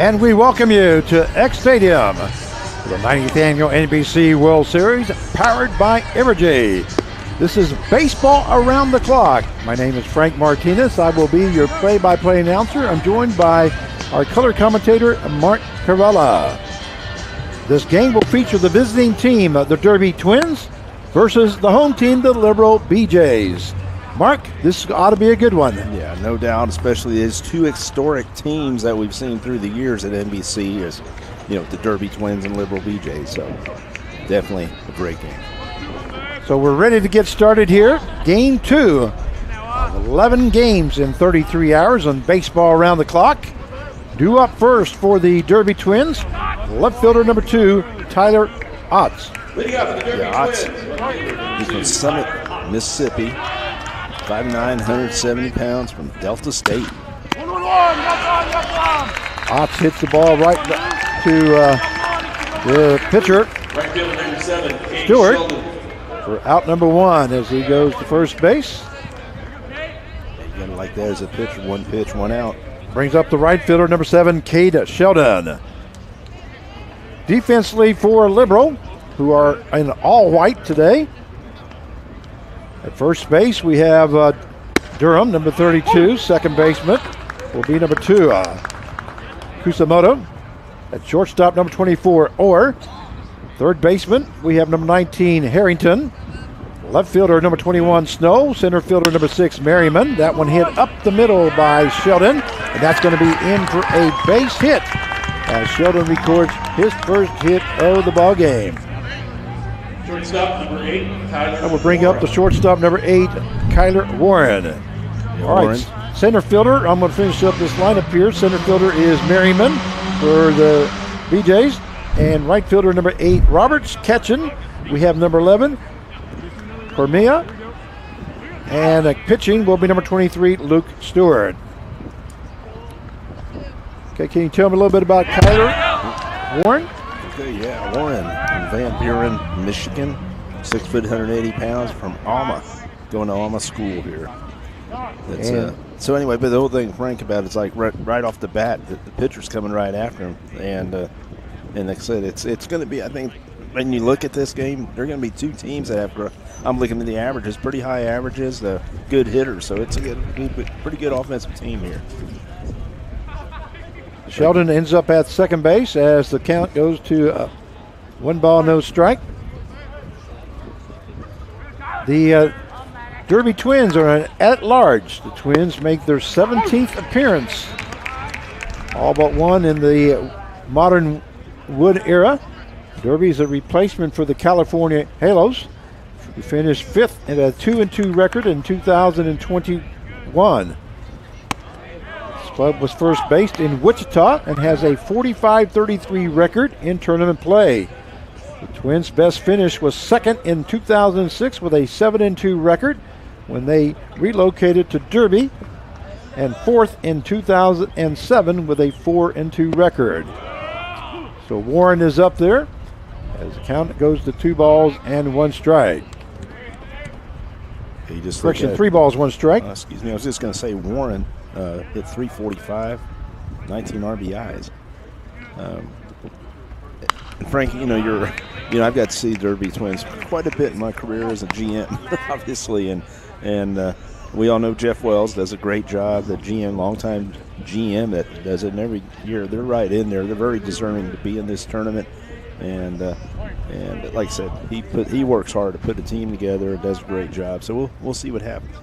And we welcome you to X Stadium for the 90th Annual NBC World Series, powered by BJ. This is Baseball Around the Clock. My name is Frank Martinez. I will be your play-by-play announcer. I'm joined by our color commentator, Mark Carvella. This game will feature the visiting team, the Derby Twins, versus the home team, the Libero BJs. Mark, this ought to be a good one. Yeah, no doubt, especially these two historic teams that we've seen through the years at NBC, as you know, the Derby Twins and Libero BJs. So definitely a great game. So we're ready to get started here. Game 2 of 11 games in 33 hours on Baseball Around the Clock. Due up first for the Derby Twins, left fielder number 2, Tyler Otts. Otts, he's from Summit, Mississippi, 5'9", 170 pounds, from Delta State. Otts hits the ball right to the pitcher, Right fielder number 7, Stewart, for out number 1 as he goes to first base. Yeah, you got it like that as a pitcher, one pitch, one out. Brings up the right fielder number 7, Cade Sheldon. Defensively for Libero, who are in all white today. At first base, we have Durham, number 32, second baseman will be number 2, Kusamoto. At shortstop, number 24, Orr. Third baseman, we have number 19, Harrington. Left fielder, number 21, Snow. Center fielder, number 6, Merriman. That one hit up the middle by Sheldon, and that's going to be in for a base hit as Sheldon records his first hit of the ball game. Shortstop number 8, Tyler. That will bring up the shortstop, number 8, Kyler Warren. All right, center fielder, I'm going to finish up this lineup here. Center fielder is Merriman for the BJs, and right fielder, number 8, Roberts. Catching, we have number 11, Cormia, and pitching will be number 23, Luke Stewart. Okay, can you tell me a little bit about Kyler Warren? Okay, yeah, Warren from Van Buren, Michigan, 6 foot, 180 pounds, from Alma, going to Alma school here. That's, so anyway, but the whole thing, Frank, about it's like right off the bat, the pitcher's coming right after him, and like I said, it's going to be, I think, when you look at this game, there are going to be two teams that have, I'm looking at the averages, pretty high averages, the good hitters, so it's a pretty good offensive team here. Sheldon ends up at second base as the count goes to 1 ball, no strike. The Derby Twins are an at-large. The Twins make their 17th appearance, all but one in the modern Wood era. Derby is a replacement for the California Halos, who finished 5th in a 2-2 record in 2021. Club was first based in Wichita and has a 45-33 record in tournament play. The Twins' best finish was second in 2006 with a 7-2 record when they relocated to Derby, and fourth in 2007 with a 4-2 record. So Warren is up there as the count goes to 2 balls and 1 strike. Correction, 3 balls, 1 strike. Excuse me, I was just going to say Warren hit 345, 19 RBIs. And Frank, I've got to see Derby Twins quite a bit in my career as a GM, obviously, and we all know Jeff Wells does a great job. The GM, longtime GM that does it, and every year they're right in there. They're very deserving to be in this tournament, and like I said, he works hard to put a team together and does a great job. So we'll see what happens.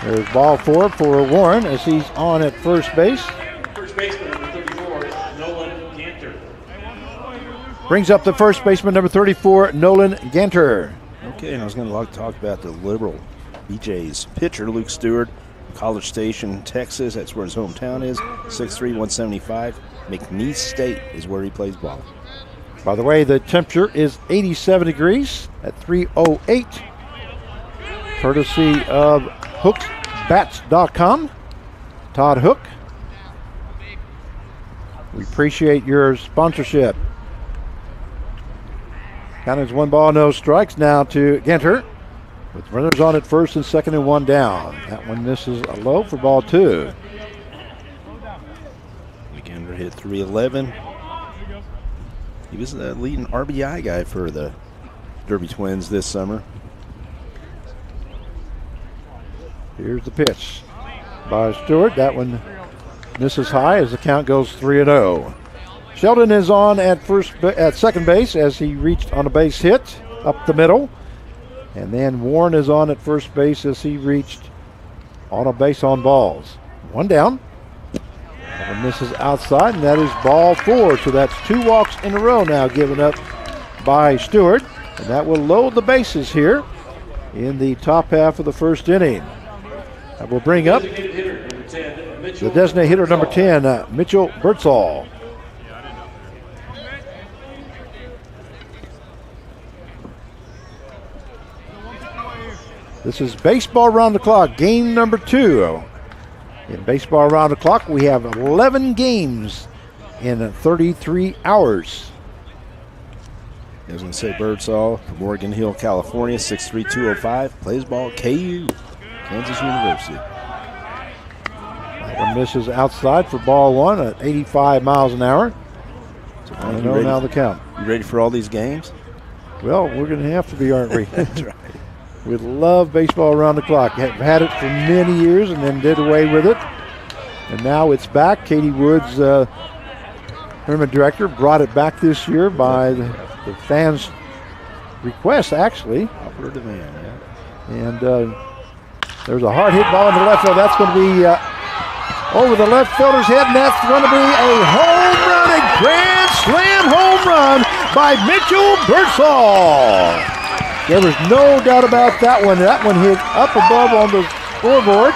There's ball 4 for Warren as he's on at first base. First baseman number 34, Nolan Ganter. Brings up the first baseman number 34, Nolan Ganter. Okay, and I was going to talk about the Libero BJs pitcher, Luke Stewart, College Station, Texas. That's where his hometown is. 6'3", 175. McNeese State is where he plays ball. By the way, the temperature is 87 degrees at 3:08. Courtesy of hooksbats.com. Todd Hook. We appreciate your sponsorship. Count is 1 ball, no strikes now to Ginter. With runners on at first and second and 1 down. That one misses a low for ball 2. Ginter hit .311. He was the leading RBI guy for the Derby Twins this summer. Here's the pitch by Stewart. That one misses high as the count goes 3-0. Sheldon is on at second base as he reached on a base hit up the middle. And then Warren is on at first base as he reached on a base on balls. 1 down. That one misses outside, and that is ball 4. So that's 2 walks in a row now given up by Stewart. And that will load the bases here in the top half of the first inning. That will bring up the designated hitter number 10, Mitchell Birdsall. This is baseball around the clock, game number 2. In baseball around the clock, we have 11 games in 33 hours. I was going to say Birdsall from Morgan Hill, California, 6'3", plays ball at KU, Kansas University. That one misses outside for ball 1 at 85 miles an hour. So I know now the count. You ready for all these games? Well, we're going to have to be, aren't we? That's right. We love baseball around the clock. Have had it for many years and then did away with it. And now it's back. Katie Woods, tournament director, brought it back this year by the fans' request, actually. Popular demand, yeah. And there's a hard hit ball in the left field. That's going to be over the left fielder's head, and that's going to be a home run, a grand slam home run by Mitchell Birdsall. There was no doubt about that one. That one hit up above on the scoreboard.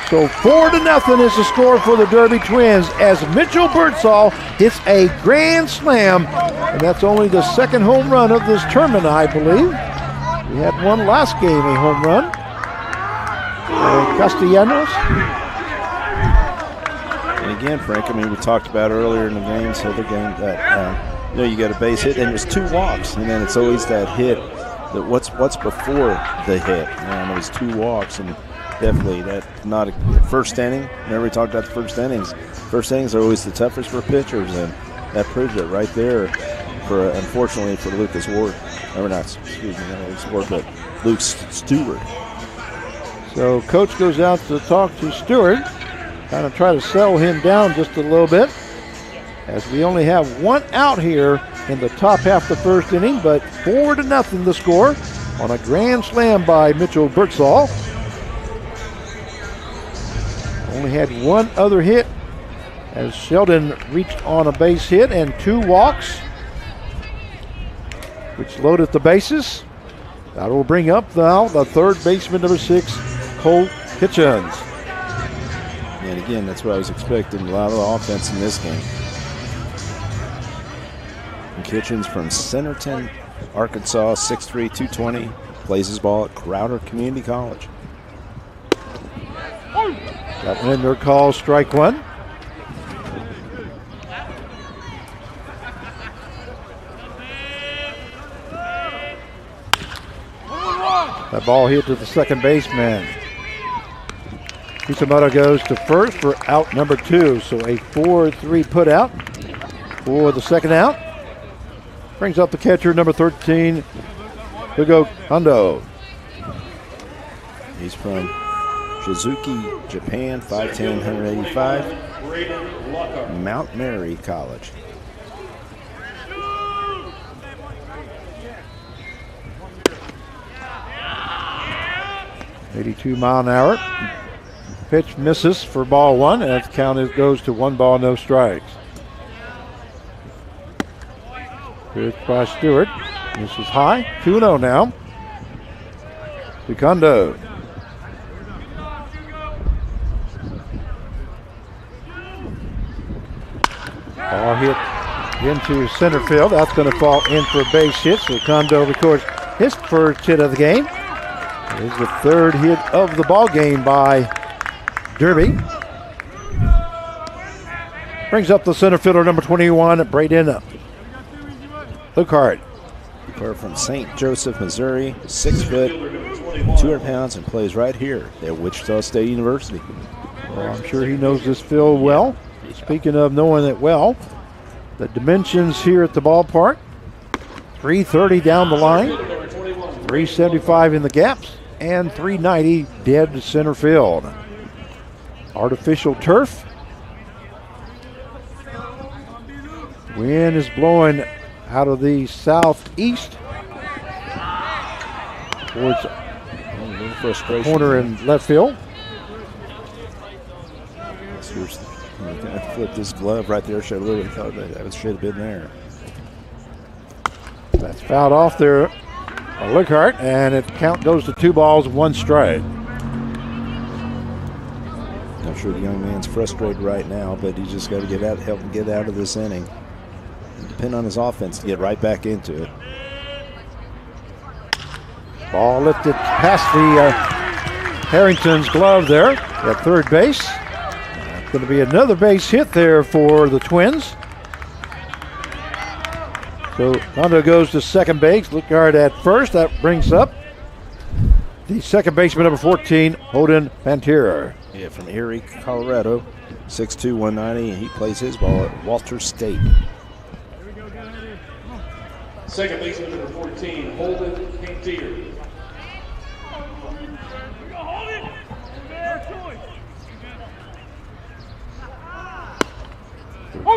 So 4-0 is the score for the Derby Twins as Mitchell Birdsall hits a grand slam, and that's only the second home run of this tournament, I believe. We had one last game, a home run. Castellanos. And again, Frank, I mean, we talked about earlier in the games, other games, that you got a base hit, and there's 2 walks, and then it's always that hit. That what's before the hit? And it was 2 walks, and definitely that not a first inning. Remember we talked about the first innings. First innings are always the toughest for pitchers, and that proves it right there. For unfortunately for Lucas Ward, or not, excuse me, not Lucas Ward, but Luke Stewart. So coach goes out to talk to Stewart, kind of try to settle him down just a little bit, as we only have 1 out here in the top half of the first inning, but 4-0 the score on a grand slam by Mitchell Birdsall. Only had 1 other hit as Sheldon reached on a base hit and 2 walks, which loaded the bases. That will bring up now the third baseman, number 6, Cole Kitchens. And again, that's what I was expecting, a lot of offense in this game. And Kitchens from Centerton, Arkansas, 6'3", 220, plays his ball at Crowder Community College. That one in their call, strike 1. That ball hit to the second baseman. Kusamoto goes to first for out number 2. So a 4-3 put out for the second out. Brings up the catcher, number 13, Hugo Kondo. He's from Shizuki, Japan, 5'10", 185, Mount Mary College. .82-mile-an-hour. Pitch misses for ball 1, and that count goes to 1 ball, no strikes. Pitch by Stewart. This is high. 2-0 now. Secondo. Ball hit into center field. That's going to fall in for a base hit. So Kondo records his first hit of the game. It is the third hit of the ball game by Derby. Brings up the center fielder, number 21, Braden Luckhart. Luckhart from St. Joseph, Missouri, 6 foot, 200 pounds, and plays right here at Wichita State University. Well, I'm sure he knows this field well. Speaking of knowing it well, the dimensions here at the ballpark, 330 down the line, 375 in the gaps, and 390 dead to center field. Artificial turf. Wind is blowing out of the southeast towards corner and left field. I flipped his glove right there. Should have thought that should have been there. That's fouled off there, Luckhart, and it count goes to 2 balls, 1 strike. I'm sure the young man's frustrated right now, but he's just got to help him get out of this inning. Depend on his offense to get right back into it. Ball lifted past the Harrington's glove there at third base. Going to be another base hit there for the Twins. So Hondo goes to second base. Luckhart at first. That brings up the second baseman, number 14, Holden Pantera. Yeah, from Erie, Colorado, 6'2", 190, and he plays his ball at Walter State. Second baseman number 14, Holden Pantera.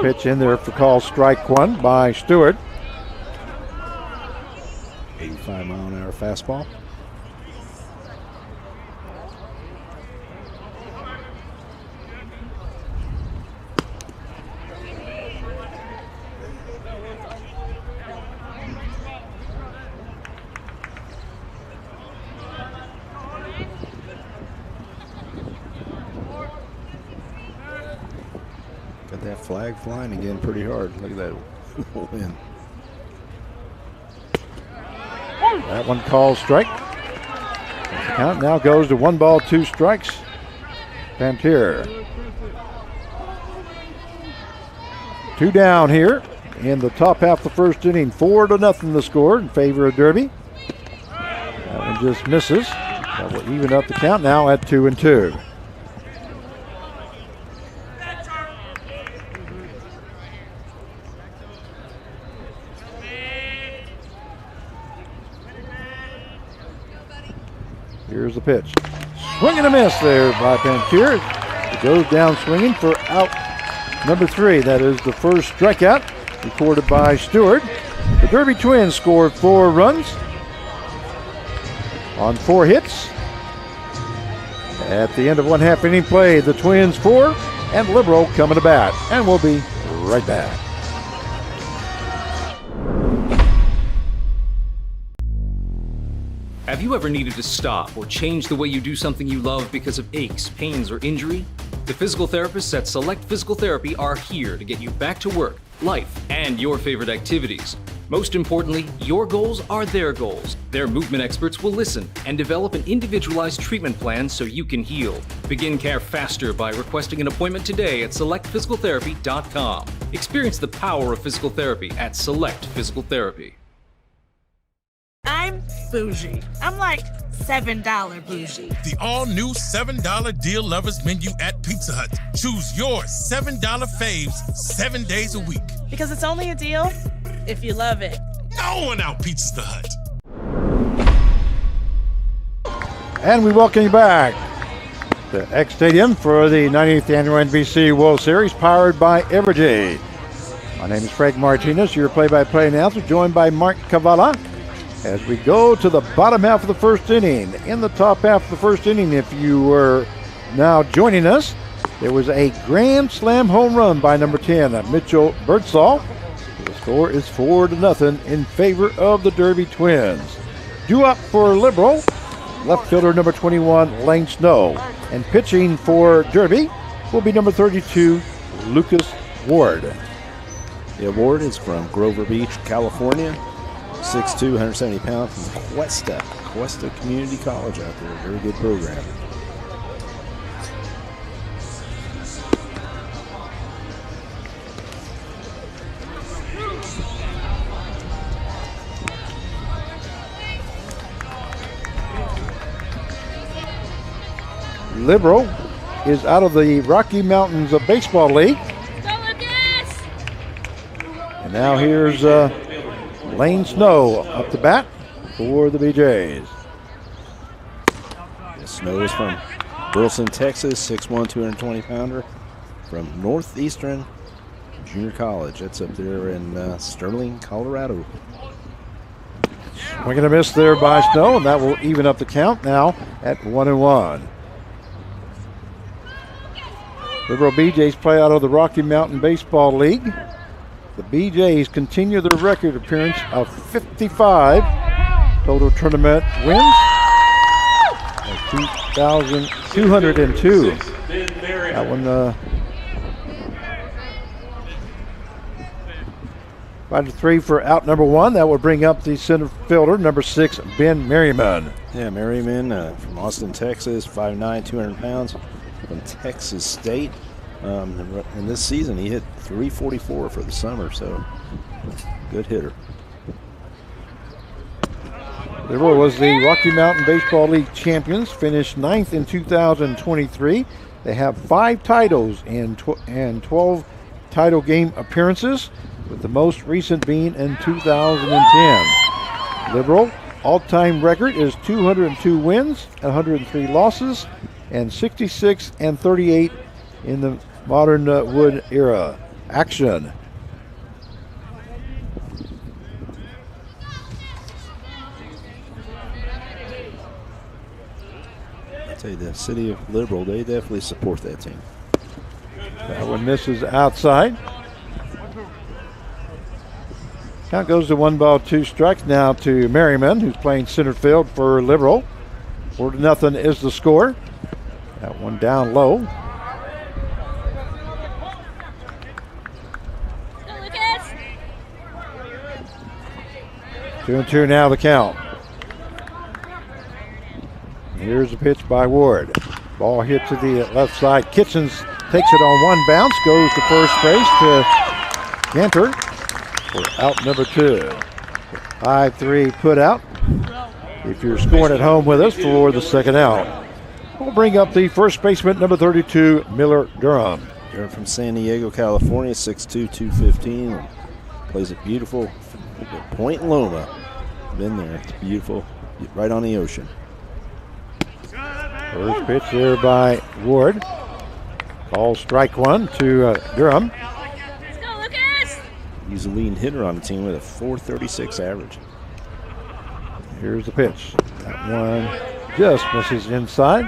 Pitch in there for call strike 1 by Stewart. 85-mile-an-hour fastball. Got that flag flying again pretty hard. Look at that wind. That one called strike. The count now goes to 1 ball, 2 strikes. Pantera. 2 down here in the top half of the first inning. 4-0 the score in favor of Derby. That one just misses. That will even up the count now at 2-2. Here's the pitch. Swing and a miss there by Pantera. It goes down swinging for out number 3. That is the first strikeout recorded by Stewart. The Derby Twins scored 4 runs on 4 hits. At the end of 1/2 inning play, the Twins 4 and Libero coming to bat. And we'll be right back. Have you ever needed to stop or change the way you do something you love because of aches, pains, or injury? The physical therapists at Select Physical Therapy are here to get you back to work, life, and your favorite activities. Most importantly, your goals are their goals. Their movement experts will listen and develop an individualized treatment plan so you can heal. Begin care faster by requesting an appointment today at selectphysicaltherapy.com. Experience the power of physical therapy at Select Physical Therapy. I'm bougie. I'm like $7 bougie. The all-new $7 deal lovers menu at Pizza Hut. Choose your $7 faves 7 days a week. Because it's only a deal if you love it. No one out-pizzas the Hut. And we welcome you back to X Stadium for the 90th annual NBC World Series, powered by Evergy. My name is Frank Martinez, your play-by-play announcer, joined by Mark Cavala. As we go to the bottom half of the first inning. In the top half of the first inning, if you were now joining us, there was a grand slam home run by number 10, Mitchell Birdsall. The score is 4-0 in favor of the Derby Twins. Due up for Libero, left fielder number 21, Lane Snow. And pitching for Derby will be number 32, Lucas Ward. The award is from Grover Beach, California. 6'2", 170 pounds from Cuesta Community College out there. Very good program. Libero is out of the Rocky Mountains Baseball League. And now here's Lane Snow up to bat for the BJs. Snow is from Burleson, Texas, 6'1", 220-pounder from Northeastern Junior College. That's up there in Sterling, Colorado. We're going to miss there by Snow, and that will even up the count now at 1-1. Libero BJs play out of the Rocky Mountain Baseball League. The BJs continue their record appearance of 55 total tournament wins. 2,202. That one 5-3 for out number 1. That would bring up the center fielder, number 6, Ben Merriman. Yeah, Merriman from Austin, Texas, 5'9", 200 pounds from Texas State. In this season, he hit .344 for the summer, so good hitter. Libero was the Rocky Mountain Baseball League champions, finished 9th in 2023. They have 5 titles and 12 title game appearances, with the most recent being in 2010. Libero all-time record is 202 wins, 103 losses, and 66-38 in the modern Wood era. Action. I tell you, the city of Libero, they definitely support that team. That one misses outside. Count goes to 1 ball, 2 strikes now to Merriman, who's playing center field for Libero. 4-0 is the score. That one down low. Go, 2-2 now the count. Here's a pitch by Ward. Ball hit to the left side. Kitchens takes it on one bounce, goes to first base to Ganter for out number 2. 5-3 put out. If you're scoring at home with us for the second out. We'll bring up the first baseman, number 32, Miller Durham. Durham from San Diego, California, 6'2", 215. Plays it beautiful. Point Loma. Been there. It's beautiful. Right on the ocean. First pitch there by Ward. Ball strike 1 to Durham. Let's go, Lucas! He's a leading hitter on the team with a .436 average. Here's the pitch. That one just misses inside.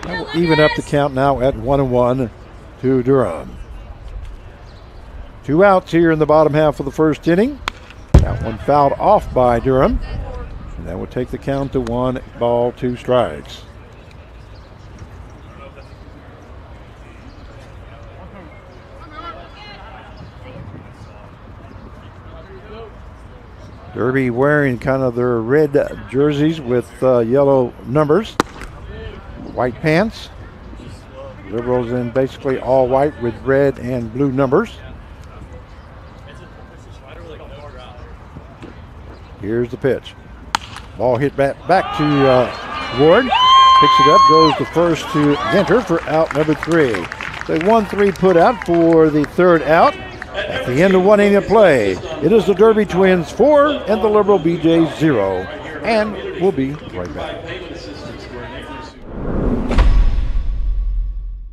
That will even up the count now at 1-1 to Durham. 2 outs here in the bottom half of the first inning. That one fouled off by Durham. And that would take the count to 1 ball, 2 strikes. Derby wearing kind of their red jerseys with yellow numbers. White pants. Liberals in basically all white with red and blue numbers. Here's the pitch. Ball hit back to Ward. Picks it up, goes to first to Ginter for out number 3. So 1-3 put out for the third out. At the end of 1 inning of play, it is the Derby Twins 4 and the Libero BJs 0. And we'll be right back.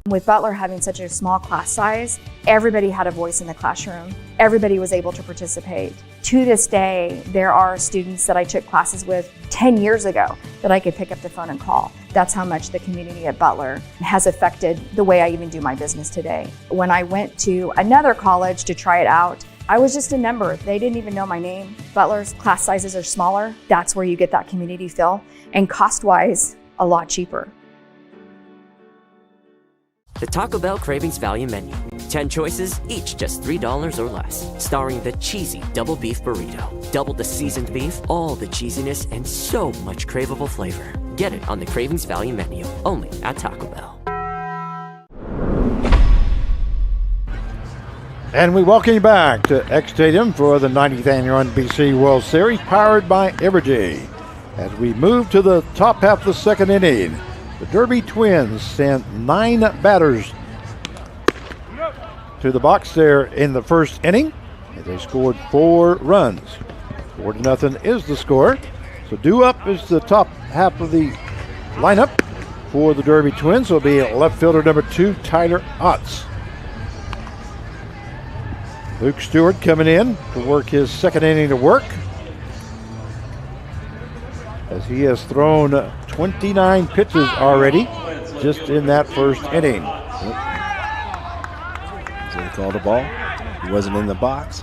With Butler having such a small class size, everybody had a voice in the classroom. Everybody was able to participate. To this day, there are students that I took classes with 10 years ago that I could pick up the phone and call. That's how much the community at Butler has affected the way I even do my business today. When I went to another college to try it out, I was just a number. They didn't even know my name. Butler's class sizes are smaller. That's where you get that community feel. And cost-wise, a lot cheaper. The Taco Bell Cravings Value Menu. 10 choices, each just $3 or less. Starring the cheesy double beef burrito. Double the seasoned beef, all the cheesiness, and so much craveable flavor. Get it on the Cravings Value Menu, only at Taco Bell. And we welcome you back to X Stadium for the 90th annual NBC World Series, powered by Evergy. As we move to the top half of the second inning, The Derby Twins sent 9 batters to the box there in the first inning. And they scored 4 runs. 4-0 is the score. So due up is the top half of the lineup for the Derby Twins. It'll be left fielder number 2, Tyler Otts. Luke Stewart coming in to work his second inning of work, as he has thrown 29 pitches already just in that first inning. So they called a ball. He wasn't in the box.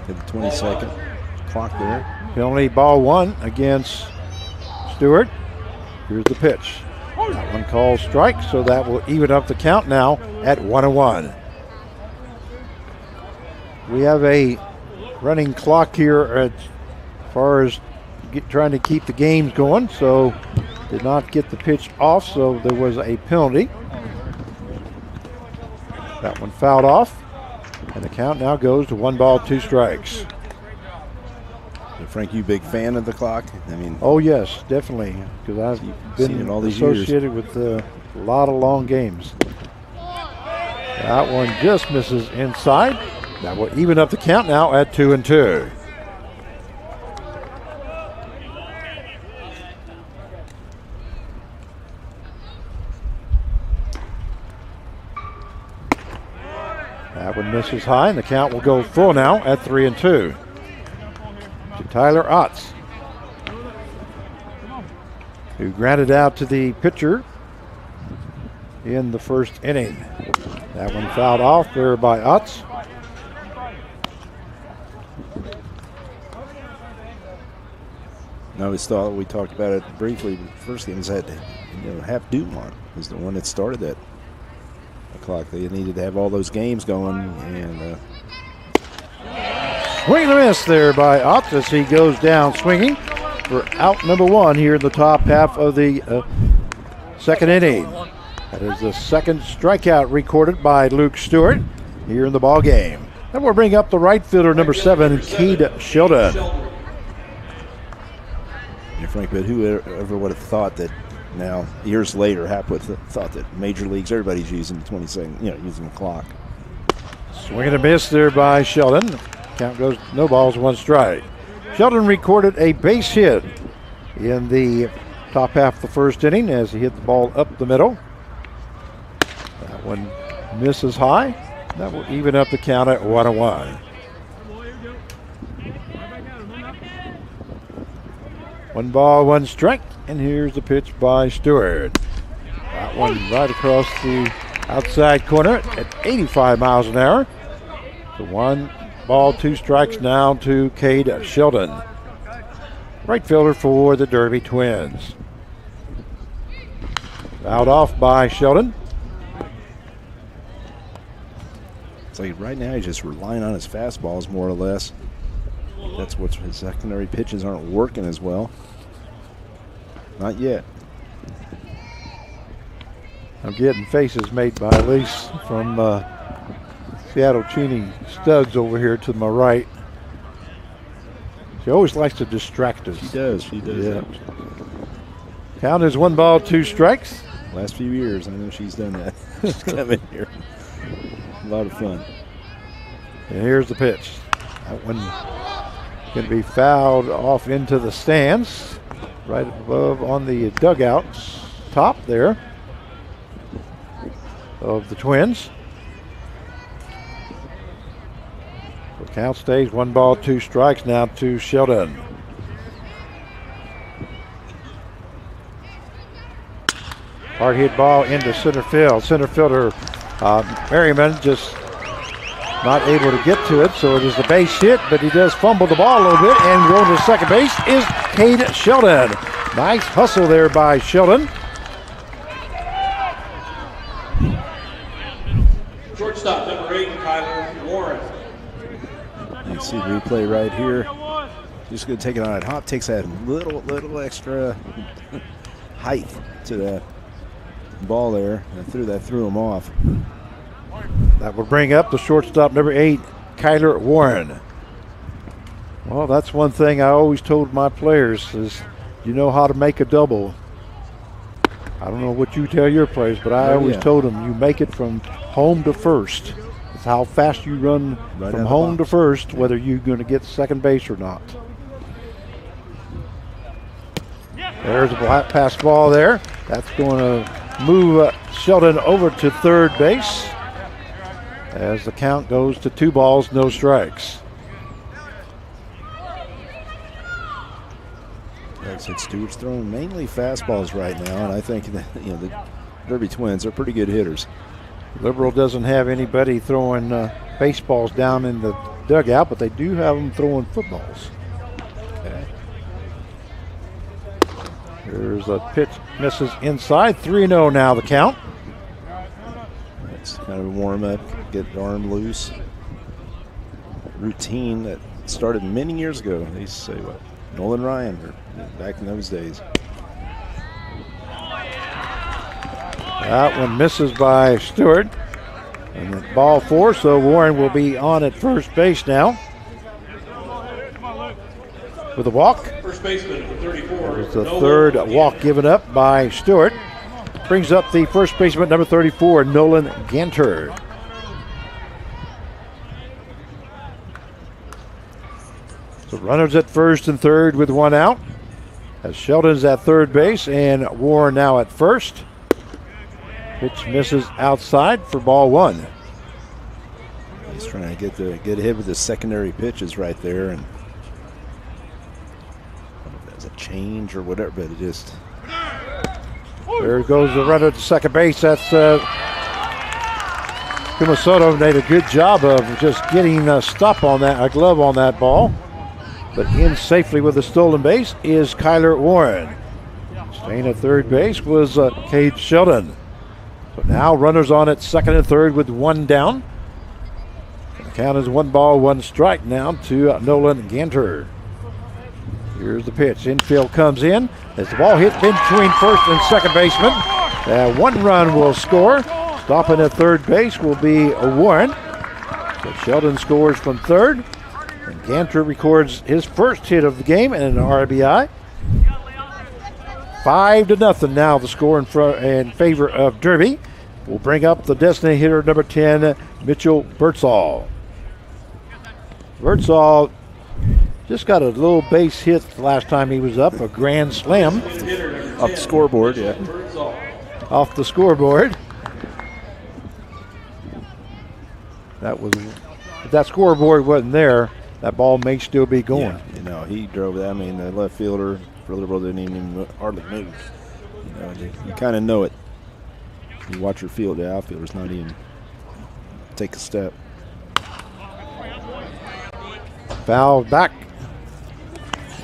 Hit the 20-second clock there. Penalty ball 1 against Stewart. Here's the pitch. That one called strike, so that will even up the count now at 1-1. We have a running clock here as far as trying to keep the games going, so did not get the pitch off, so there was a penalty. That one fouled off, and the count now goes to 1 ball, 2 strikes. Frank, you big fan of the clock? I mean, oh yes, definitely, because I've been all these associated with a lot of long games. That one just misses inside. That will even up the count now at 2-2. That one misses high, and the count will go full now at 3-2 to Tyler Otts, who grounded out to the pitcher in the first inning. That one fouled off there by Otts. I always thought, we talked about it briefly, the first game was that Hap Dumont was the one that started that clock. They needed to have all those games going, and swing and a miss there by Otts as he goes down swinging for out number 1 here in the top half of the second inning. That is the second strikeout recorded by Luke Stewart here in the ball game. Then we'll bring up the right fielder number 7, Cade Sheldon. Yeah, Frank, but whoever would have thought that now, years later, Hap would have thought that major leagues, everybody's using the 20-second, using the clock. Swing and a miss there by Sheldon. Count goes no balls, 1 strike. Sheldon recorded a base hit in the top half of the first inning as he hit the ball up the middle. That one misses high. That will even up the count at 1-1. 1 ball, 1 strike, and here's the pitch by Stewart. That one right across the outside corner at 85 miles an hour. So 1 ball, 2 strikes now to Cade Sheldon, right fielder for the Derby Twins. Fouled off by Sheldon. It's like right now he's just relying on his fastballs more or less. That's what his secondary pitches aren't working as well. Not yet. I'm getting faces made by Elise from Seattle Cheney Studs over here to my right. She always likes to distract us. She does. Yeah. Count is 1 ball, 2 strikes. Last few years, I know she's done that. She's come in here. A lot of fun. And here's the pitch. That one going to be fouled off into the stands, right above on the dugout top there of the Twins. The count stays 1 ball, 2 strikes now to Sheldon. Hard hit ball into center field. Center fielder Merriman just not able to get to it, so it is the base hit, but he does fumble the ball a little bit, and going to second base is Cade Sheldon. Nice hustle there by Sheldon. Shortstop number 8, Kyler Warren. You can see the replay right here. Just going to take it on it hop. Takes that little extra height to that ball there, and threw him off. That will bring up the shortstop number 8, Kyler Warren. Well, that's one thing I always told my players is you know how to make a double. I don't know what you tell your players, but I always told them you make it from home to first. It's how fast you run from home to first, whether you're going to get second base or not. There's a pass ball there. That's going to move Sheldon over to third base as the count goes to 2 balls, no strikes. Like I said, Stewart's throwing mainly fastballs right now, and I think that, the Derby Twins are pretty good hitters. Liberal doesn't have anybody throwing baseballs down in the dugout, but they do have them throwing footballs. Okay. There's a pitch, misses inside. 3-0 now the count. That's kind of a warm-up, get the arm loose. Routine that started many years ago. They used to say, what, Nolan Ryan, or back in those days. That one misses by Stewart. And the ball 4, so Warren will be on at first base now. With a walk. First baseman, number 34. It's the third walk given up by Stewart. Brings up the first baseman, number 34, Nolan Ganter. So runners at first and third with 1 out. As Sheldon's at third base and Warren now at first. Pitch misses outside for ball 1. He's trying to get ahead with the secondary pitches right there, and I don't know if that's a change or whatever, but it just. There goes the runner to second base. That's Kumasoto made a good job of just getting a stop on that, a glove on that ball. But in safely with a stolen base is Kyler Warren. Staying at third base was Cade Sheldon. So now runners on at second and third with 1 down. The count is 1 ball, 1 strike now to Nolan Ganter. Here's the pitch. Infield comes in as the ball hits in between first and second baseman. 1 run will score. Stopping at third base will be Warren. So Sheldon scores from third. And Ganter records his first hit of the game and an RBI. 5-0 now the score in favor of Derby. We'll bring up the designated hitter number 10, Mitchell Birdsall. Birdsall just got a little base hit the last time he was up, a grand slam. Off the scoreboard, yeah. Off the scoreboard. If that scoreboard wasn't there, that ball may still be going. Yeah, he drove that. I mean, the left fielder for Liberal didn't even hardly move. You kind of know it. You watch your field, the outfielder's not even take a step. Foul back.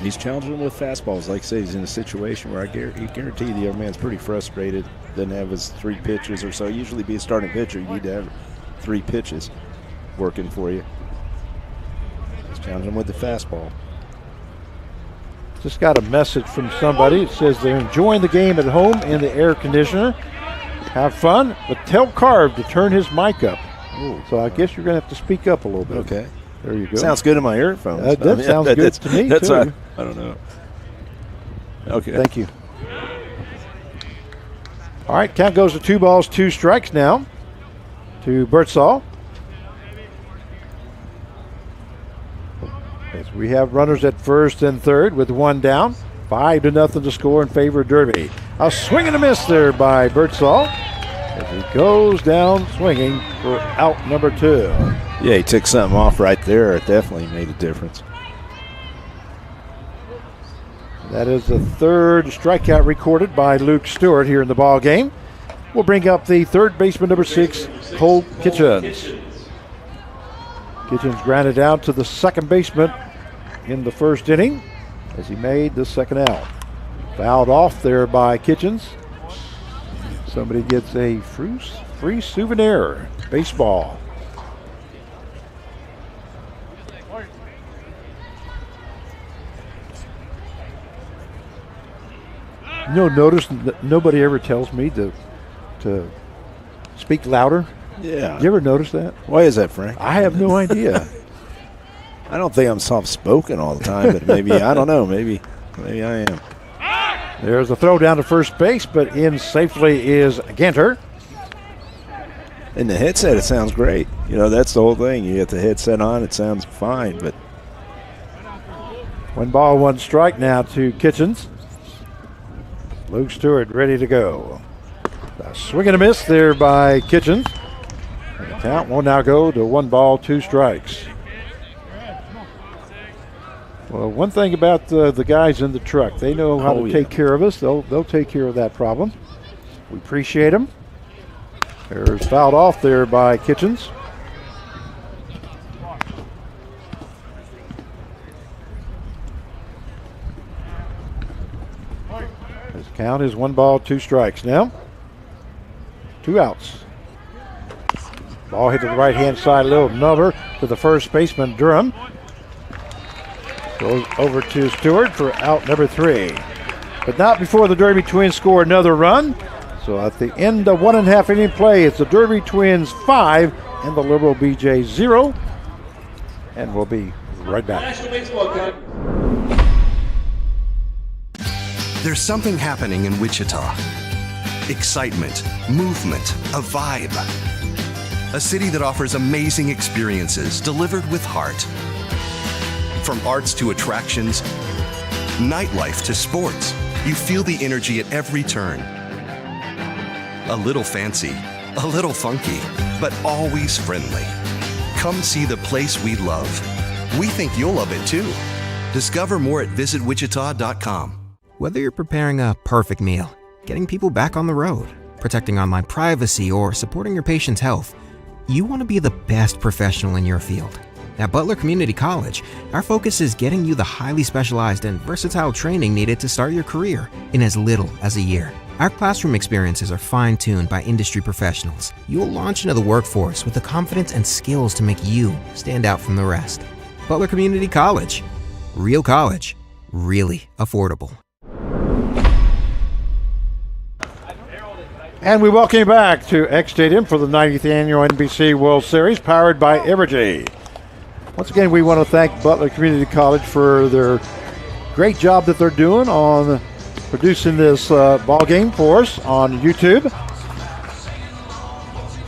He's challenging with fastballs. Like I say, he's in a situation where I guarantee the other man's pretty frustrated. Doesn't have his 3 pitches or so. Usually be a starting pitcher, you need to have 3 pitches working for you. He's challenging with the fastball. Just got a message from somebody. It says they're enjoying the game at home in the air conditioner. Have fun, but tell Carve to turn his mic up. Ooh. So I guess you're going to have to speak up a little bit. Okay. There you go. Sounds good in my earphones. That sounds good to me, too. I don't know. Okay. Thank you. All right, count goes to 2 balls, 2 strikes now to Birdsall. As we have runners at first and third with 1 down. 5-0 to score in favor of Derby. A swing and a miss there by Birdsall as he goes down swinging for out number 2. Yeah, he took something off right there. It definitely made a difference. That is the 3rd strikeout recorded by Luke Stewart here in the ball game. We'll bring up the third baseman, number 6, Cole Kitchens. Kitchens grounded out to the second baseman in the first inning as he made the second out. Fouled off there by Kitchens. Somebody gets a free souvenir, baseball. Notice that nobody ever tells me to speak louder. Yeah. You ever notice that? Why is that, Frank? I have no idea. I don't think I'm soft-spoken all the time, but maybe, I don't know, maybe I am. There's a throw down to first base, but in safely is Ganter. In the headset, it sounds great. You know, that's the whole thing. You get the headset on, it sounds fine, but 1 ball, 1 strike now to Kitchens. Luke Stewart ready to go. A swing and a miss there by Kitchens. And the count will now go to 1 ball, 2 strikes. Well, one thing about the guys in the truck, they know how to take care of us. They'll take care of that problem. We appreciate them. There's fouled off there by Kitchens. His count is 1 ball, 2 strikes now. 2 outs. Ball hit to the right-hand side, a little number to the first baseman, Durham. Goes over to Stewart for out number 3. But not before the Derby Twins score another run. So at the end of 1.5 inning play, it's the Derby Twins 5 and the Libero BJs 0. And we'll be right back. National Baseball Cup. There's something happening in Wichita. Excitement, movement, a vibe. A city that offers amazing experiences delivered with heart. From arts to attractions, nightlife to sports, you feel the energy at every turn. A little fancy, a little funky, but always friendly. Come see the place we love. We think you'll love it too. Discover more at visitwichita.com. Whether you're preparing a perfect meal, getting people back on the road, protecting online privacy, or supporting your patient's health, you want to be the best professional in your field. At Butler Community College, our focus is getting you the highly specialized and versatile training needed to start your career in as little as a year. Our classroom experiences are fine-tuned by industry professionals. You'll launch into the workforce with the confidence and skills to make you stand out from the rest. Butler Community College. Real college. Really affordable. And we welcome you back to X Stadium for the 90th Annual NBC World Series, powered by Evergy. Once again, we want to thank Butler Community College for their great job that they're doing on producing this ball game for us on YouTube.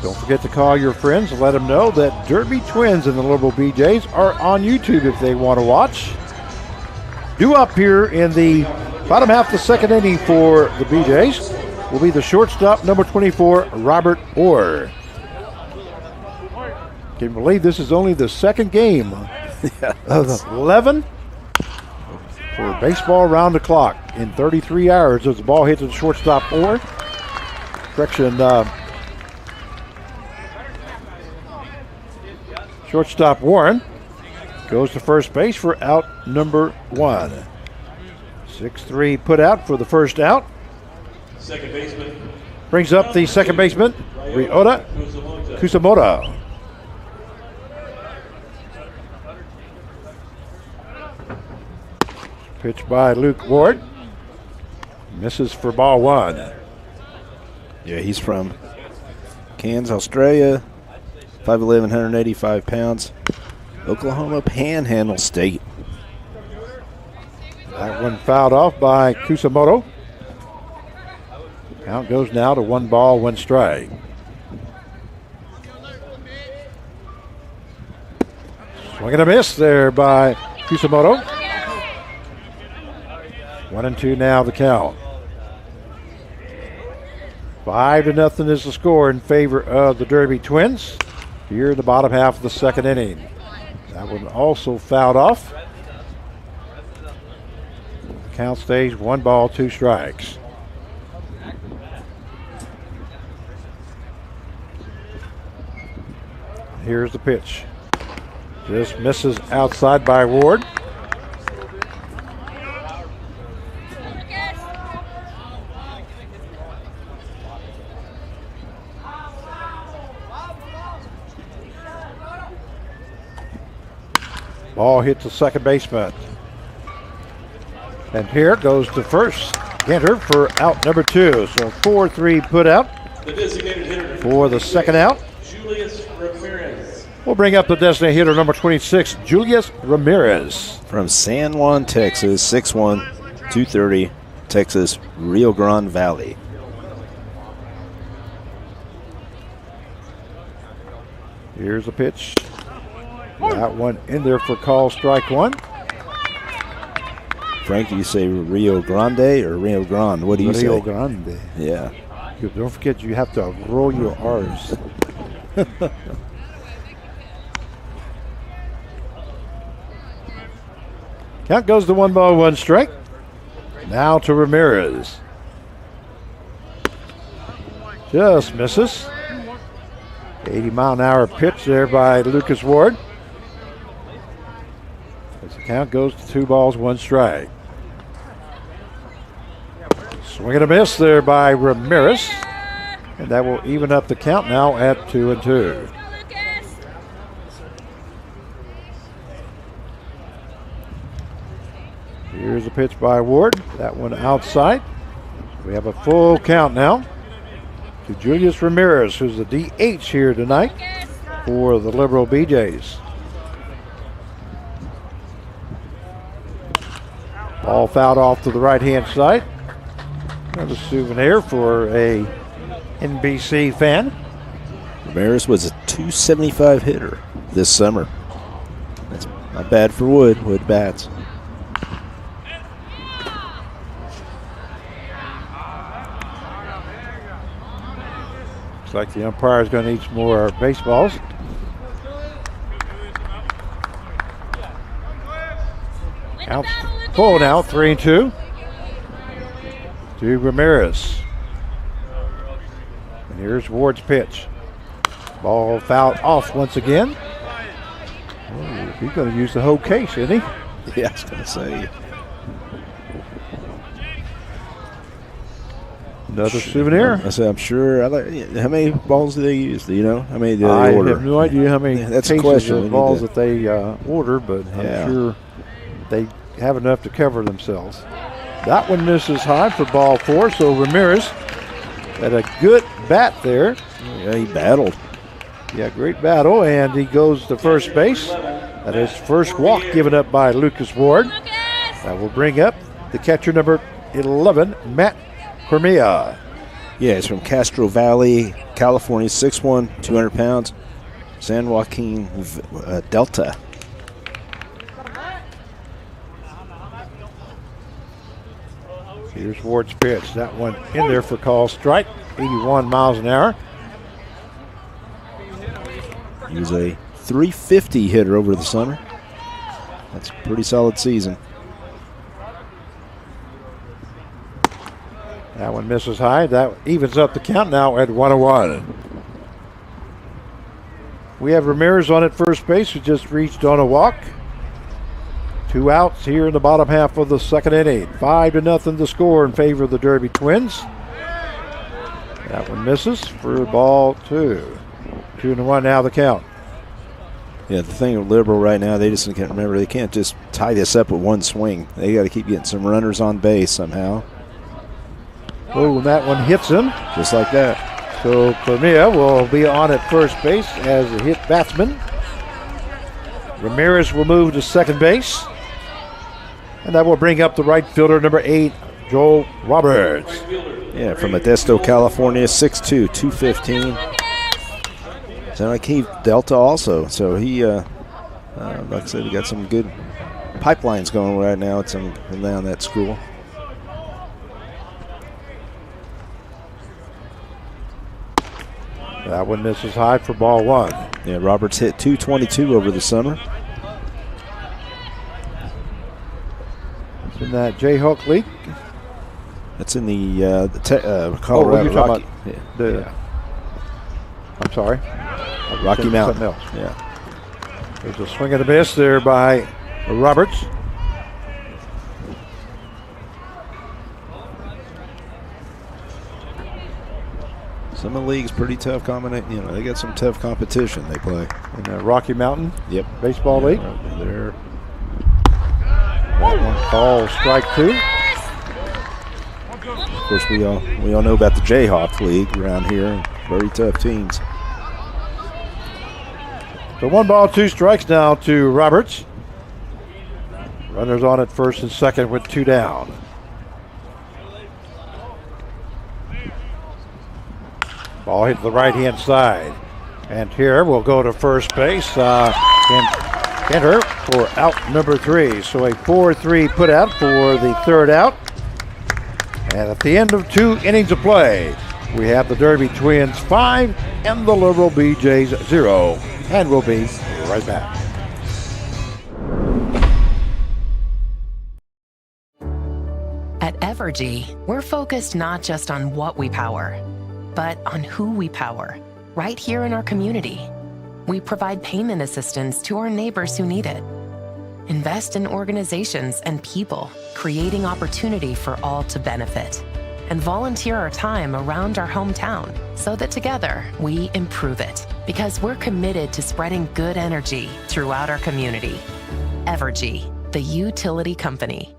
Don't forget to call your friends and let them know that Derby Twins and the Libero BJs are on YouTube if they want to watch. Due up here in the bottom half of the second inning for the BJs will be the shortstop, number 24, Robert Orr. Can you believe this is only the second game of 11 for baseball around the clock in 33 hours as the ball hits the shortstop Orr. Correction, shortstop Warren goes to first base for out number 1. 6-3 put out for the first out. Second baseman. Brings up the second baseman, Ryota Kusamoto. Pitch by Luke Ward. Misses for ball 1. yeah, he's from Cairns, Australia. 5'11", 185 pounds. Oklahoma Panhandle State. That one fouled off by Kusamoto. Count goes now to 1 ball, 1 strike. Swing and a miss there by Kusamoto. 1-2 now the count. 5-0 is the score in favor of the Derby Twins here in the bottom half of the second inning. That one also fouled off. The count stays 1 ball, 2 strikes. Here's the pitch. Just misses outside by Ward. Ball hits the second baseman. And here goes to first. Ginter for out number 2. So 4-3 put out The designated hitter for the second out. Julius Ramirez. We'll bring up the designated hitter number 26, Julius Ramirez. From San Juan, Texas, 6'1", 230, Texas Rio Grande Valley. Here's a pitch. That one in there for call, strike one. Frank, do you say Rio Grande or Rio Grande? What do you say? Rio Grande. Yeah. Don't forget you have to roll your R's. Count goes to 1 ball, 1 strike. Now to Ramirez. Just misses. 80-mile-an-hour pitch there by Lucas Ward. As the count goes to 2 balls, 1 strike. Swing and a miss there by Ramirez. And that will even up the count now at 2-2. Here's a pitch by Ward. That one outside. We have a full count now to Julius Ramirez, who's the DH here tonight for the Libero BJs. Ball fouled off to the right-hand side. Another souvenir for a NBC fan. Ramirez was a .275 hitter this summer. That's not bad for Wood bats. Looks like the umpire is going to need some more baseballs. Out full now, 3-2 to Ramirez. And here's Ward's pitch. Ball fouled off once again. Oh, he's going to use the whole case, isn't he? Yeah, I was going to say. Another souvenir. I say, I'm sure. How many balls do they use? Do you know? How many do they order? I have no idea how many That's a cases question. of balls that they order, but Yeah. I'm sure they have enough to cover themselves. That one misses high for ball 4, so Ramirez had a good bat there. Yeah, he battled. Yeah, great battle, and he goes to first base. That is first walk given up by Lucas Ward. That will bring up the catcher number 11, Matt Cormia. Yeah, he's from Castro Valley, California, 6'1", 200 pounds, San Joaquin Delta. Here's Ward's pitch. That one in there for call strike, 81 miles an hour. He was a .350 hitter over the summer. That's a pretty solid season. That one misses high. That evens up the count now at 1-1. We have Ramirez on at first base, who just reached on a walk. 2 outs here in the bottom half of the second inning. 5-0 the score in favor of the Derby Twins. That one misses for ball 2. 2-1 now the count. Yeah, the thing with Libero right now, they just can't remember. They can't just tie this up with one swing. They got to keep getting some runners on base somehow. Oh, and that one hits him. Just like that. So Cormia will be on at first base as a hit batsman. Ramirez will move to second base. And that will bring up the right fielder, number 8, Joel Roberts. Yeah, from Modesto, California, 6'2", 215. Sound like he Delta also. So he, like I said, we got some good pipelines going right now at some down that school. That one misses high for ball 1. Yeah, Roberts hit .222 over the summer. It's in that Jayhawk League. That's in the Colorado Rocky. I'm sorry. Rocky Mountain. Something else. Yeah. There's a swing and a miss there by Roberts. Some of the league's pretty tough combination. You know, they got some tough competition they play. In the Rocky Mountain Yep. Baseball League. Right there. That one call strike 2. Of course, we all know about the Jayhawk League around here. Very tough teams. So 1 ball, 2 strikes now to Roberts. Runners on at first and second with 2 down. Ball hit the right-hand side. And here we'll go to first base. Enter for out number 3. So a 4-3 put out for the third out. And at the end of 2 innings of play, we have the Derby Twins 5 and the Libero BJs 0. And we'll be right back. At Evergy, we're focused not just on what we power, but on who we power, right here in our community. We provide payment assistance to our neighbors who need it. Invest in organizations and people, creating opportunity for all to benefit. And volunteer our time around our hometown so that together we improve it. Because we're committed to spreading good energy throughout our community. Evergy, the utility company.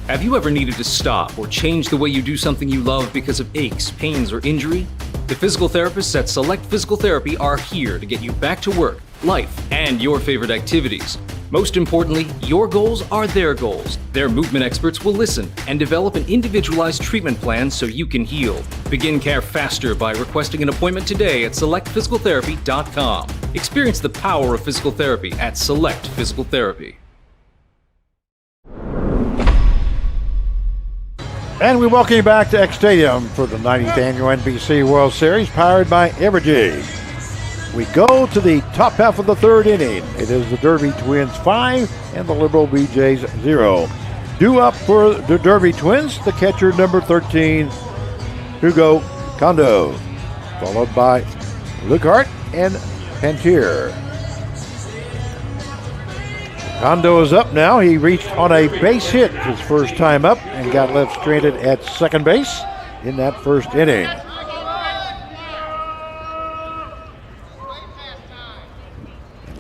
Have you ever needed to stop or change the way you do something you love because of aches, pains, or injury? The physical therapists at Select Physical Therapy are here to get you back to work, life, and your favorite activities. Most importantly, your goals are their goals. Their movement experts will listen and develop an individualized treatment plan so you can heal. Begin care faster by requesting an appointment today at selectphysicaltherapy.com. Experience the power of physical therapy at Select Physical Therapy. And we welcome you back to X Stadium for the 90th Annual NBC World Series, powered by Evergy. We go to the top half of the third inning. It is the Derby Twins 5 and the Libero BJs 0. Due up for the Derby Twins, the catcher number 13, Hugo Kondo, followed by Lukehart and Pantier. Kondo is up now. He reached on a base hit his first time up and got left stranded at second base in that first inning.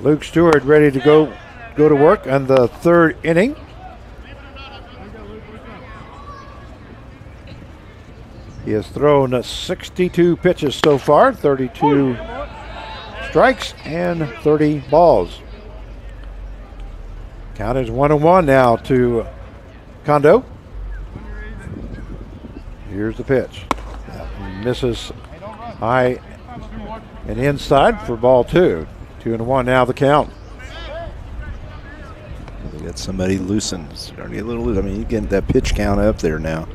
Luke Stewart ready to go to work on the third inning. He has thrown 62 pitches so far, 32 strikes and 30 balls. Count is 1-1 now to Kondo. Here's the pitch. That misses high and inside for ball 2. 2-1 now the count. We got somebody loosened. Starting to get a little loose. I mean, you getting that pitch count up there now.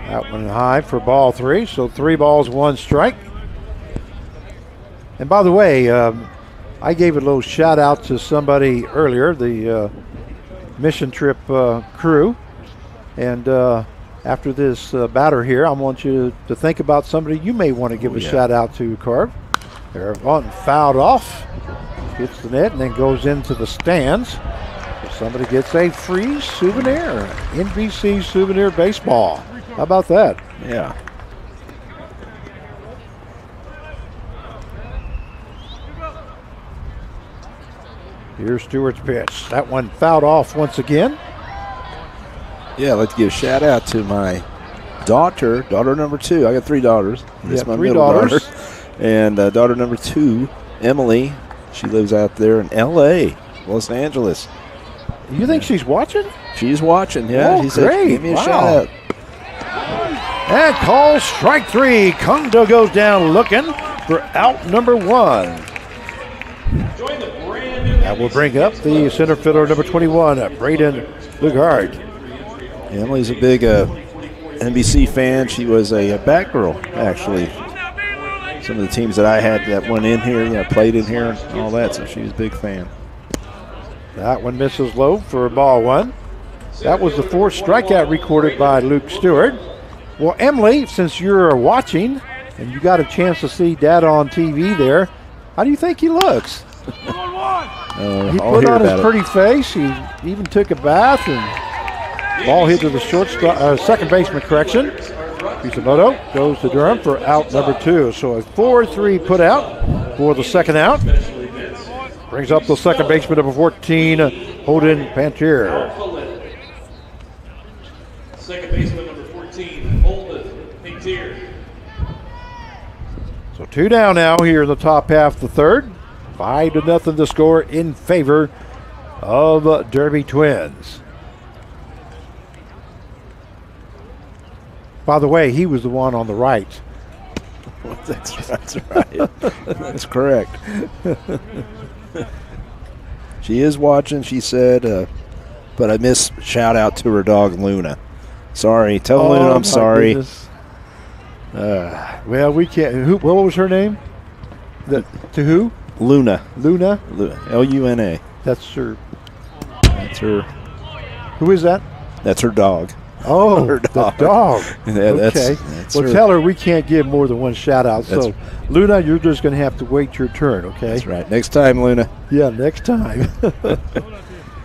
That one high for ball 3. So 3 balls, 1 strike. And by the way, I gave a little shout out to somebody earlier, the mission trip crew. And after this batter here, I want you to think about somebody you may want to give a shout out to, Carv. They're fouled off, hits the net, and then goes into the stands. So somebody gets a free souvenir, NBC souvenir baseball. How about that? Yeah. Here's Stewart's pitch. That one fouled off once again. Yeah, I'd like to give a shout out to my daughter number 2. I got 3 daughters. This is my 3 middle daughters. daughter. And daughter number 2, Emily. She lives out there in L.A., Los Angeles. You think she's watching? She's watching, yeah. Oh, she said, great. give me a Wow. shout out. And call strike 3. Kondo goes down looking for out number 1. That will bring up the center fielder number 21, Braden Lugard. Emily's a big NBC fan. She was a Batgirl, actually. Some of the teams that I had that went in here, played in here and all that, so she was a big fan. That one misses low for ball 1. That was the 4th strikeout recorded by Luke Stewart. Well, Emily, since you're watching and you got a chance to see Dad on TV there, how do you think he looks? He put on his pretty face. He even took a bath, and ball hit to the second baseman, correction. Kishimoto goes to Durham for out number 2. So a 4-3 put out for the second out. Brings up the second baseman, number 14, Holden Pantier. Second baseman number 14, Holden Pantier. So 2 down now here in the top half of the third. 5-0 the score in favor of Derby Twins. By the way, he was the one on the right. That's right. That's correct. She is watching, she said, but I missed shout out to her dog, Luna. Sorry. Tell Luna I'm sorry. Well, we can't. What was her name? To who? Luna. Luna? Luna. That's her. That's her. Who is that? That's her dog. Oh, her dog. The dog. Yeah, okay. That's well, her. tell her we can't give more than one shout out. So, Luna, you're just going to have to wait your turn, okay? That's right. Next time, Luna. Yeah, next time.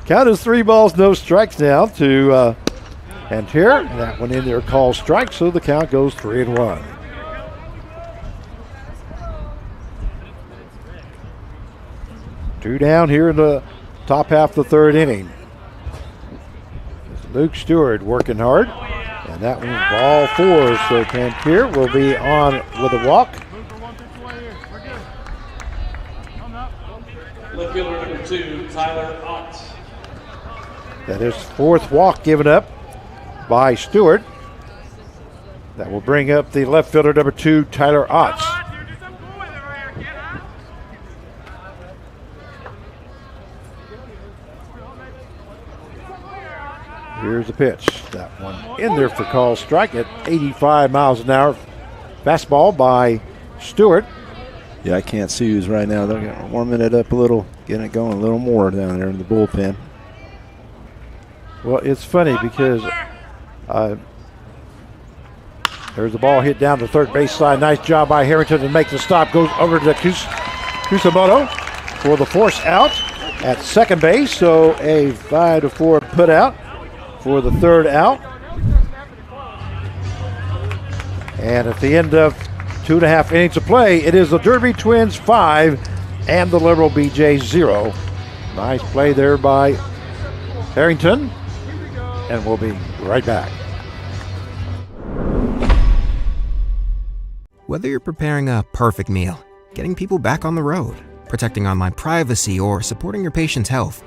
Count is 3 balls, no strikes now to Pantier. That one in there called strike, so the count goes 3-1. Two down here in the top half of the third inning. Luke Stewart working hard. And that one's ball 4, so Pantier will be on with a walk. Left fielder number 2, Tyler Ott. That is 4th walk given up by Stewart. That will bring up the left fielder number 2, Tyler Ott. Here's the pitch. That one in there for call strike at 85 miles an hour. Fastball by Stewart. Yeah, I can't see who's right now. They're warming it up a little, getting it going a little more down there in the bullpen. Well, it's funny because there's the ball hit down to third base side. Nice job by Harrington to make the stop. Goes over to Kusamoto for the force out at second base. So a 5-4 put out for the third out. And at the end of 2.5 innings of play, it is the Derby Twins 5 and the Libero BJs 0. Nice play there by Harrington. And we'll be right back. Whether you're preparing a perfect meal, getting people back on the road, protecting online privacy, or supporting your patient's health,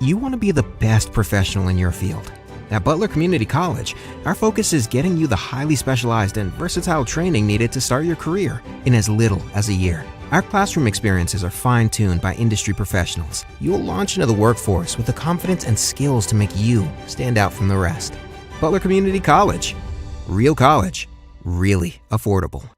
you want to be the best professional in your field. At Butler Community College, our focus is getting you the highly specialized and versatile training needed to start your career in as little as a year. Our classroom experiences are fine-tuned by industry professionals. You'll launch into the workforce with the confidence and skills to make you stand out from the rest. Butler Community College. Real college. Really affordable.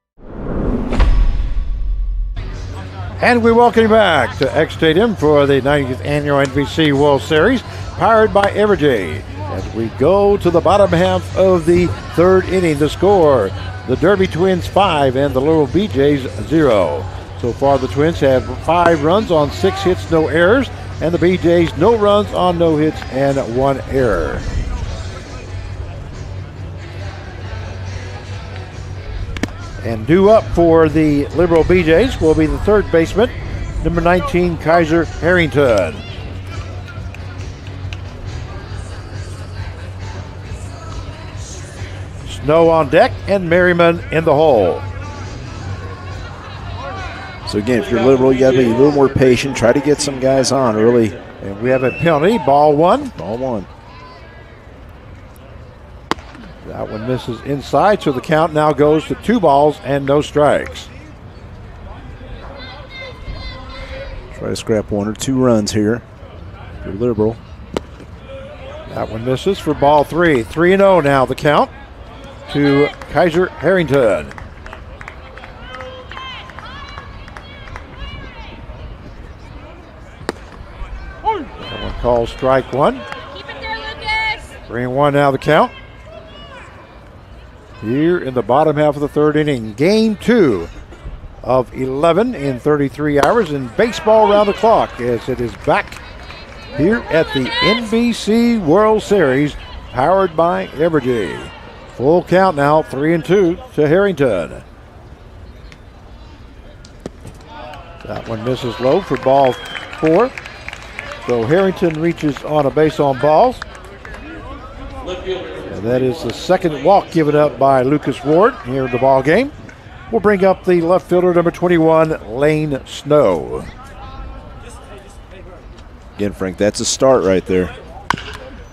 And we welcome you back to X Stadium for the 90th Annual NBC World Series, powered by Evergy. As we go to the bottom half of the third inning, the score, the Derby Twins 5 and the Libero BJs 0. So far, the Twins have 5 runs on 6 hits, no errors, and the BJs no runs on no hits and 1 error. And due up for the Libero BJs will be the third baseman, number 19, Kaiser Harrington. Snow on deck and Merriman in the hole. So again, if you're Libero, you got to be a little more patient. Try to get some guys on early. And we have a penalty, ball 1. Ball 1. That one misses inside, so the count now goes to 2 balls and no strikes. Try to scrap 1 or 2 runs here for Libero. That one misses for ball 3. 3-0 now the count to Kaiser Harrington. That one called strike 1. Keep it there, Lucas. 3-1 now the count. Here in the bottom half of the third inning, game 2 of 11 in 33 hours in baseball around the clock, as it is back here at the NBC World Series, powered by Evergy. Full count now, 3-2 to Harrington. That one misses low for ball 4. So Harrington reaches on a base on balls. And that is the second walk given up by Lucas Ward here in the ball game. We'll bring up the left fielder, number 21, Lane Snow. Again, Frank, that's a start right there.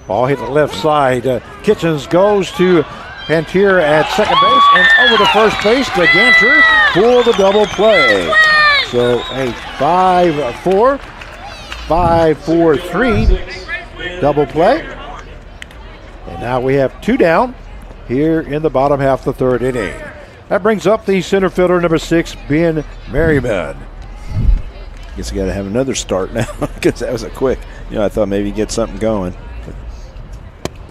Ball hit the left side. Kitchens goes to Pantier at second base, and over to first base to Ganter for the double play. So a 5-4, 5-4-3 double play. And now we have 2 down here in the bottom half of the 3rd inning. That brings up the center fielder, number 6, Ben Merriman. Guess you got to have another start now because that was a quick. I thought maybe get something going.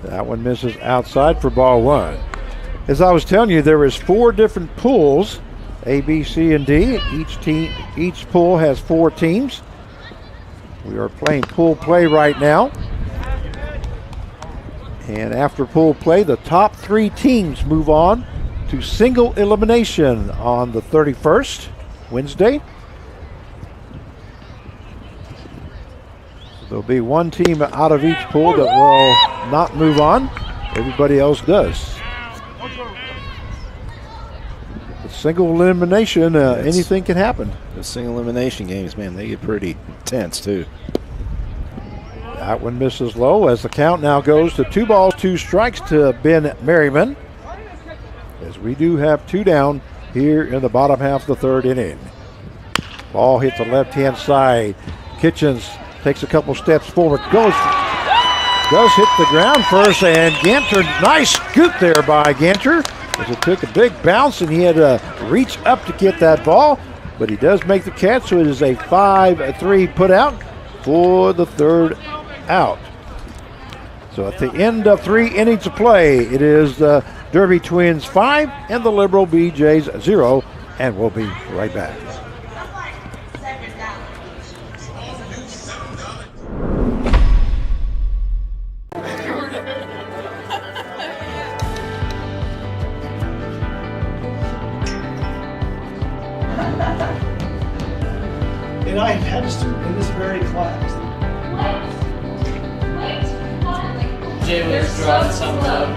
That one misses outside for ball 1. As I was telling you, there is 4 different pools, A, B, C, and D. Each pool has 4 teams. We are playing pool play right now. And after pool play, the top 3 teams move on to single elimination on the 31st, Wednesday. There'll be 1 team out of each pool that will not move on. Everybody else does. The single elimination, anything can happen. The single elimination games, man, they get pretty intense too. That one misses low as the count now goes to 2 balls, 2 strikes to Ben Merriman. As we do have 2 down here in the bottom half of the 3rd inning. Ball hit the left-hand side. Kitchens takes a couple steps forward, does hit the ground first, and Ganter, nice scoop there by Ganter, as it took a big bounce and he had to reach up to get that ball, but he does make the catch, so it is a 5-3 put out for the 3rd out. So at the end of 3 innings of play, it is the Derby Twins 5 and the Libero BJs 0, and we'll be right back. And I had a student in this very class. Jay was drawing something up.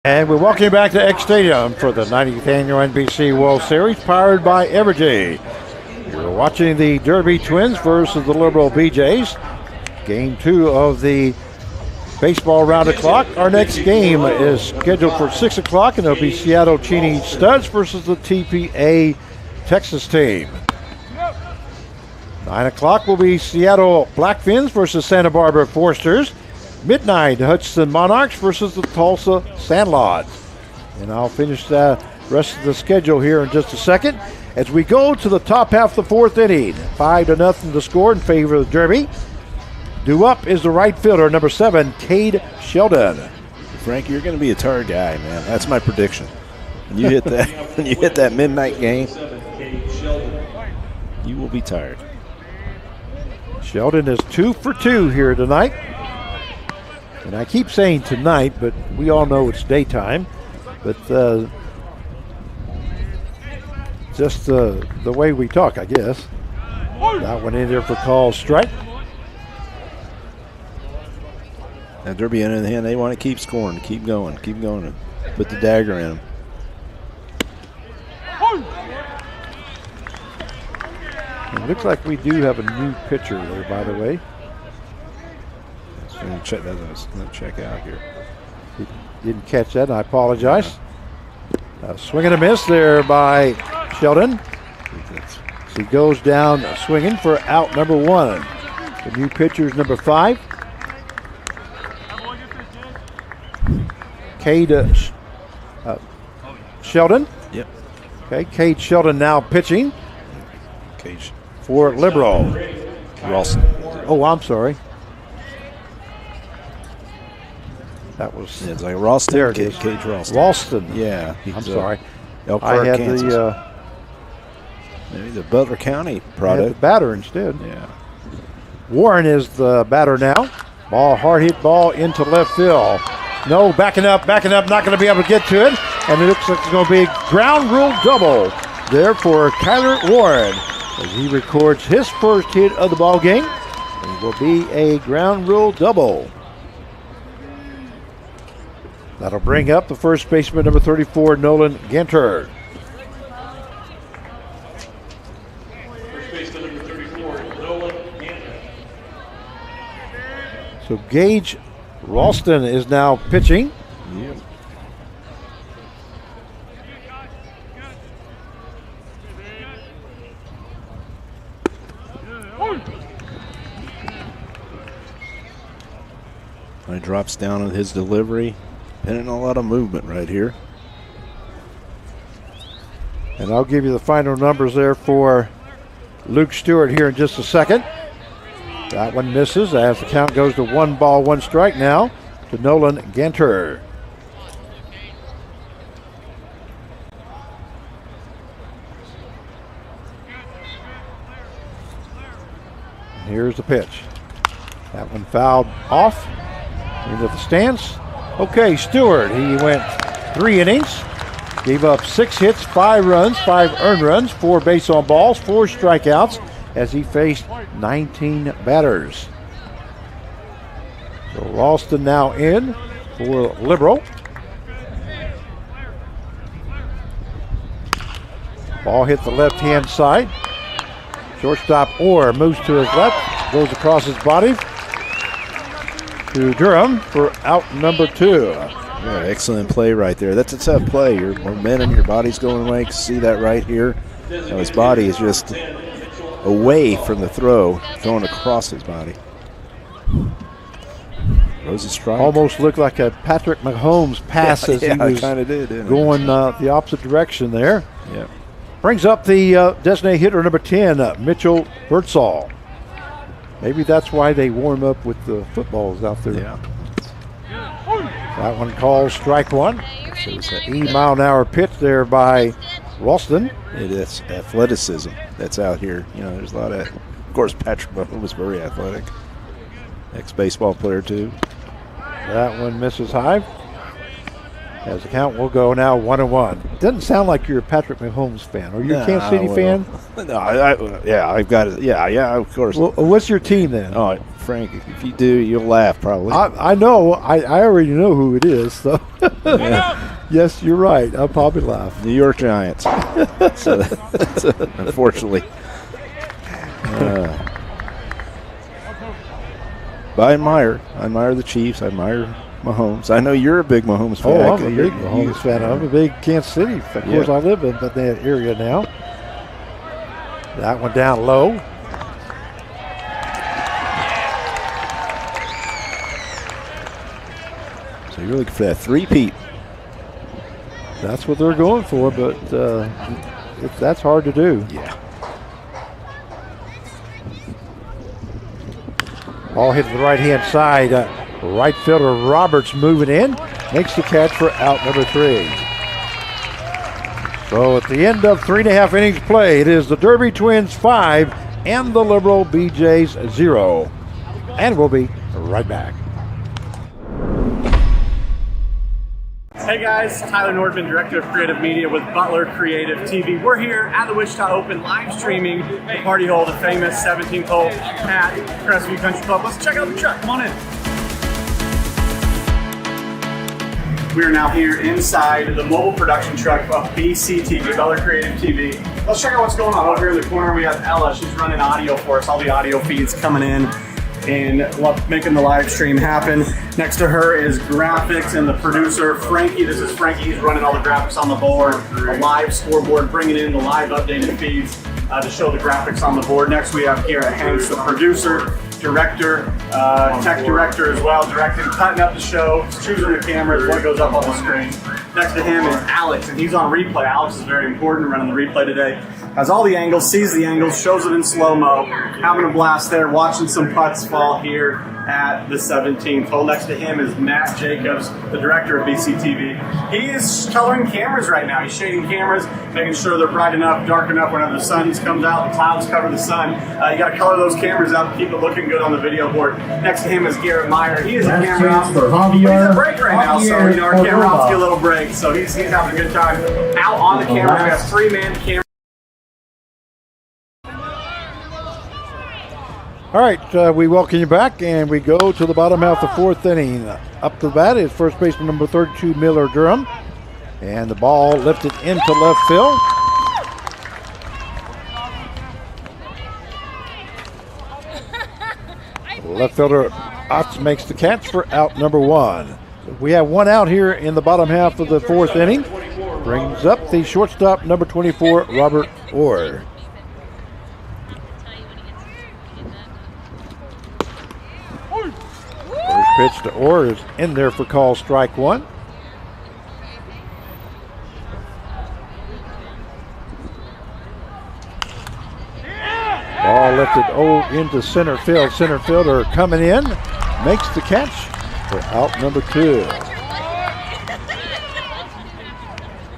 And we're walking back to X Stadium for the 90th annual NBC World Series, powered by Evergy. You're watching the Derby Twins versus the Libero BJs. Game 2 of the baseball round the clock. Our next game is scheduled for 6 o'clock, and it'll be Seattle Cheney Studs versus the TPA Texas team. 9 o'clock will be Seattle Blackfins versus Santa Barbara Foresters. Midnight, Hudson Monarchs versus the Tulsa Sandlots. And I'll finish the rest of the schedule here in just a second. As we go to the top half of the 4th inning, 5-0 to score in favor of the Derby. Due up is the right fielder, number 7, Cade Sheldon. Frank, you're going to be a tired guy, man. That's my prediction. When you hit that, when you hit that midnight game, you will be tired. Sheldon is 2 for 2 here tonight. And I keep saying tonight, but we all know it's daytime. But just the way we talk, I guess. That one in there for call strike. Now Derby, on the other hand, they want to keep scoring, keep going, and put the dagger in them. It looks like we do have a new pitcher there, by the way. Check that. Check out here. Didn't catch that. I apologize. Swing and a miss there by Sheldon. He goes down swinging for out number 1. The new pitcher is number 5. Cade Sheldon. Yep. Okay, Cade Sheldon now pitching. Cage for Libero. Ralston. Oh, I'm sorry. That was it's like Ralston. There it is. Cage Ralston. Ralston. Yeah. I'm sorry. Elk I Park, had Kansas. Maybe the Butler County product. The batter instead. Yeah. Warren is the batter now. Ball, hard hit ball into left field. No, backing up, not going to be able to get to it. And it looks like it's going to be a ground rule double there for Kyler Warren as he records his first hit of the ball game. It will be a ground rule double. That'll bring up the first baseman, number 34, Nolan Ganter. First baseman number 34, Nolan Ganter. So Gage Ralston is now pitching. Yep. He drops down on his delivery. And a lot of movement right here. And I'll give you the final numbers there for Luke Stewart here in just a second. That one misses as the count goes to 1 ball, 1 strike now to Nolan Ganter. Here's the pitch. That one fouled off into the stands. Okay, Stewart, he went 3 innings, gave up 6 hits, 5 runs, 5 earned runs, 4 base on balls, 4 strikeouts as he faced 19 batters. So Ralston now in for Libero. Ball hit the left-hand side. Shortstop Orr moves to his left, goes across his body to Durham for out number 2. Yeah, excellent play right there. That's a tough play. Your momentum, your body's going away. You can see that right here. Now his body is just away from the throw, throwing across his body. Throws a strike. Almost looked like a Patrick Mahomes pass as he was kinda did, didn't it? going the opposite direction there. Yeah. Brings up the designated hitter number 10, Mitchell Birdsall. Maybe that's why they warm up with the footballs out there. Yeah. That one called strike 1. So it's an 80-mile-an-hour pitch there by Ralston. It is athleticism that's out here. You know, there's a lot of course, Patrick Mahomes was very athletic. Ex-baseball player, too. That one misses high. As the count will go now 1-1. Doesn't sound like you're a Patrick Mahomes fan. Are you a Kansas City fan? No, I've got it. Yeah, of course. Well, what's your team then? Oh, Frank, if you do, you'll laugh probably. I know. I already know who it is. So yeah. Yes, you're right. I'll probably laugh. New York Giants. So, unfortunately. But I admire the Chiefs. I admire Mahomes. I know you're a big Mahomes fan. Oh, I'm a big Mahomes fan. I'm a big Kansas City. Of course, I live in that area now. That one down low. So you're looking for that three-peat. That's what they're going for, but that's hard to do. Yeah. Ball hit to the right-hand side. Right fielder Roberts moving in. Makes the catch for out number 3. So at the end of 3.5 innings play, it is the Derby Twins 5 and the Libero BJs 0. And we'll be right back. Hey guys, Tyler Nordman, Director of Creative Media with Butler Creative TV. We're here at the Wichita Open live streaming the party hole, the famous 17th hole at Crestview Country Club. Let's check out the truck. Come on in. We are now here inside the mobile production truck of BC TV, Butler Creative TV. Let's check out what's going on. Over here in the corner, we have Ella. She's running audio for us, all the audio feeds coming in and making the live stream happen. Next to her is graphics and the producer, Frankie. This is Frankie. He's running all the graphics on the board, a live scoreboard, bringing in the live updated feeds to show the graphics on the board. Next we have Garrett Hanks, the producer, director, tech director as well, directing, cutting up the show, choosing the cameras, what goes up on the screen. Next to him is Alex, and he's on replay. Alex is very important, running the replay today. Has all the angles, sees the angles, shows it in slow-mo, having a blast there, watching some putts fall here at the 17th hole. Next to him is Matt Jacobs, the director of BCTV. He is coloring cameras right now. He's shading cameras, making sure they're bright enough, dark enough whenever the sun comes out, the clouds cover the sun. You got to color those cameras out to keep it looking good on the video board. Next to him is Garrett Meyer. He is a camera ops. He's a break right now, so our camera ops get a little break. So he's having a good time. Out on the camera, we have 3-man camera. All right, we welcome you back, and we go to the bottom half of the fourth inning. Up to the bat is first baseman number 32, Miller Durham. And the ball lifted into left field. Left fielder Otts makes the catch for out number 1. We have one out here in the bottom half of the fourth inning. Brings up the shortstop, number 24, Robert Orr. First pitch to Orr is in there for call strike 1. Ball lifted into center field. Center fielder coming in, makes the catch for out number 2.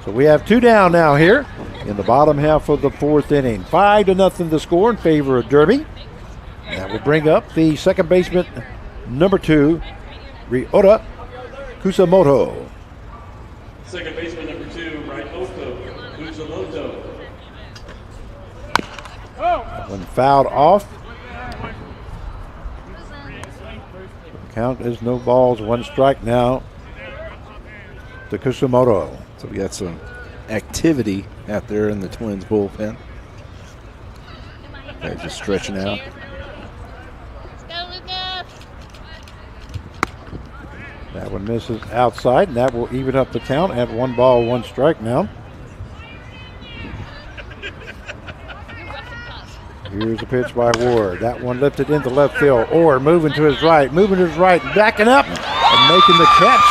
So we have 2 down now here in the bottom half of the fourth inning. 5-0 the score in favor of Derby. That will bring up the second baseman, number 2, Ryota Kusamoto. Second baseman number 2, Ryota Kusamoto. That one fouled off. Count is no balls, 1 strike now to Kusamoto. So we got some activity out there in the Twins bullpen. They're just stretching out. That one misses outside, and that will even up the count at 1 ball, 1 strike now. Here's a pitch by Ward. That one lifted into left field. Orr moving to his right, backing up and making the catch.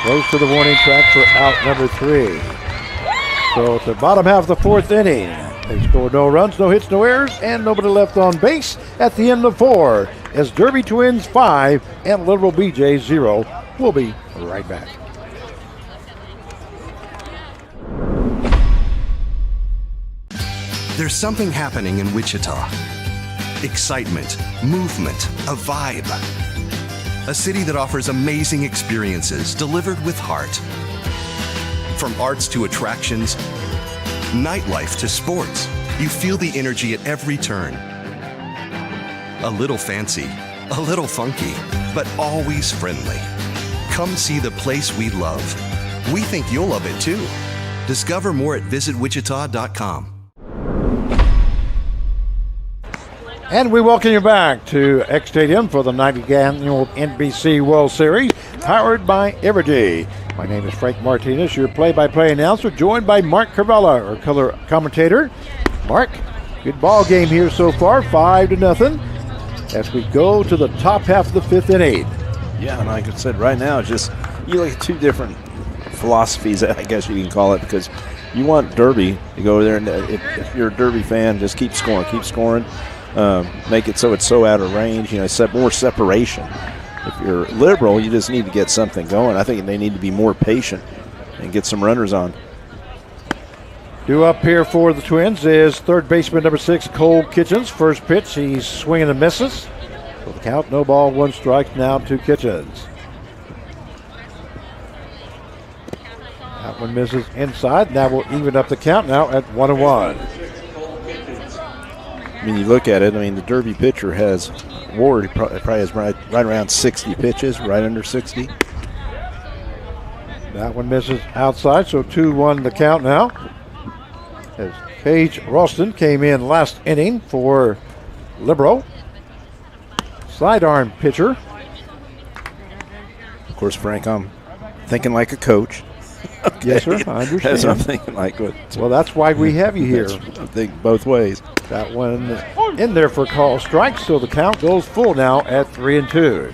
Goes to the warning track for out number 3. So at the bottom half of the fourth inning, they scored no runs, no hits, no errors, and nobody left on base at the end of 4 as Derby Twins 5 and Libero BJs 0. We'll be right back. There's something happening in Wichita. Excitement, movement, a vibe. A city that offers amazing experiences delivered with heart. From arts to attractions, nightlife to sports, you feel the energy at every turn. A little fancy, a little funky, but always friendly. Come see the place we love. We think you'll love it too. Discover more at visitwichita.com. And we welcome you back to X Stadium for the 90th annual NBC World Series, powered by Evergy. My name is Frank Martinez, your play-by-play announcer, joined by Mark Carvella, our color commentator. Mark, good ball game here so far, 5-0, as we go to the top half of the fifth inning. Yeah, and like I said, right now, just you look at 2 different philosophies, I guess you can call it, because you want Derby to go there, and if you're a Derby fan, just keep scoring. Make it so it's so out of range, more separation. If you're Liberal, you just need to get something going. I think they need to be more patient and get some runners on. Due up here for the Twins is third baseman number 6, Cole Kitchens. First pitch, he's swinging and misses. So the count, no ball, 1 strike now to Kitchens. That one misses inside, and that will even up the count now at 1-1. I mean, you look at it, the Derby pitcher has, Ward probably has right around 60 pitches, right under 60. That one misses outside, so 2-1 the count now. As Paige Ralston came in last inning for Libero. Sidearm pitcher. Of course, Frank, I'm thinking like a coach. Okay. Yes, sir, I understand. That's what I'm thinking like. Well, that's why we have you here. I think both ways. That one in there for call strike, so the count goes full now at 3-2.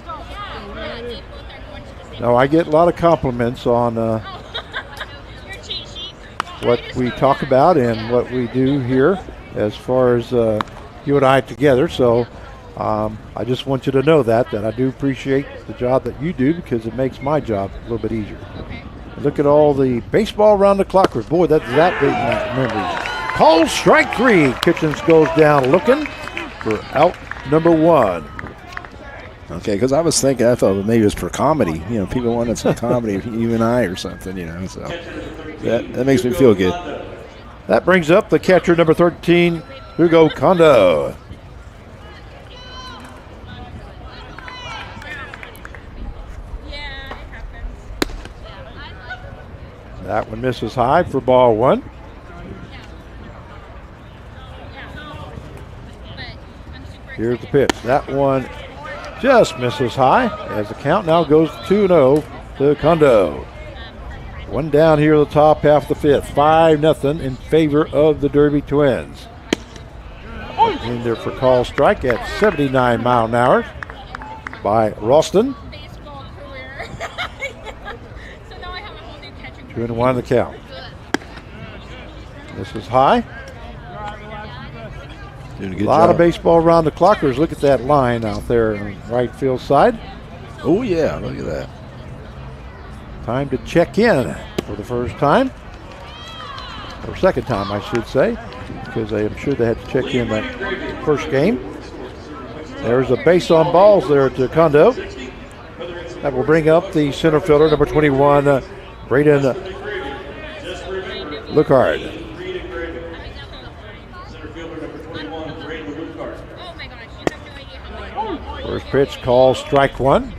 Now, I get a lot of compliments on what we talk about and what we do here as far as you and I together, so I just want you to know that I do appreciate the job that you do, because it makes my job a little bit easier. Look at all the baseball around the clock. Boy, that's that big memories. Call strike 3. Kitchens goes down looking for out number 1. Okay, because I was thinking, I thought maybe it was for comedy. People wanted some comedy, you and I or something, so that makes me feel good. That brings up the catcher, number 13, Hugo Kondo. That one misses high for ball one. Here's the pitch. That one just misses high as the count now goes 2-0 to Condo. One down here at the top half of the 5th. 5-0 in favor of the Derby Twins. In there for call strike at 79 mile an hour by Ralston. 2-1 the count. This is high. Doing a A good lot job. of baseball around the clockers. Look at that line out there on the right field side. Oh, yeah, look at that. Time to check in for the first time. Or second time, I should say, because I'm sure they had to check in that first game. There's a base on balls there to Condo. That will bring up the center fielder, number 21, Braden Lucard. First pitch call, strike one.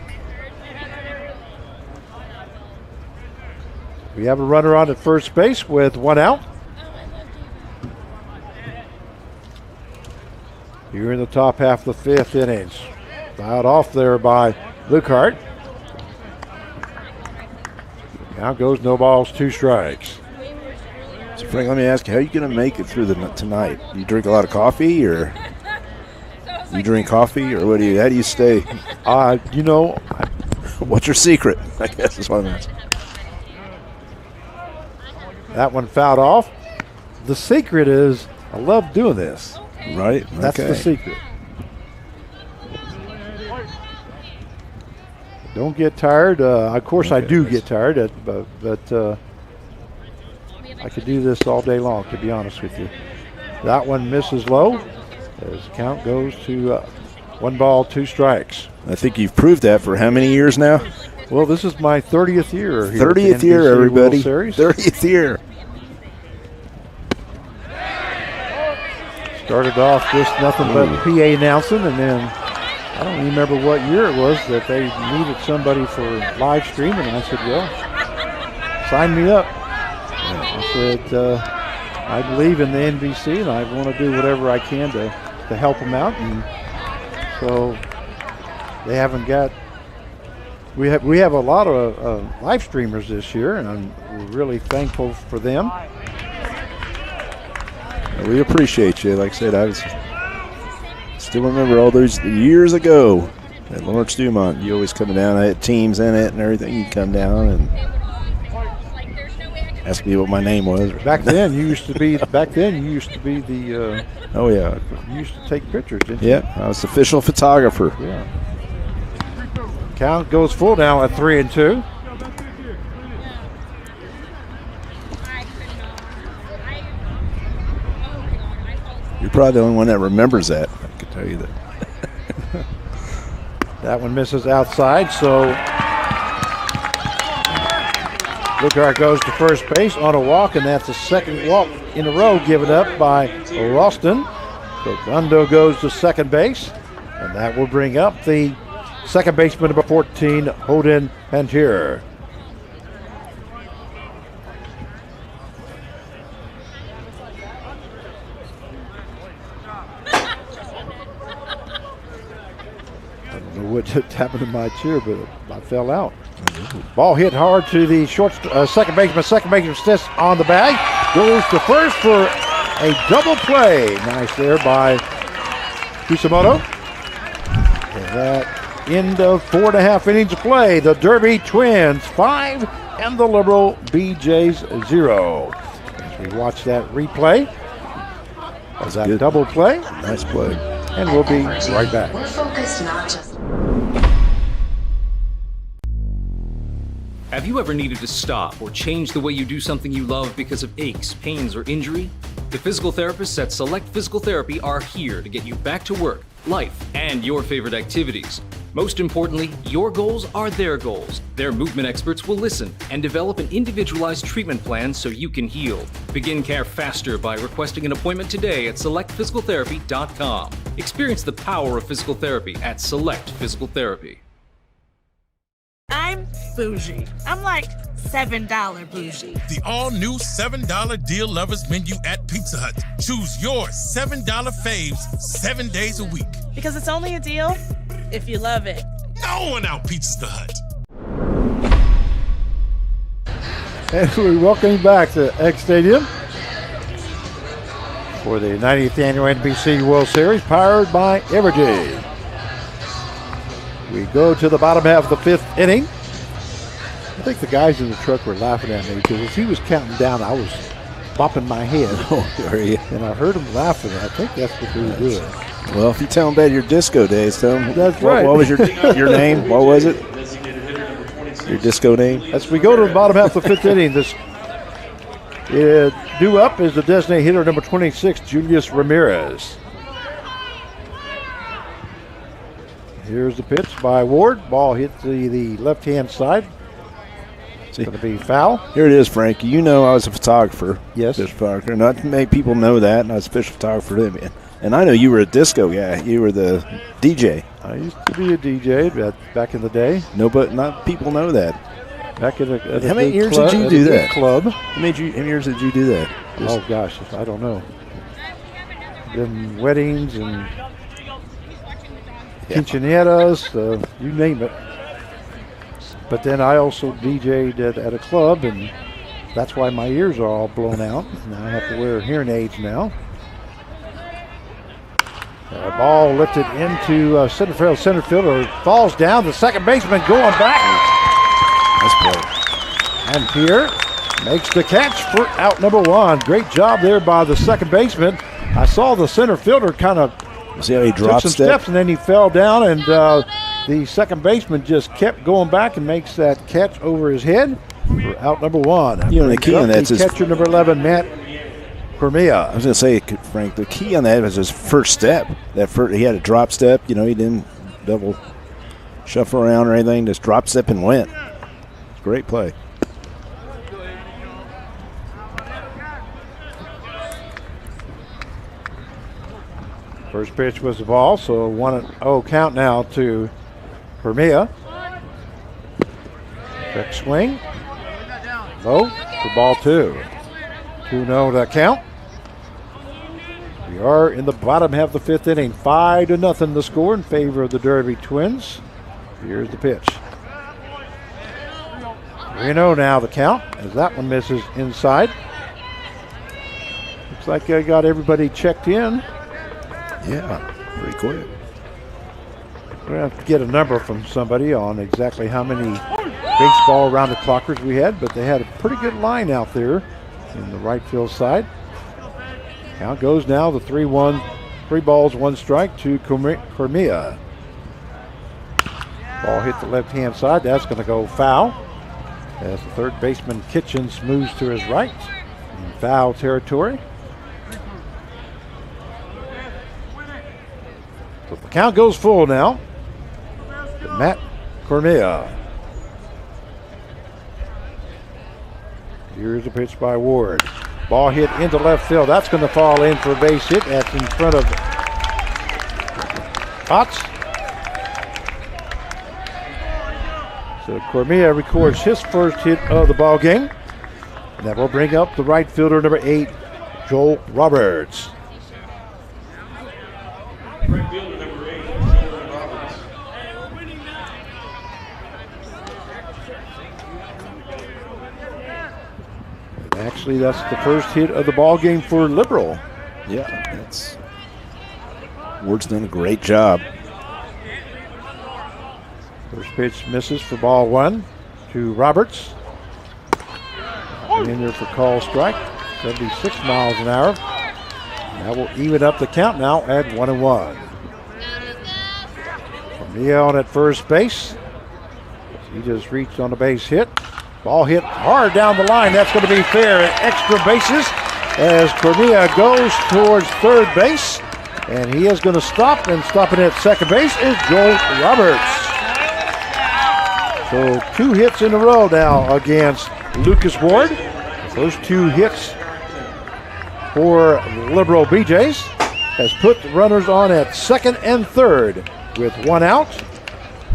We have a runner on at first base with one out. Here in the top half of the 5th innings. Fouled off there by Lucart. Now goes no balls, 2 strikes. So Frank, let me ask you, how are you going to make it through the tonight? Do you drink a lot of coffee, or you drink coffee, or what do you? How do you stay? You know, what's your secret? I guess is what I'm asking. That one fouled off. The secret is I love doing this. Right. That's okay. the secret. Don't get tired. Of course, I do get tired, but I could do this all day long, to be honest with you. That one misses low as the count goes to 1 ball, 2 strikes. I think you've proved that for how many years now? Well, this is my 30th year here. 30th year, NBC everybody. World Series. 30th year. Started off just nothing but PA announcing, and then I don't even remember what year it was that they needed somebody for live streaming. And I said, well, sign me up. I said, I believe in the NBC, and I want to do whatever I can to help them out. And so they haven't got. We have a lot of live streamers this year, and we're really thankful for them. We appreciate you. Like I said, still remember all those years ago at Lawrence Dumont. You always coming down. I had teams in it and everything. You'd come down and ask me what my name was. Back then, you used to be the. Oh yeah. You used to take pictures, didn't you? Yeah, I was the official photographer. Yeah. Count goes full now at 3-2. You're probably the only one that remembers that. I can tell you that. That one misses outside, so Lucart goes to first base on a walk, and that's the second walk in a row given up by Ralston. So Gundo goes to second base, and that will bring up the second baseman, number 14, Odin Pantier. What happened to my chair, but I fell out. Ball hit hard to the second baseman. Second baseman sits on the bag, goes to first for a double play. Nice there by Kusamoto. And that end of 4.5 innings of play. The Derby Twins 5 and the Libero BJs 0. As we watch that replay of that good. double play. Nice play. And we'll be right back. We're focused not just. Have you ever needed to stop or change the way you do something you love because of aches, pains, or injury? The physical therapists at Select Physical Therapy are here to get you back to work, life, and your favorite activities. Most importantly, your goals are their goals. Their movement experts will listen and develop an individualized treatment plan so you can heal. Begin care faster by requesting an appointment today at selectphysicaltherapy.com. Experience the power of physical therapy at Select Physical Therapy. I I'm bougie. I'm like $7 bougie. The all-new $7 deal lovers menu at Pizza Hut. Choose your $7 faves 7 days a week. Because it's only a deal if you love it. No one out-pizzas the Hut. And we welcome you back to X Stadium for the 90th annual NBC World Series, powered by Evergy. We go to the bottom half of the 5th inning. I think the guys in the truck were laughing at me because as he was counting down, I was bopping my head. And I heard them laughing. I think that's what they were doing. Well, if you tell them about your disco days, tell them. That's right. What was your name? What was it? Your disco name? As we go to the bottom half of the 5th inning, this due up is the designated hitter number 26, Julius Ramirez. Here's the pitch by Ward. Ball hit the left-hand side. It's going to be foul. Here it is, Frank. You know I was a photographer. Yes. Fish photographer. Not to make people know that, and I was a fish photographer. And I know you were a disco guy. You were the DJ. I used to be a DJ back in the day. No, but not people know that. Back at How many years did you do that? Club. How many years did you do that? Oh gosh, I don't know. Then weddings and quinceañeras, you name it. But then I also DJ'd at a club, and that's why my ears are all blown out. And I have to wear hearing aids now. Ball lifted into center field. Center fielder falls down. The second baseman going back. Nice play. And Pierre makes the catch for out number 1. Great job there by the second baseman. I saw the center fielder kind of see how he took some steps, and then he fell down, and the second baseman just kept going back and makes that catch over his head for out number 1. You know, the key on that's his catcher number 11, Matt Cormia. I was going to say, Frank, the key on that was his first step. He had a drop step. You know, he didn't double shuffle around or anything. Just drop step and went. Great play. First pitch was the ball, so 1-0 count now to Cormia. Check swing. Low for ball 2. 2-0 the count. We are in the bottom half of the 5th inning. 5-0 the score in favor of the Derby Twins. Here's the pitch. 3-0 now the count as that one misses inside. Looks like I got everybody checked in. Yeah, pretty quick. We're going to have to get a number from somebody on exactly how many baseball around the clockers we had, but they had a pretty good line out there in the right field side. Count goes now the 3-1, 3 balls, 1 strike to Cormia. Ball hit the left-hand side. That's going to go foul as the third baseman Kitchens moves to his right in foul territory. So the count goes full now to Matt Cormia. Here's a pitch by Ward. Ball hit into left field. That's going to fall in for a base hit. That's in front of Potts. So Cormia records his first hit of the ball game. And that will bring up the right fielder, number 8, Joel Roberts. Right fielder number 8, Joel Roberts. Actually, that's the first hit of the ball game for Liberal. Yeah, Ward's done a great job. First pitch misses for ball 1 to Roberts. In there for call strike, 76 miles an hour. That will even up the count now at 1-1. Cormia on at first base. He just reached on the base hit. Ball hit hard down the line. That's going to be fair at extra bases as Cormia goes towards third base. And he is going to stop, and stopping at second base is Joel Roberts. So 2 hits in a row now against Lucas Ward. First 2 hits for Libero BJs has put the runners on at second and third with 1 out.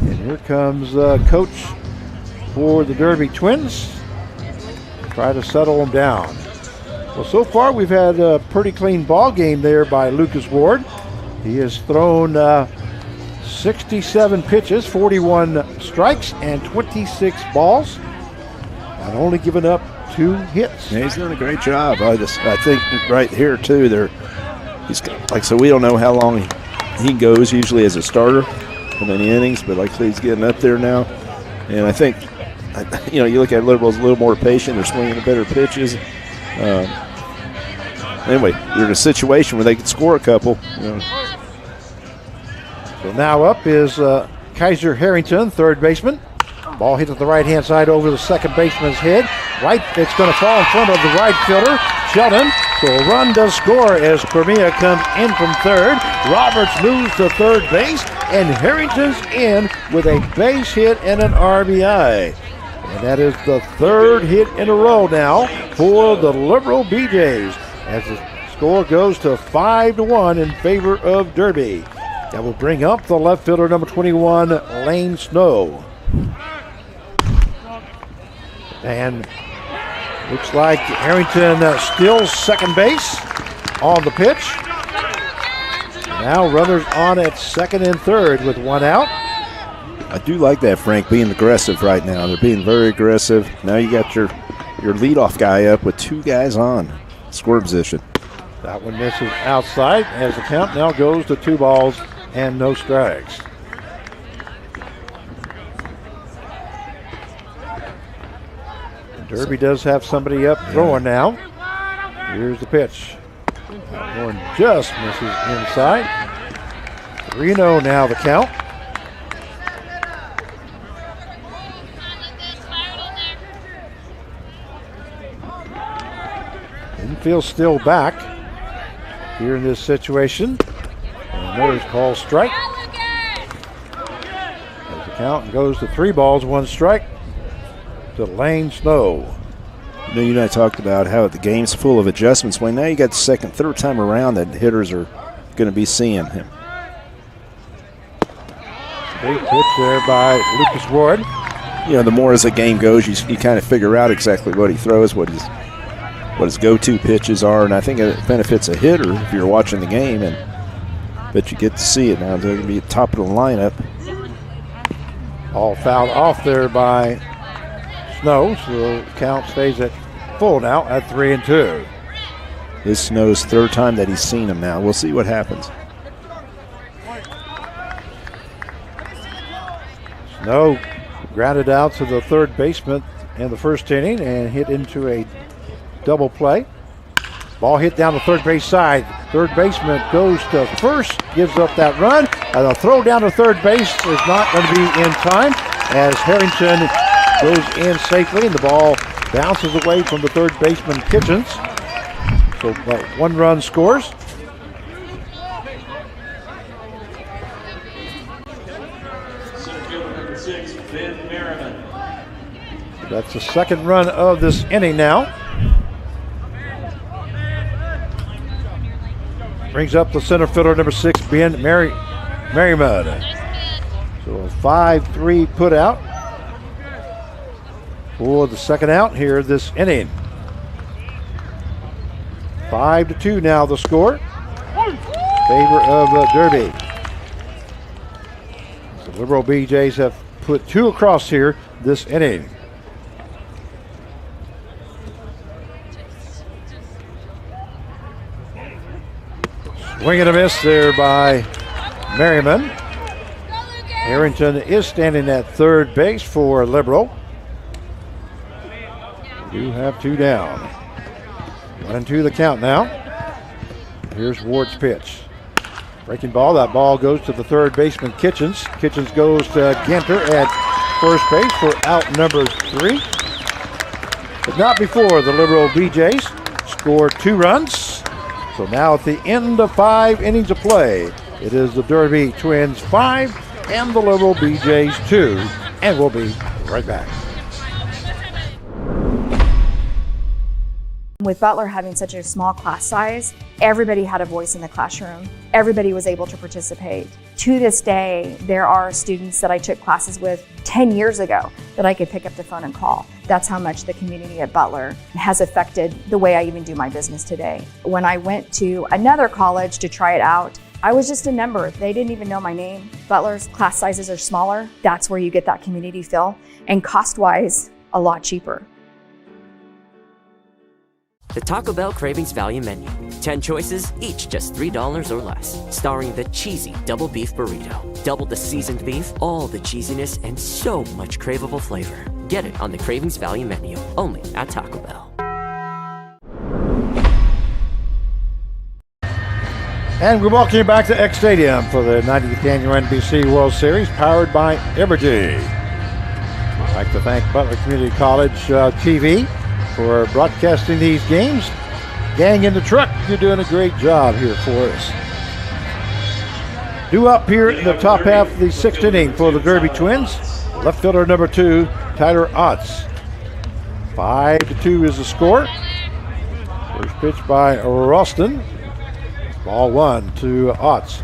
And here comes Coach for the Derby Twins. Try to settle them down. Well, so far we've had a pretty clean ball game there by Lucas Ward. He has thrown 67 pitches, 41 strikes, and 26 balls, and only given up 2 hits. Yeah, he's doing a great job. I think right here too. We don't know how long he goes usually as a starter, how many innings, but like I said, he's getting up there now. And I think, you look at Liberals a little more patient. They're swinging the better pitches. Anyway, they're in a situation where they could score a couple. So now up is Kaiser Harrington, third baseman. Ball hit at the right-hand side over the second baseman's head. It's going to fall in front of the right fielder, Sheldon. So a run does score as Cormia comes in from third. Roberts moves to third base, and Harrington's in with a base hit and an RBI. And that is the third hit in a row now for the Libero BJs, as the score goes to 5-1 in favor of Derby. That will bring up the left fielder, number 21, Lane Snow. And looks like Harrington still second base on the pitch. Now runners on at second and third with 1 out. I do like that, Frank, being aggressive right now. They're being very aggressive. Now you got your leadoff guy up with 2 guys on score position. That one misses outside as the count now goes to 2 balls and no strikes. Derby does have somebody up throwing now. Here's the pitch. That one just misses inside. 3-0 now the count. Infield's still back here in this situation. And there's called strike. As the count goes to 3 balls, 1 strike to Lane Snow. You and I talked about how the game's full of adjustments. Well, now you got the second, third time around that hitters are going to be seeing him. Big pitch there by Lucas Ward. The more as the game goes, you kind of figure out exactly what he throws, what his go-to pitches are, and I think it benefits a hitter if you're watching the game, but you get to see it now. They're going to be at the top of the lineup. All fouled off there by Snow, so the count stays at full now at 3-2. This is Snow's third time that he's seen him now. We'll see what happens. Snow grounded out to the third baseman in the first inning and hit into a double play. Ball hit down the third base side. Third baseman goes to first, gives up that run. And the throw down to third base is not going to be in time as Harrington goes in safely and the ball bounces away from the third baseman Kitchens. So 1 run scores. Center fielder number 6, Ben Merriman. That's the second run of this inning now. Brings up the center fielder, number 6, Ben Merriman. So a 5-3 put out for the second out here this inning. 5-2 now the score. Favor of Derby. The Libero BJs have put 2 across here this inning. Swing and a miss there by Merriman. Harrington is standing at third base for Libero. We do have 2 down. 1-2 the count now. Here's Ward's pitch. Breaking ball. That ball goes to the third baseman Kitchens. Kitchens goes to Ginter at first base for out number 3. But not before the Libero BJs scored 2 runs. So now at the end of 5 innings of play, it is the Derby Twins 5 and the Libero BJs 2. And we'll be right back. With Butler having such a small class size, everybody had a voice in the classroom. Everybody was able to participate. To this day, there are students that I took classes with 10 years ago that I could pick up the phone and call. That's how much the community at Butler has affected the way I even do my business today. When I went to another college to try it out, I was just a number. They didn't even know my name. Butler's class sizes are smaller. That's where you get that community feel. And cost-wise, a lot cheaper. The Taco Bell Cravings Value Menu. 10 choices, each just $3 or less. Starring the cheesy double beef burrito. Double the seasoned beef, all the cheesiness, and so much craveable flavor. Get it on the Cravings Value Menu, only at Taco Bell. And we welcome you back to X Stadium for the 90th Annual NBC World Series, powered by Evergy. I'd like to thank Butler Community College TV for broadcasting these games. Gang in the truck, you're doing a great job here for us. Due up here in the top half of the sixth inning for the Derby Twins, left fielder number 2, Tyler Otts. 5-2 is the score. First pitch by Ralston. Ball 1 to Otts.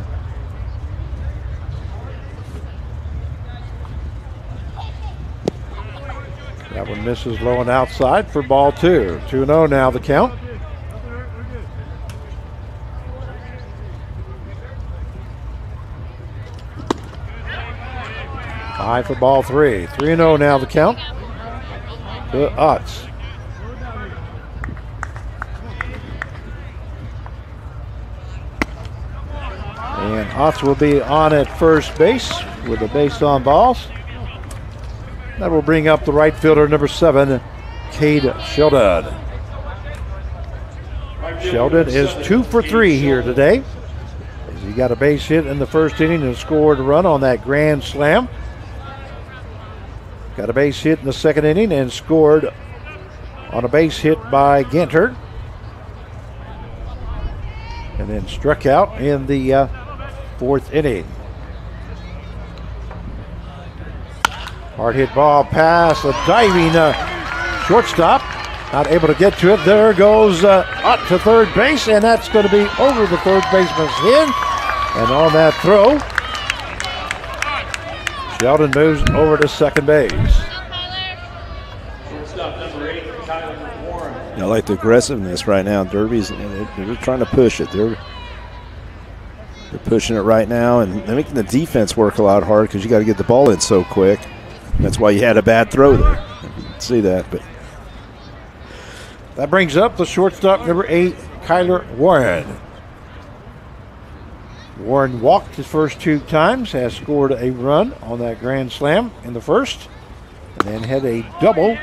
That one misses low and outside for ball 2. 2-0 now the count. High for ball 3. 3-0 now the count to Otts. And Otts will be on at first base with the base on balls. That will bring up the right fielder, number 7, Cade Sheldon. Sheldon is 2 for 3 here today. He got a base hit in the first inning and scored a run on that grand slam. Got a base hit in the second inning and scored on a base hit by Ginter. And then struck out in the fourth inning. Hard hit ball pass, a diving shortstop, not able to get to it. There goes up to third base, and that's going to be over the third baseman's head. And on that throw, Sheldon moves over to second base. Shortstop number 8, Kyler Warren. I like the aggressiveness right now. Derby's they're trying to push it. They're pushing it right now, and they're making the defense work a lot hard because you got to get the ball in so quick. That's why you had a bad throw there. You can see that, but that brings up the shortstop number 8, Kyler Warren. Warren walked his first 2 times, has scored a run on that grand slam in the first, and then had a double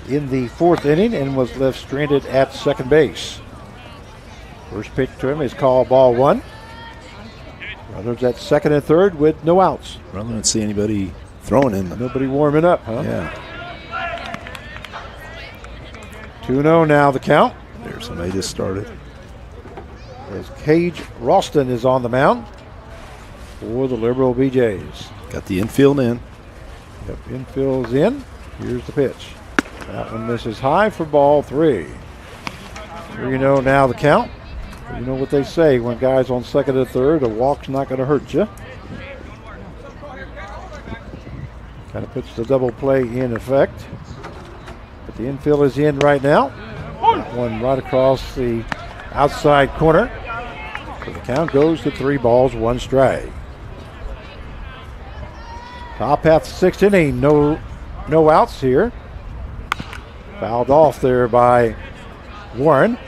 in the fourth inning and was left stranded at second base. First pitch to him is called ball 1. Runners at second and third with no outs. I don't see anybody throwing in them. Nobody warming up, huh? Yeah. 2-0 now the count. There's somebody just started. As Cage Ralston is on the mound for the Libero BJs. Got the infield in. Yep, infield's in. Here's the pitch. That one misses high for ball 3. 3-0 now the count. You know what they say, when guys on second and third, a walk's not going to hurt you. Kind of puts the double play in effect. But the infield is in right now. That one right across the outside corner. So the count goes to 3 balls, 1 strike. Top half the sixth inning, no outs here. Fouled off there by Warren.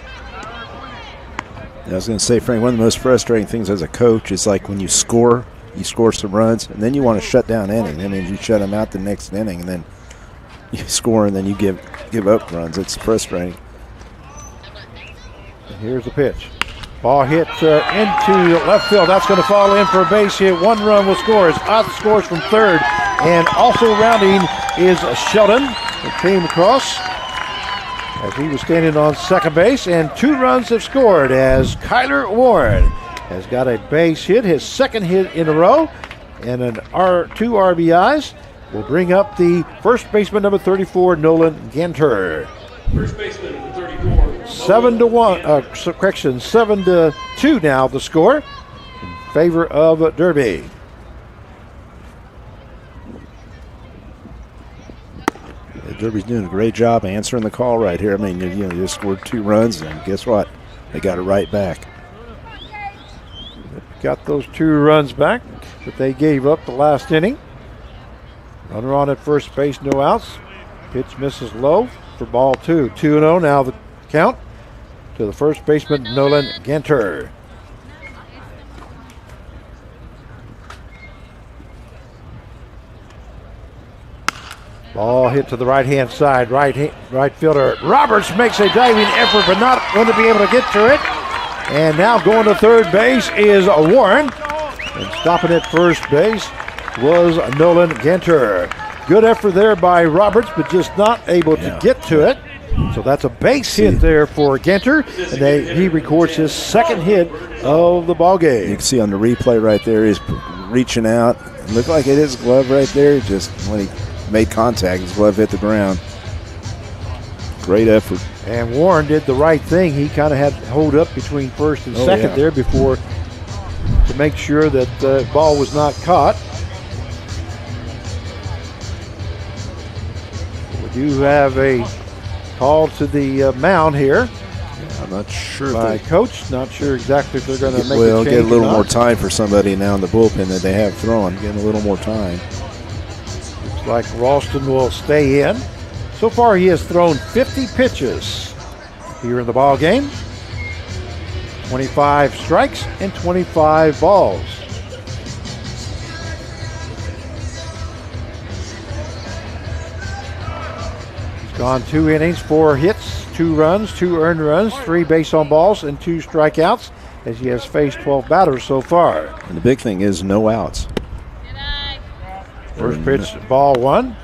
I was going to say, Frank, one of the most frustrating things as a coach is like when you score some runs, and then you want to shut down inning. That means you shut them out the next inning, and then you score, and then you give up runs. It's frustrating. And here's the pitch. Ball hit into left field. That's going to fall in for a base hit. 1 run will score as Ott scores from third. And also rounding is Sheldon, who came across as he was standing on second base. And 2 runs have scored as Kyler Warren has got a base hit, his second hit in a row, and 2 RBIs will bring up the first baseman, number 34, Nolan Ginter. First baseman, number 34. 7-2 now the score in favor of Derby. Derby's doing a great job answering the call right here. I mean, you just scored 2 runs, and guess what? They got it right back. Got those 2 runs back that they gave up the last inning. Runner on at first base, no outs. Pitch misses low for ball 2. 2-0 now the count to the first baseman, Nolan Ginter. Ball hit to the right-hand side. Right fielder Roberts makes a diving effort, but not going to be able to get to it. And now going to third base is Warren. And stopping at first base was Nolan Ginter. Good effort there by Roberts, but just not able to get to it. So that's a base hit there for Ginter, and he records his second hit of the ball game. You can see on the replay right there, he's reaching out. It looked like it is glove right there. Just when he made contact, his glove hit the ground. Great effort. And Warren did the right thing. He kind of had to hold up between first and second there before to make sure that the ball was not caught. We do have a call to the mound here. Yeah, I'm not sure. By coach, not sure exactly if they're going to make a change. Well, get a little more time for somebody now in the bullpen that they have throwing. Getting a little more time. Looks like Ralston will stay in. So far, he has thrown 50 pitches here in the ball game. 25 strikes and 25 balls. He's gone 2 innings, 4 hits, 2 runs, 2 earned runs, 3 base on balls, and 2 strikeouts, as he has faced 12 batters so far. And the big thing is no outs. First pitch, ball 1.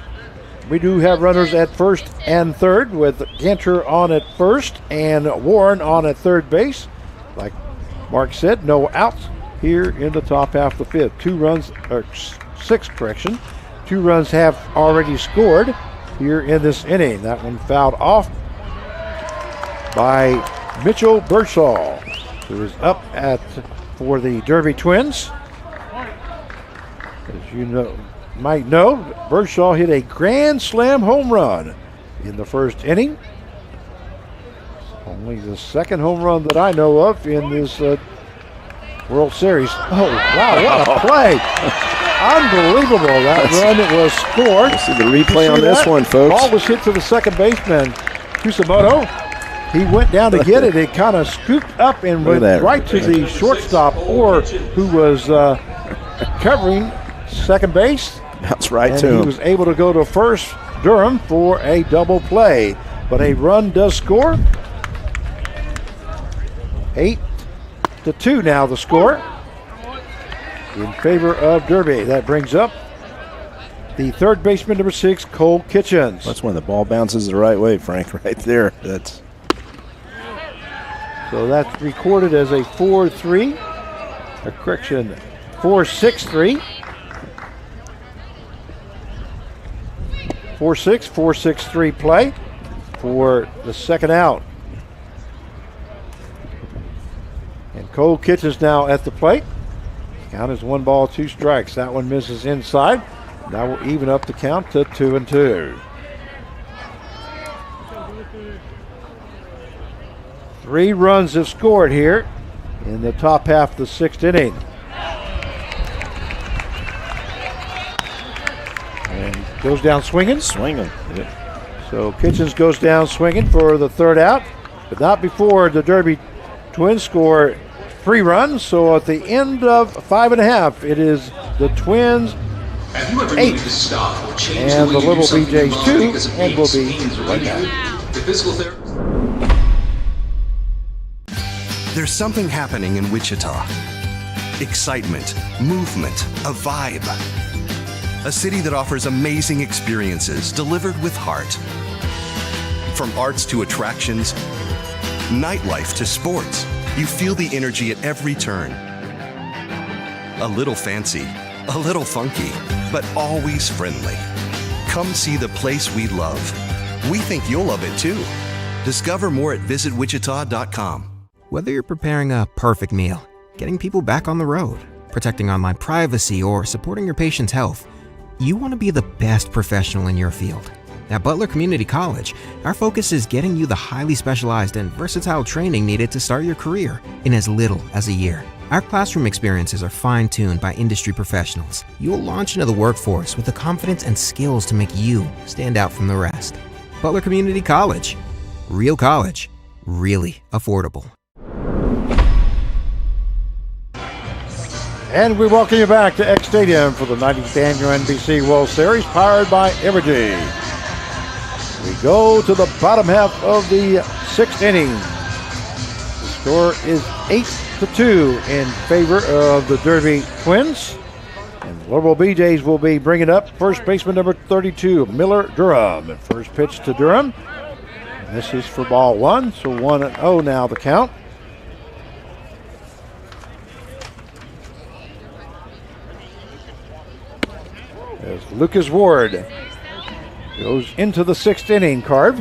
We do have runners at first and third, with Ginter on at first and Warren on at third base. Like Mark said, no outs here in the top half of the 5th. 2 runs have already scored here in this inning. That one fouled off by Mitchell Birdsall, who is up for the Derby Twins. As you might know, Birdsall hit a grand slam home run in the first inning. Only the second home run that I know of in this World Series. Oh, wow, what a play. Unbelievable. That run was scored. Let's see the replay on this one, folks. Ball was hit to the second baseman, Kusamoto. He went down to get it. It kind of scooped up and went right to the shortstop, or who was covering second base. That's right and to him. He was able to go to first, Durham, for a double play. But a run does score. 8-2 now the score in favor of Derby. That brings up the third baseman, number 6, Cole Kitchens. That's when the ball bounces the right way, Frank, right there. So that's recorded as a 4-3. A correction, 4-6-3. 4-6, 4-6-3 play for the second out. And Cole Kitchens now at the plate. Count is 1 ball, 2 strikes. That one misses inside. That will even up the count to 2-2. 3 runs have scored here in the top half of the 6th inning. And goes down swinging. Yep. So Kitchens goes down swinging for the third out, but not before the Derby Twins score 3 runs. So at the end of 5.5, it is the Twins 8 and the Libero BJs 2, and we'll be right back. There's something happening in Wichita. Excitement, movement, a vibe. A city that offers amazing experiences delivered with heart. From arts to attractions, nightlife to sports, you feel the energy at every turn. A little fancy, a little funky, but always friendly. Come see the place we love. We think you'll love it too. Discover more at visitwichita.com. Whether you're preparing a perfect meal, getting people back on the road, protecting online privacy, or supporting your patient's health, you want to be the best professional in your field. At Butler Community College, our focus is getting you the highly specialized and versatile training needed to start your career in as little as a year. Our classroom experiences are fine-tuned by industry professionals. You will launch into the workforce with the confidence and skills to make you stand out from the rest. Butler Community College. Real college. Really affordable. And we welcome you back to X Stadium for the 90th Annual NBC World Series, powered by Evergy. We go to the bottom half of the 6th inning. The score is 8-2 in favor of the Derby Twins. And the Libero BJs will be bringing up first baseman number 32, Miller Durham. And first pitch to Durham. And this is for ball one, so 1-0 now the count. As Lucas Ward goes into the 6th inning, Carve.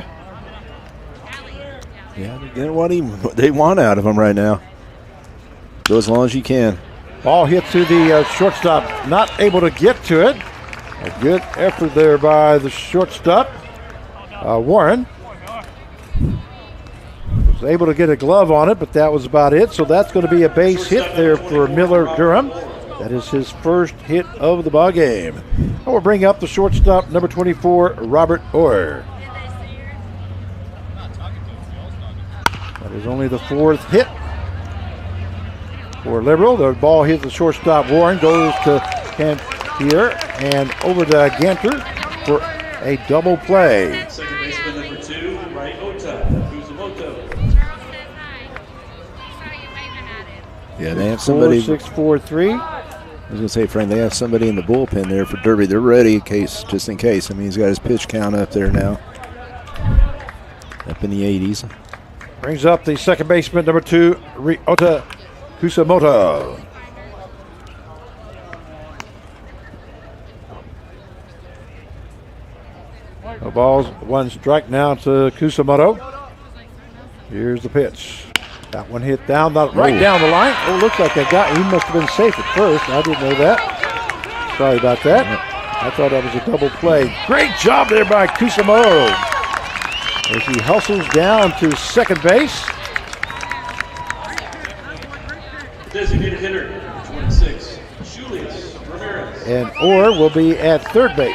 Yeah, they're getting what they want out of him right now. Go as long as you can. Ball hit to the shortstop, not able to get to it. A good effort there by the shortstop, Warren. Was able to get a glove on it, but that was about it. So that's going to be a base hit there for Miller Durham. That is his first hit of the ball game. And we'll bring up the shortstop, number 24, Robert Orr. That is only the 4th hit for Liberal. The ball hits the shortstop. Warren goes to Cantier and over to Ganter for a double play. Second baseman number 2, Ryota Kuzumoto. Yeah, they have somebody. 4-6-4-3. I was going to say, Frank, they have somebody in the bullpen there for Derby. They're ready just in case. I mean, he's got his pitch count up there now, up in the 80s. Brings up the second baseman, number 2, Ryota Kusumoto. No balls, 1 strike now to Kusumoto. Here's the pitch. That one hit down, right down the line. Oh, looks like he must have been safe at first. I didn't know that. Sorry about that. I thought that was a double play. Great job there by Kusumoto as he hustles down to second base. Designated hitter, number 26, Julius Ramirez. And Orr will be at third base.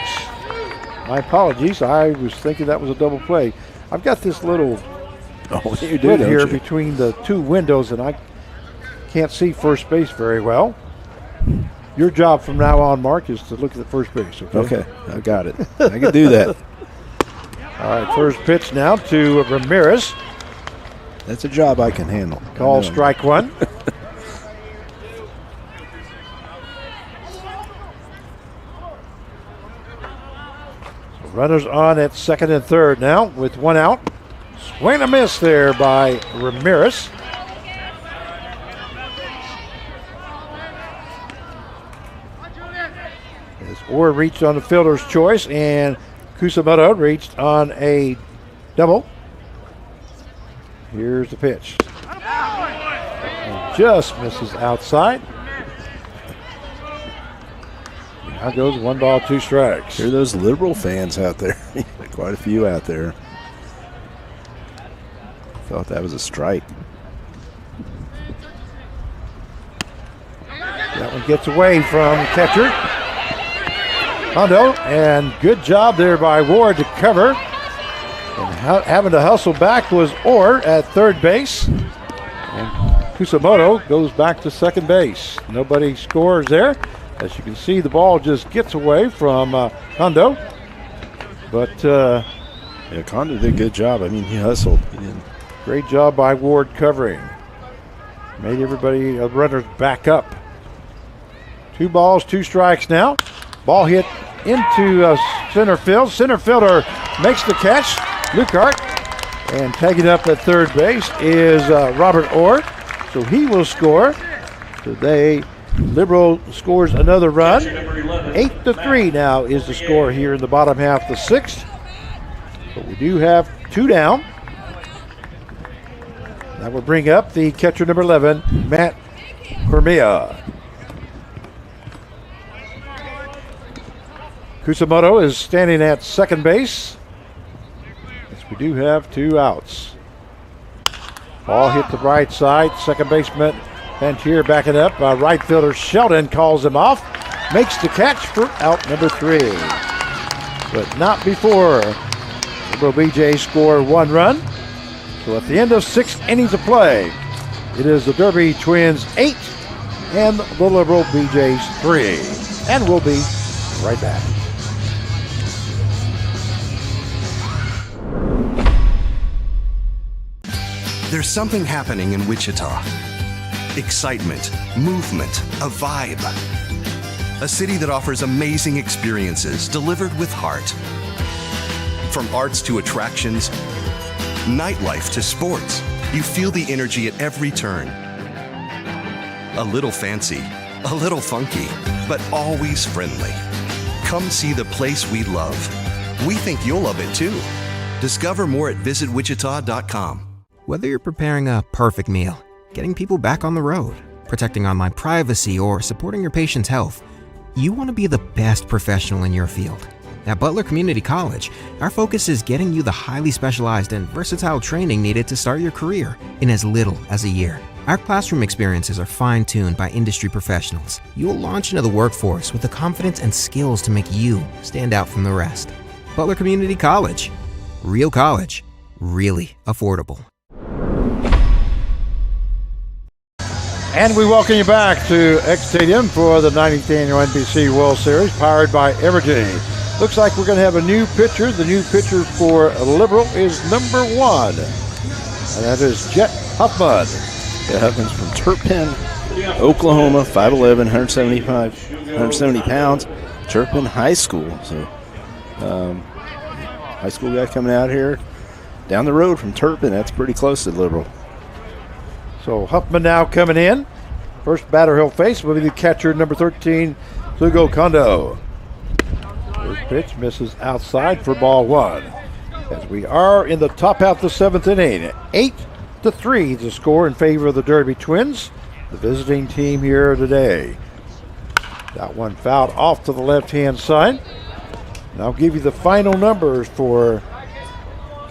My apologies. I was thinking that was a double play. I've got this little split here between the two windows, and I can't see first base very well. Your job from now on, Mark, is to look at the first base. Okay, I got it. I can do that. All right, first pitch now to Ramirez. That's a job I can handle. Call strike one. Runners on at second and third now with 1 out. Swing and a miss there by Ramirez. As Orr reached on the fielder's choice and Kusumoto reached on a double. Here's the pitch. And just misses outside. Now goes 1 ball, 2 strikes. Hear those Liberal fans out there. Quite a few out there. Thought that was a strike. That one gets away from catcher Hondo, and good job there by Ward to cover. And having to hustle back was Orr at third base. And Kusumoto goes back to second base. Nobody scores there. As you can see, the ball just gets away from Hondo. But yeah, Kondo did a good job. I mean, he hustled. Great job by Ward covering. Made everybody, runners back up. 2 balls, 2 strikes now. Ball hit into center field. Center fielder makes the catch. Lukart. And tagging up at third base is Robert Orr. So he will score. Today, Libero scores another run. 8-3 now is the score here in the bottom half of the 6th. But we do have 2 down. That will bring up the catcher number 11, Matt Cormia. Kusamoto is standing at second base. Yes, we do have 2 outs. Ball hit the right side. Second baseman Pantier backing up. Right fielder Sheldon calls him off. Makes the catch for out number 3. But not before Libero BJs score 1 run. So at the end of 6 innings of play, it is the Derby Twins 8 and the Libero BJs 3. And we'll be right back. There's something happening in Wichita. Excitement, movement, a vibe. A city that offers amazing experiences delivered with heart. From arts to attractions, nightlife to sports, you feel the energy at every turn. A little fancy, a little funky, but always friendly. Come see the place we love. We think you'll love it too. Discover more at visitwichita.com. Whether you're preparing a perfect meal, getting people back on the road, protecting online privacy, or supporting your patient's health, you want to be the best professional in your field. At Butler Community College, our focus is getting you the highly specialized and versatile training needed to start your career in as little as a year. Our classroom experiences are fine-tuned by industry professionals. You will launch into the workforce with the confidence and skills to make you stand out from the rest. Butler Community College. Real college. Really affordable. And we welcome you back to X Stadium for the 90th Annual NBC World Series, powered by Evergy. Looks like we're going to have a new pitcher. The new pitcher for Libero is number 1, and that is Jet Huffman. Yeah, Huffman's from Turpin, Oklahoma, 5'11", 170 pounds. Turpin High School. So, high school guy coming out here down the road from Turpin. That's pretty close to Libero. So Huffman now coming in. First batter he'll face will be the catcher, number 13, Hugo Kondo. His pitch misses outside for ball 1. As we are in the top half of the 7th inning, 8-3 the score in favor of the Derby Twins, the visiting team here today. That one fouled off to the left-hand side. And I'll give you the final numbers for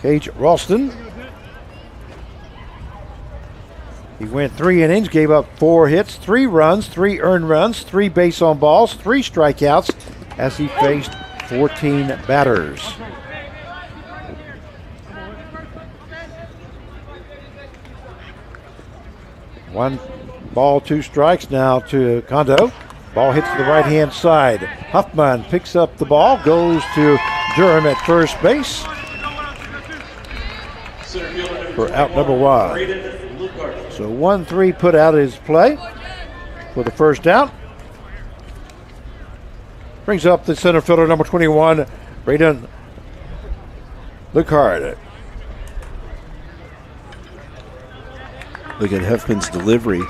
Cage Ralston. He went 3 innings, gave up 4 hits, 3 runs, 3 earned runs, 3 base on balls, 3 strikeouts as he faced 14 batters. One ball, 2 strikes now to Kondo. Ball hits the right-hand side. Huffman picks up the ball, goes to Durham at first base for out number 1. So 1-3 put out his play for the first out. Brings up the center fielder, number 21, Braden Lucard. Look at Huffman's delivery.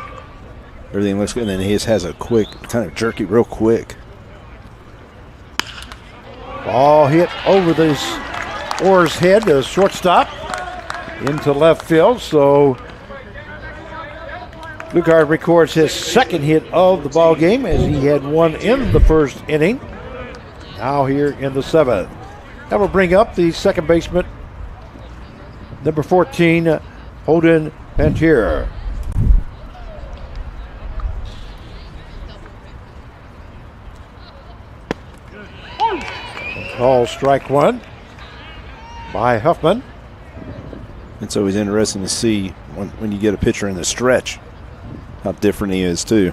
Everything looks good, and then he just has a quick, kind of jerky, real quick. Ball hit over this Orr's head, the shortstop, into left field. So Lucard records his second hit of the ball game, as he had one in the first inning. Now here in the 7th. That will bring up the second baseman, number 14, Holden Pantier. Call strike 1 by Huffman. It's always interesting to see when you get a pitcher in the stretch how different he is too.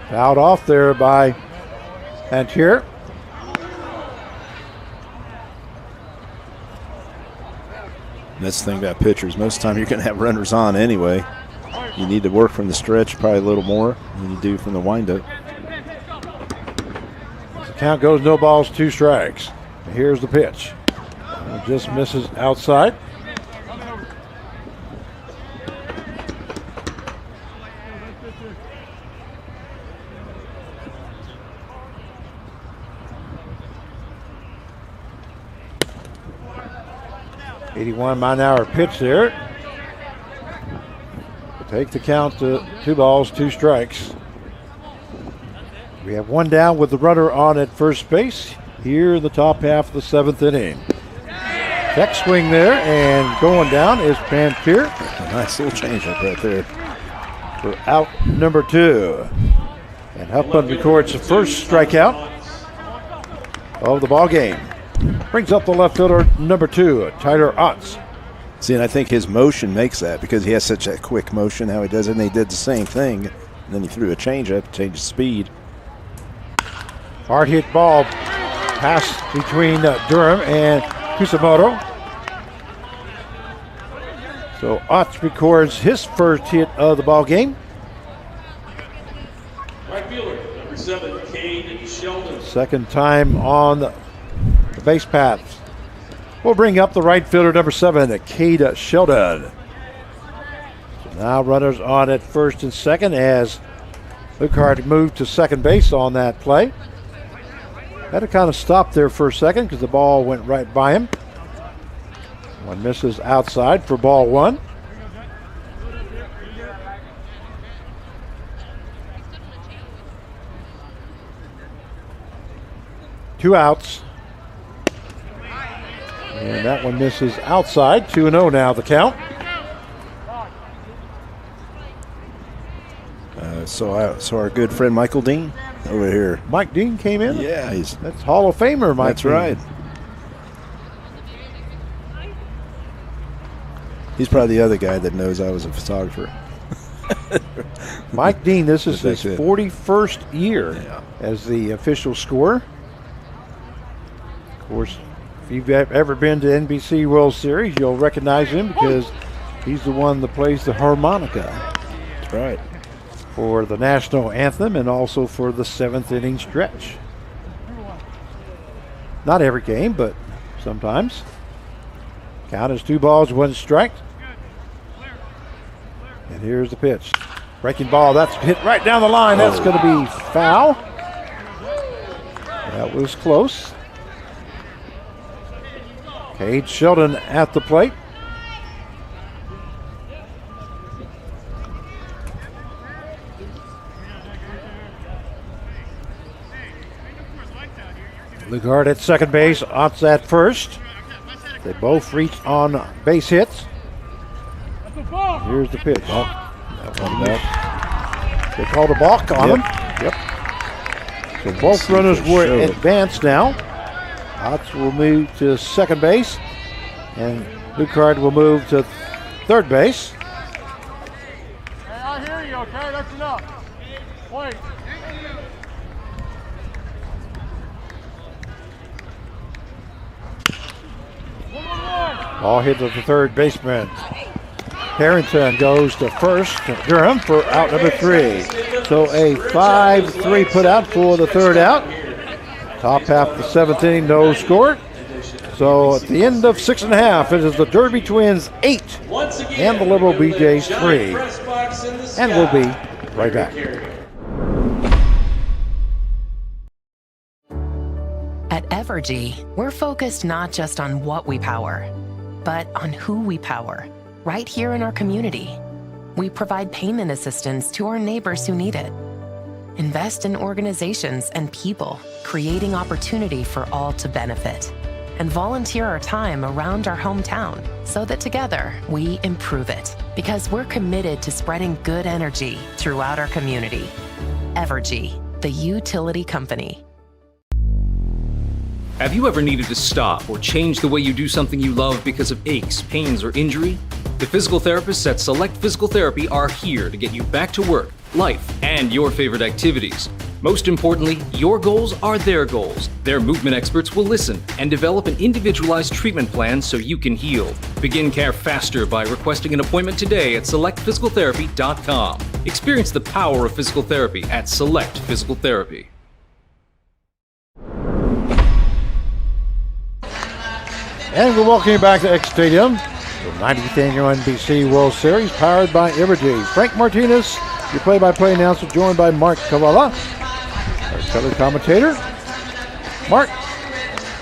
Fouled off there by Pantier. That's the thing about pitchers. Most of the time you're going to have runners on anyway. You need to work from the stretch probably a little more than you do from the windup. The count goes 0 balls, 2 strikes. Here's the pitch. It just misses outside. 81-mile-an-hour pitch there. Take the count to 2 balls, 2 strikes. We have 1 down with the runner on at first base here in the top half of the 7th inning. Check swing there, and going down is Pampier. Nice little changeup right there. For out number 2. And Huffman records the first strikeout of the ball game. Brings up the left fielder, number 2, Tyler Otts. See, and I think his motion makes that because he has such a quick motion, how he does it, and they did the same thing. And then he threw a changeup, changed speed. Hard hit ball pass between Durham and Kusamoto. So Otts records his first hit of the ball game. Right fielder, number 7, Cade Sheldon. Second time on the base paths. We'll bring up the right fielder, number 7, Cade Sheldon. So now runners on at first and second as Luckhart moved to second base on that play. Had to kind of stop there for a second because the ball went right by him. One misses outside for ball 1. Two outs. And that one misses outside. 2-0 now the count. So our good friend Michael Dean over here. Mike Dean came in? Yeah, that's Hall of Famer Mike That's Dean. right. He's probably the other guy that knows I was a photographer. Mike Dean, this is his That's it. 41st year as the official scorer. Of course, if you've ever been to NBC World Series, you'll recognize him because he's the one that plays the harmonica. That's right. For the national anthem and also for the 7th inning stretch. Not every game, but sometimes. Count is 2 balls, 1 strike. And here's the pitch. Breaking ball, that's hit right down the line. That's going to be foul. That was close. Cade Sheldon at the plate. Luckhart at second base, Otts at first. They both reach on base hits. Here's the pitch. Oh, that one back. They called a balk on him. Yep. So both runners were advanced now. Otts will move to second base, and Luckhart will move to third base. Hey, I hear you, okay? That's enough. Wait. Ball hit to the third baseman. Harrington goes to first. Durham for out number 3. So a 5-3 put out for the third out. Top half of the 7th inning, no score. So at the end of 6.5, it is the Derby Twins 8 and the Libero BJs 3. And we'll be right back. At Evergy, we're focused not just on what we power, but on who we power, right here in our community. We provide payment assistance to our neighbors who need it. Invest in organizations and people, creating opportunity for all to benefit. And volunteer our time around our hometown so that together we improve it. Because we're committed to spreading good energy throughout our community. Evergy, the utility company. Have you ever needed to stop or change the way you do something you love because of aches, pains, or injury? The physical therapists at Select Physical Therapy are here to get you back to work, life, and your favorite activities. Most importantly, your goals are their goals. Their movement experts will listen and develop an individualized treatment plan so you can heal. Begin care faster by requesting an appointment today at selectphysicaltherapy.com. Experience the power of physical therapy at Select Physical Therapy. And we'll welcome you back to X Stadium. The 90th annual NBC World Series powered by Evergy. Frank Martinez, your play-by-play announcer, joined by Mark Cavala, our color commentator. Mark,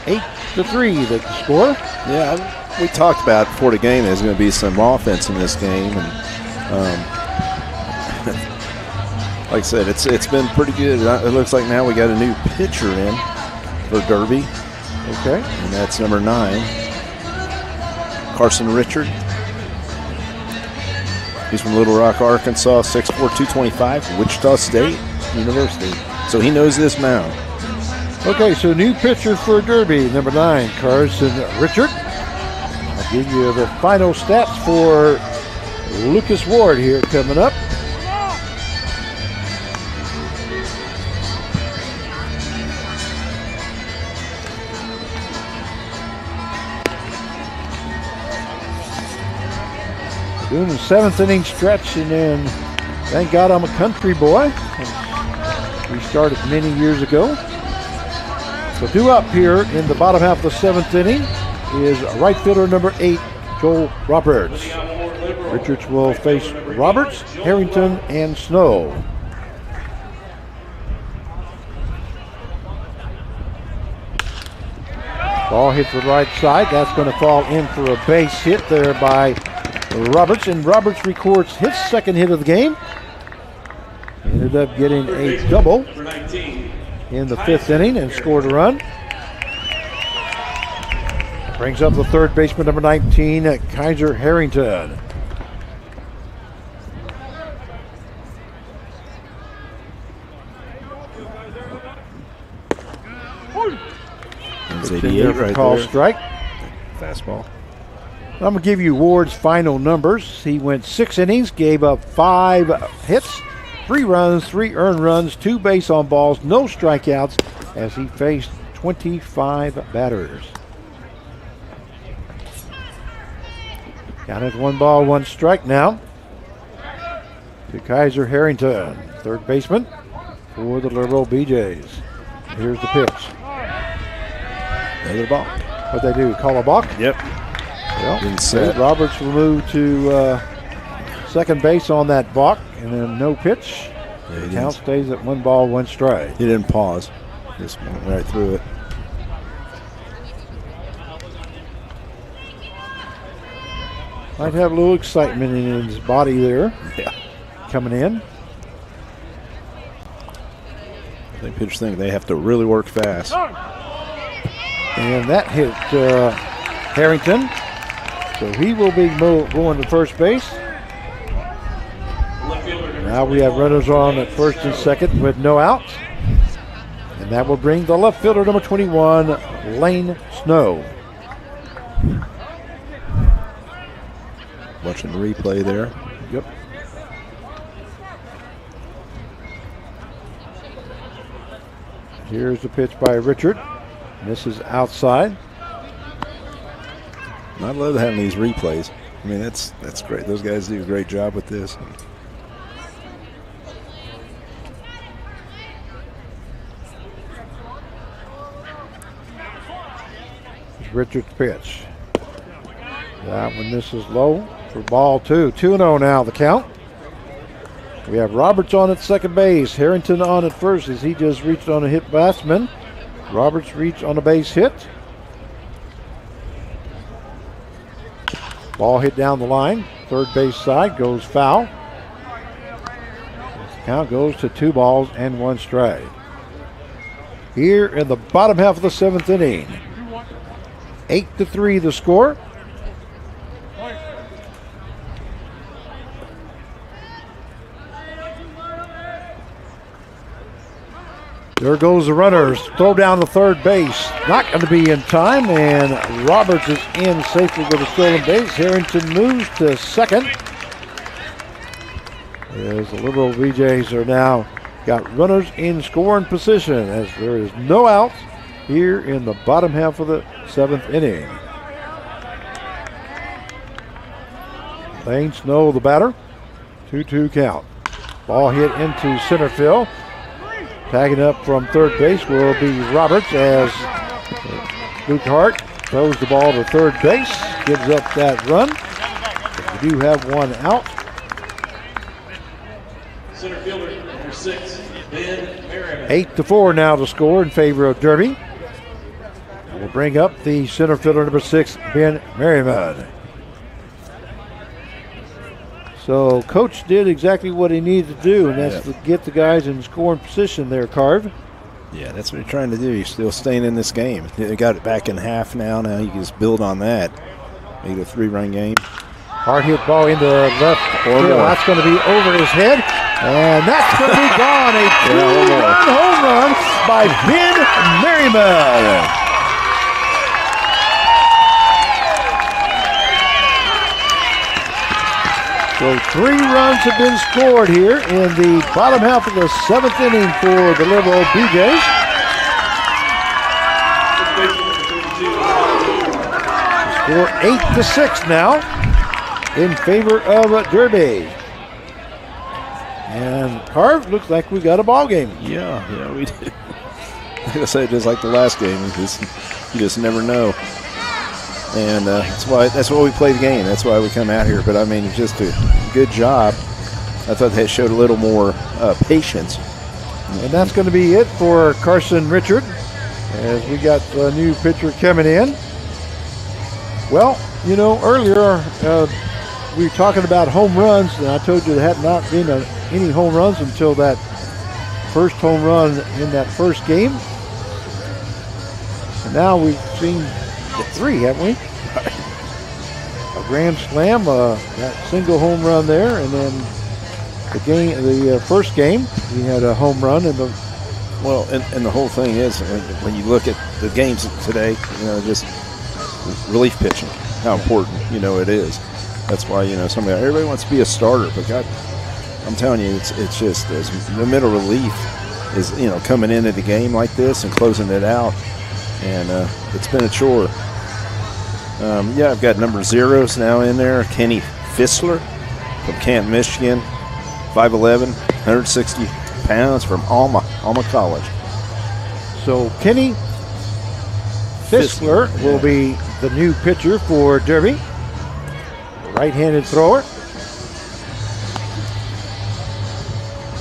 8-3 the score. Yeah, we talked about before the game there's going to be some offense in this game, and like I said, it's been pretty good. It looks like now we got a new pitcher in for Derby. Okay. And that's number 9, Carson Richard. He's from Little Rock, Arkansas, 6'4", 225, Wichita State University. So he knows this mound. Okay, so new pitcher for Derby, number 9, Carson Richard. I'll give you the final stats for Lucas Ward here coming up. Doing the 7th inning stretch, and then thank God I'm a country boy. We started many years ago. So due up here in the bottom half of the 7th inning is right fielder number 8, Joel Roberts. Richards will face Roberts, Harrington, and Snow. Ball hit to the right side. That's going to fall in for a base hit there by Roberts, and Roberts records his 2nd hit of the game. Ended up getting a double in the 5th inning and scored a run. Brings up the 3rd baseman, number 19, Kaiser Harrington. That's 88 right call there. Strike. Fastball. I'm going to give you Ward's final numbers. He went 6 innings, gave up 5 hits, 3 runs, 3 earned runs, 2 base on balls, no strikeouts, as he faced 25 batters. Count it 1 ball, 1 strike now to Kaiser Harrington, 3rd baseman for the Libero BJs. Here's the pitch. Another balk. What they do, call a balk? Yep. Well, Roberts will move to 2nd base on that balk, and then no pitch. Yeah, the count stays at 1 ball, 1 strike. He didn't pause. Just went right through it. Might have a little excitement in his body there. Yeah. Coming in. I think pitchers think they have to really work fast. And that hit Harrington. So he will be going to 1st base. Now we have runners on at 1st and 2nd with no outs. And that will bring the left fielder, number 21, Lane Snow. Watching the replay there. Yep. Here's the pitch by Richard. Misses outside. I love having these replays. I mean, that's great. Those guys do a great job with this. Richard's pitch. That one misses low for ball 2. 2-0 now the count. We have Roberts on at 2nd base. Harrington on at 1st as he just reached on a hit batsman. Roberts reached on a base hit. Ball hit down the line. 3rd base side goes foul. The count goes to 2 balls and 1 strike. Here in the bottom half of the 7th inning. 8-3 the score. There goes the runners. Throw down to 3rd base. Not going to be in time, and Roberts is in safely with a stolen base. Harrington moves to 2nd. As the Libero BJs are now got runners in scoring position as there is no outs here in the bottom half of the 7th inning. Lane Snow, the batter. 2-2 count. Ball hit into center field. Tagging up from 3rd base will be Roberts as Luke Hart throws the ball to 3rd base, gives up that run. We do have 1 out. Center fielder, number 6, Ben Merriman. 8-4 now to score in favor of Derby. will bring up the center fielder, number 6, Ben Merriman. So coach did exactly what he needed to do, and that's to get the guys in scoring position there, Carv. Yeah, that's what you're trying to do. You're still staying in this game. They got it back in half now. Now you can just build on that. Make it a 3-run game. Hard hit ball into left field. That's going to be over his head, and that's going to be gone. A 2-run home run by Ben Merriman. So 3 runs have been scored here in the bottom half of the 7th inning for the Libero BJs. Score 8-6 now in favor of Derby. And Carv, looks like we got a ball game. Yeah, we did. Like I said, just like the last game, you just never know. And that's why we play the game. That's why we come out here. But I mean, just a good job. I thought they showed a little more patience. And that's going to be it for Carson Richard, as we got a new pitcher coming in. Well, you know, earlier we were talking about home runs, and I told you there had not been any home runs until that first home run in that first game. And now we've seen 3, haven't we? A grand slam, that single home run there, and then the first game we had a home run in the. Well, and the whole thing is when you look at the games today, you know, just relief pitching, how important it is. That's why everybody wants to be a starter, but God, I'm telling you, it's just the middle relief is coming into the game like this and closing it out, and it's been a chore. I've got number 0s now in there. Kenny Fissler from Canton, Michigan, 5'11", 160 pounds from Alma College. So Kenny Fissler will be the new pitcher for Derby. Right-handed thrower.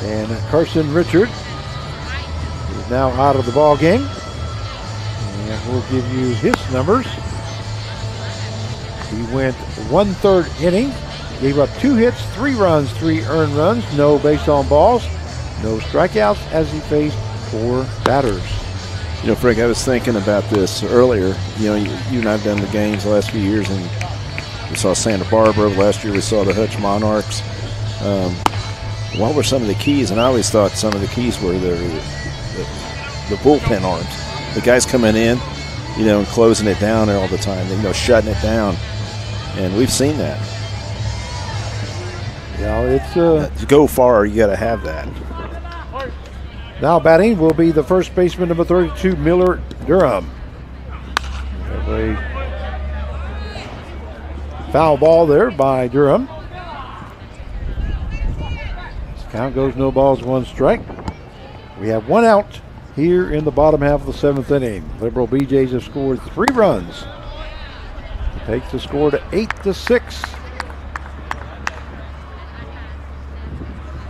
And Carson Richard is now out of the ball game. And we'll give you his numbers. He went 1/3 inning, gave up 2 hits, 3 runs, 3 earned runs, no base on balls, no strikeouts as he faced 4 batters. Frank, I was thinking about this earlier. You and I have done the games the last few years, and we saw Santa Barbara. Last year we saw the Hutch Monarchs. What were some of the keys? And I always thought some of the keys were the bullpen arms. The guys coming in, and closing it down all the time, shutting it down. And we've seen that. It's to go far, you got to have that. Now batting will be the first baseman, number 32, Miller Durham. Have a foul ball there by Durham. This count goes no balls, 1 strike. We have 1 out here in the bottom half of the 7th inning. Libero BJs have scored 3 runs. Takes the score to 8-6.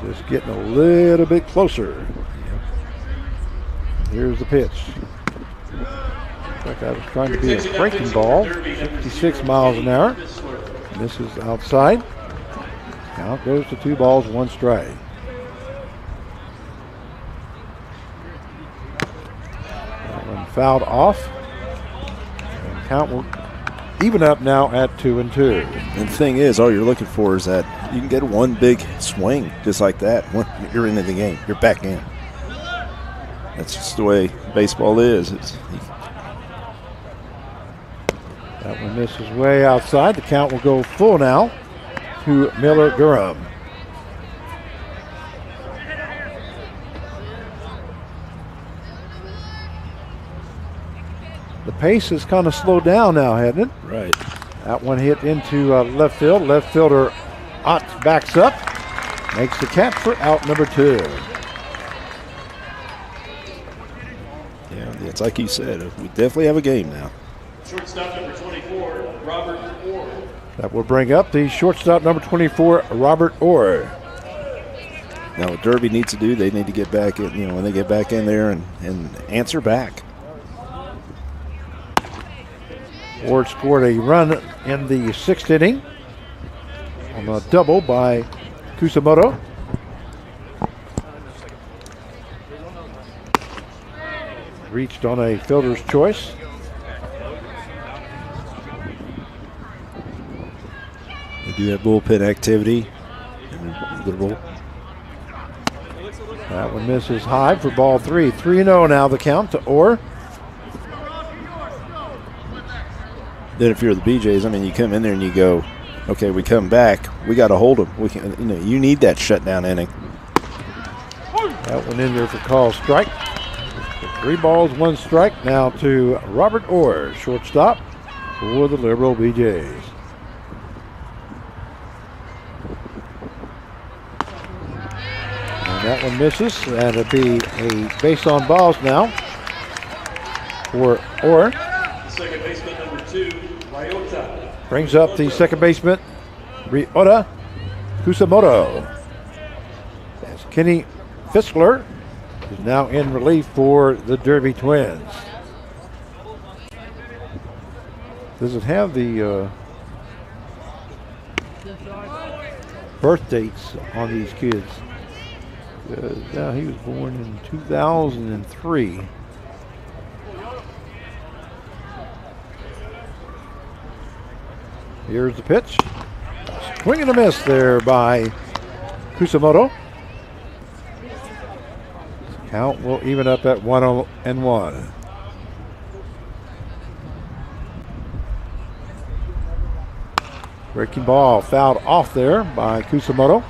Just getting a little bit closer. Here's the pitch. Looks like I was trying to be a breaking ball. 66 miles an hour. This is outside. Count goes to 2 balls, 1 strike. That one fouled off. And count will even up now at 2-2. And the thing is, all you're looking for is that you can get 1 big swing just like that. You're into the game. You're back in. That's just the way baseball is. That one misses way outside. The count will go full now to Miller Durham. The pace has kind of slowed down now, hasn't it? Right. That one hit into left field. Left fielder Ott backs up, makes the catch for out number 2. Yeah, it's like you said, we definitely have a game now. Shortstop number 24, Robert Orr. That will bring up the shortstop number 24, Robert Orr. Now what Derby needs to do, they need to get back in, when they get back in there and answer back. Ward scored a run in the 6th inning on a double by Kusamoto. Reached on a fielder's choice. They do have bullpen activity. Liberal. That one misses high for ball 3. 3-0 now the count to Orr. Then if you're the BJs, I mean, you come in there and you go, okay, we come back, we got to hold them. We can, you need that shutdown inning. That one in there for call strike. 3 balls, 1 strike now to Robert Orr, shortstop for the Libero BJs. And that one misses, and it'll be a base on balls now for Orr. Second baseman number 2, Ryota. Brings up the second baseman, Ryota Kusamoto. As Kenny Fischler is now in relief for the Derby Twins. Does it have the birth dates on these kids? Yeah, he was born in 2003. Here's the pitch. Swing and a miss there by Kusamoto. Count will even up at 1-1. Breaking ball fouled off there by Kusamoto.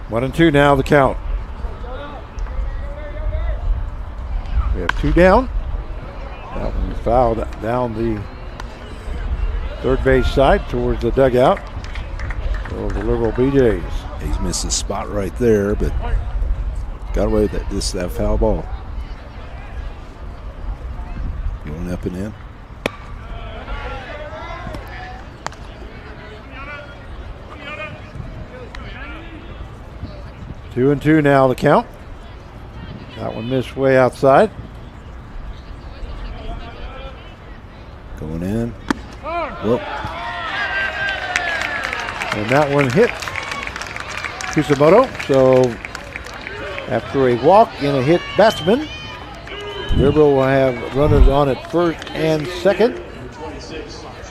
One and 2 now the count. We have 2 down. That one fouled down the third base side towards the dugout. So the Libero BJs. He's missed his spot right there, but got away with that foul ball. Going up and in. Two and 2 now the count. That one missed way outside. Going in. Whoop. And that one hit Kusamoto. So after a walk and a hit batsman, Libero will have runners on at first and second.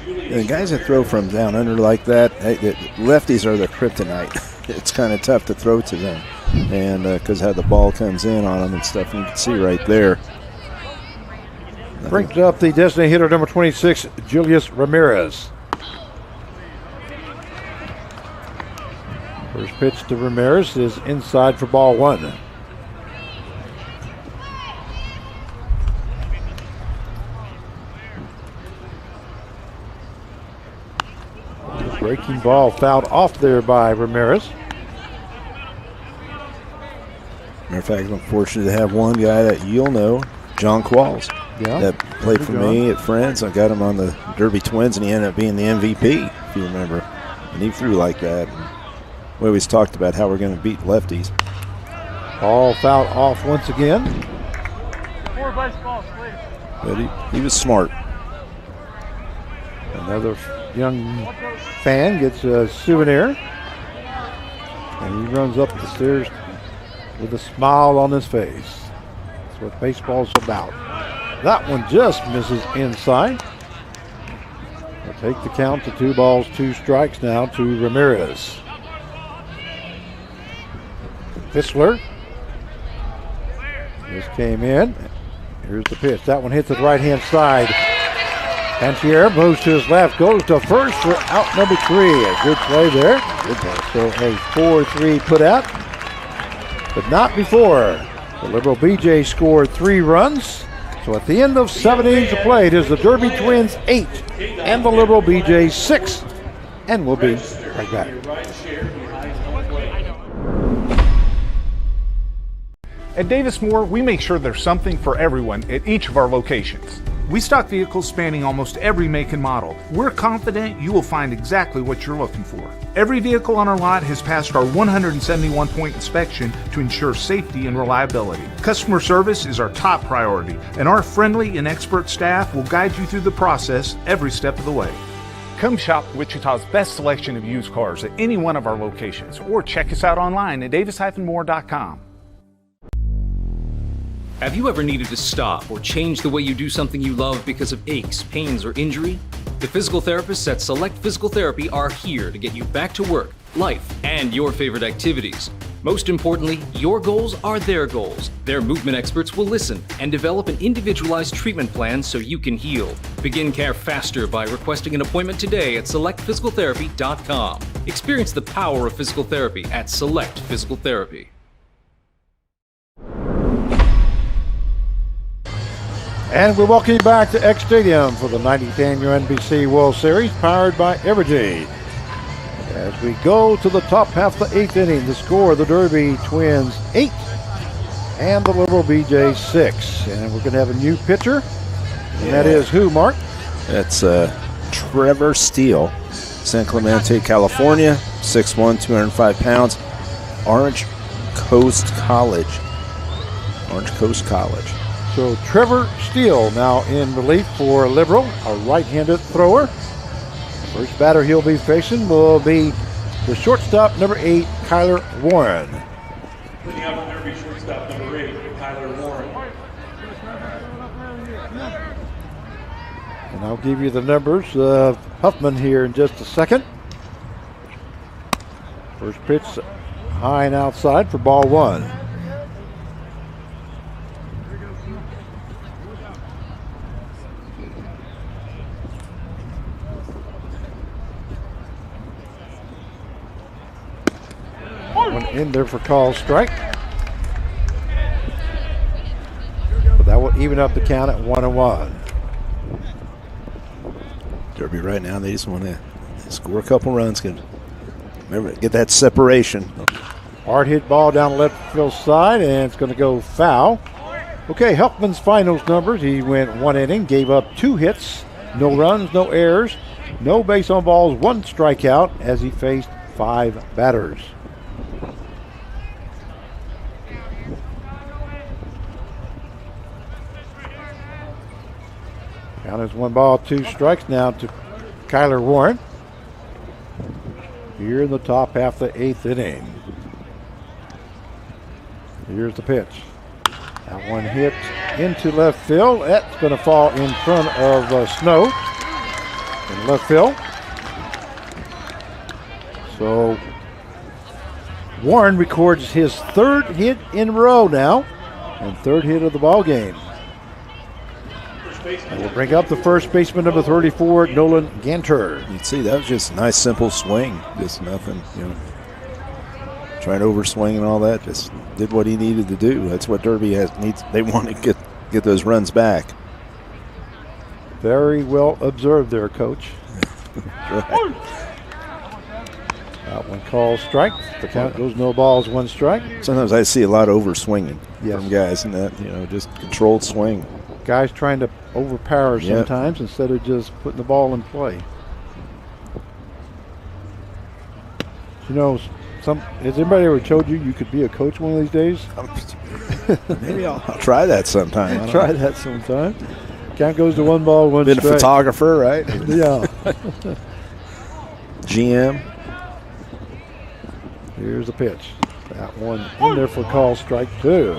And the guys that throw from down under like that, lefties are the kryptonite. It's kind of tough to throw to them. And because how the ball comes in on them and stuff, you can see right there. Brings up the designated hitter number 26, Julius Ramirez. First pitch to Ramirez is inside for ball 1. Breaking ball fouled off there by Ramirez. Matter of fact, I'm fortunate to have one guy that you'll know, John Qualls, that played for me at Friends. I got him on the Derby Twins, and he ended up being the MVP, if you remember. And he threw like that. And we always talked about how we're going to beat lefties. Ball fouled off once again. 4 baseballs, please. But he was smart. Another young fan gets a souvenir. And he runs up the stairs with a smile on his face. That's what baseball's about. That one just misses inside. We'll take the count to 2 balls, 2 strikes now to Ramirez. Fischler. This came in. Here's the pitch. That one hits the right-hand side. Pantier moves to his left, goes to first for out number 3. A good play there. So a 4-3 put out. But not before. The Libero BJs scored 3 runs. So at the end of 7 innings of play, it is the Derby Twins 8 and the Libero BJs 6. And we'll be right back. At Davis Moore, we make sure there's something for everyone at each of our locations. We stock vehicles spanning almost every make and model. We're confident you will find exactly what you're looking for. Every vehicle on our lot has passed our 171-point inspection to ensure safety and reliability. Customer service is our top priority, and our friendly and expert staff will guide you through the process every step of the way. Come shop Wichita's best selection of used cars at any one of our locations, or check us out online at davis-moore.com. Have you ever needed to stop or change the way you do something you love because of aches, pains, or injury? The physical therapists at Select Physical Therapy are here to get you back to work, life, and your favorite activities. Most importantly, your goals are their goals. Their movement experts will listen and develop an individualized treatment plan so you can heal. Begin care faster by requesting an appointment today at selectphysicaltherapy.com. Experience the power of physical therapy at Select Physical Therapy. And we welcome you back to X Stadium for the 90th annual NBC World Series, powered by Evergy. As we go to the top half of the 8th inning, the score, the Derby Twins 8 and the Libero BJs 6. And we're going to have a new pitcher, and that is who, Mark? That's Trevor Steele, San Clemente, California, 6'1", 205 pounds, Orange Coast College. So Trevor Steele now in relief for Libero, a right-handed thrower. First batter he'll be facing will be the shortstop, number 8, Kyler Warren. Leading up the Derby shortstop, number 8, Kyler Warren. And I'll give you the numbers of Huffman here in just a second. First pitch high and outside for ball 1. One in there for call strike. But that will even up the count at 1-1. Derby right now, they just want to score a couple runs. Remember, get that separation. Hard hit ball down the left field side, and it's going to go foul. Okay, Huffman's finals numbers. He went 1 inning, gave up 2 hits, no runs, no errors, no base on balls, 1 strikeout as he faced 5 batters. Count is 1 ball, 2 strikes now to Kyler Warren. Here in the top half of the 8th inning. Here's the pitch. That one hit into left field. That's going to fall in front of Snow in left field. So Warren records his 3rd hit in a row now, and 3rd hit of the ball game. And we'll bring up the first baseman, number 34, Nolan Ganter. You'd see that was just a nice, simple swing. Just nothing, trying to overswing and all that. Just did what he needed to do. That's what Derby needs. They want to get those runs back. Very well observed there, Coach. Right. That one called strike. The count goes no balls, 1 strike. Sometimes I see a lot of overswinging from guys in that, just controlled swing. Guys trying to overpower sometimes instead of just putting the ball in play. Has anybody ever told you could be a coach one of these days? Maybe I'll try that sometime. Try that sometime. Count goes to 1 ball, 1 strike. Been a photographer, right? Yeah. GM. Here's the pitch. That one in there for call strike 2.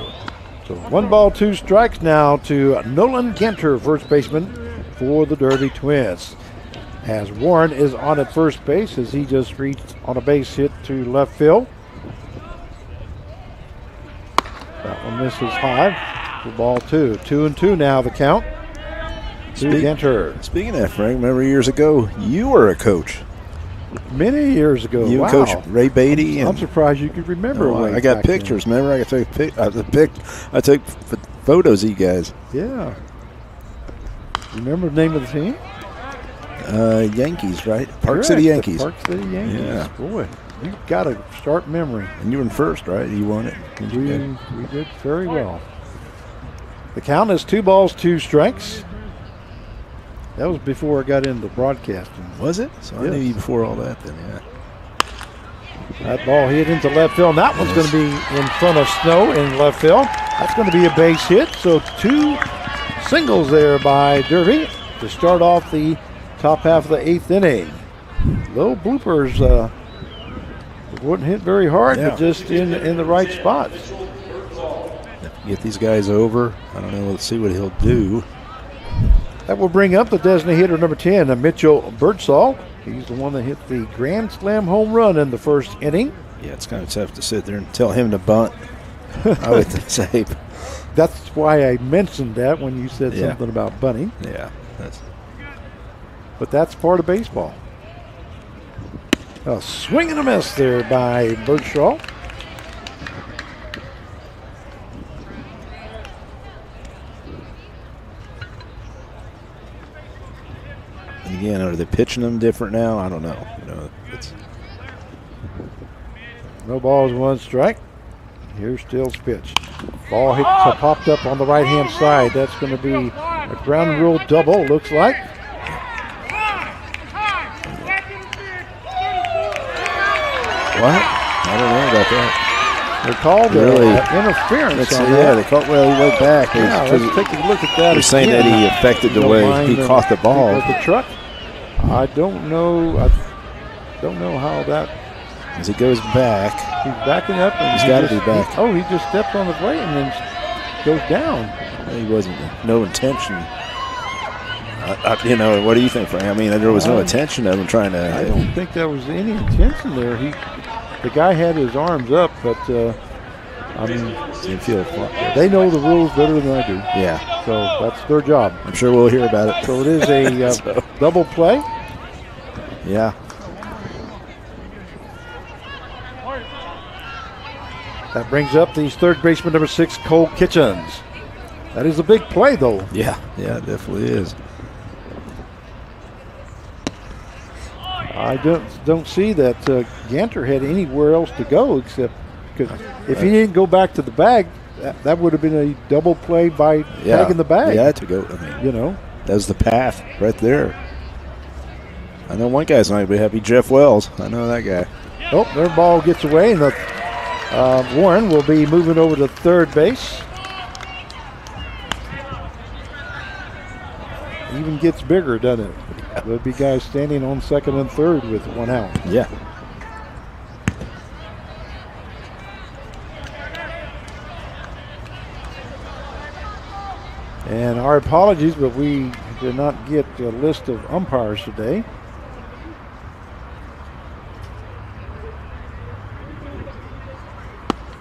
So 1 ball, 2 strikes now to Nolan Ganter, first baseman for the Derby Twins. As Warren is on at first base as he just reached on a base hit to left field. That one misses high for ball 2. 2-2 now the count to Ganter. Speaking of that, Frank, remember years ago, you were a coach. Many years ago. You wow. Coach Ray Beatty. I'm surprised you could remember. I got pictures. Then. Remember, I took photos of you guys. Yeah. Remember the name of the team? Yankees, right? Park City Yankees. Park City Yankees. Yeah. Boy, you got a sharp memory. And you were in first, right? You won it. We did very well. The count is 2 balls, 2 strikes. That was before I got into broadcasting. Was it? So I knew you before all that then, yeah. That ball hit into left field, and that one's going to be in front of Snow in left field. That's going to be a base hit, so 2 singles there by Derby to start off the top half of the 8th inning. Low bloopers wouldn't hit very hard, but just in the right spots. Get these guys over. I don't know. Let's see what he'll do. That will bring up the designated hitter number 10, Mitchell Birdsall. He's the one that hit the grand slam home run in the first inning. Yeah, it's kind of tough to sit there and tell him to bunt. I would say. That's why I mentioned that when you said something about bunting. Yeah. But that's part of baseball. A swing and a miss there by Birdsall. And again, are they pitching them different now? I don't know. It's no balls, 1 strike. Here's Still's pitch. Ball popped up on the right-hand side. That's going to be a ground rule double, looks like. What? I don't know about that. They called interference on that. Yeah, they called. Well, he went back. Let's take a look at that. They're saying that he affected the way he caught the ball. With the truck. I don't know. I don't know how that. As he goes back, he's backing up, and he's got to be back. Oh, he just stepped on the plate and then goes down. He wasn't. No intention. What do you think, Frank? I mean, there was no intention of him trying to. I don't think there was any intention there. The guy had his arms up, but I mean, they know the rules better than I do. Yeah. So that's their job. I'm sure we'll hear about it. So it is a double play. Yeah. That brings up the third baseman, number 6, Cole Kitchens. That is a big play, though. Yeah, it definitely is. I don't see that Ganter had anywhere else to go except because if he didn't go back to the bag, that would have been a double play by tagging the bag. Yeah, to go. I mean, that was the path right there. I know one guy's not going to be happy. Jeff Wells. I know that guy. Oh, their ball gets away, and Warren will be moving over to third base. Even gets bigger, doesn't it? There'll be guys standing on second and third with 1 out. Yeah. And our apologies, but we did not get a list of umpires today.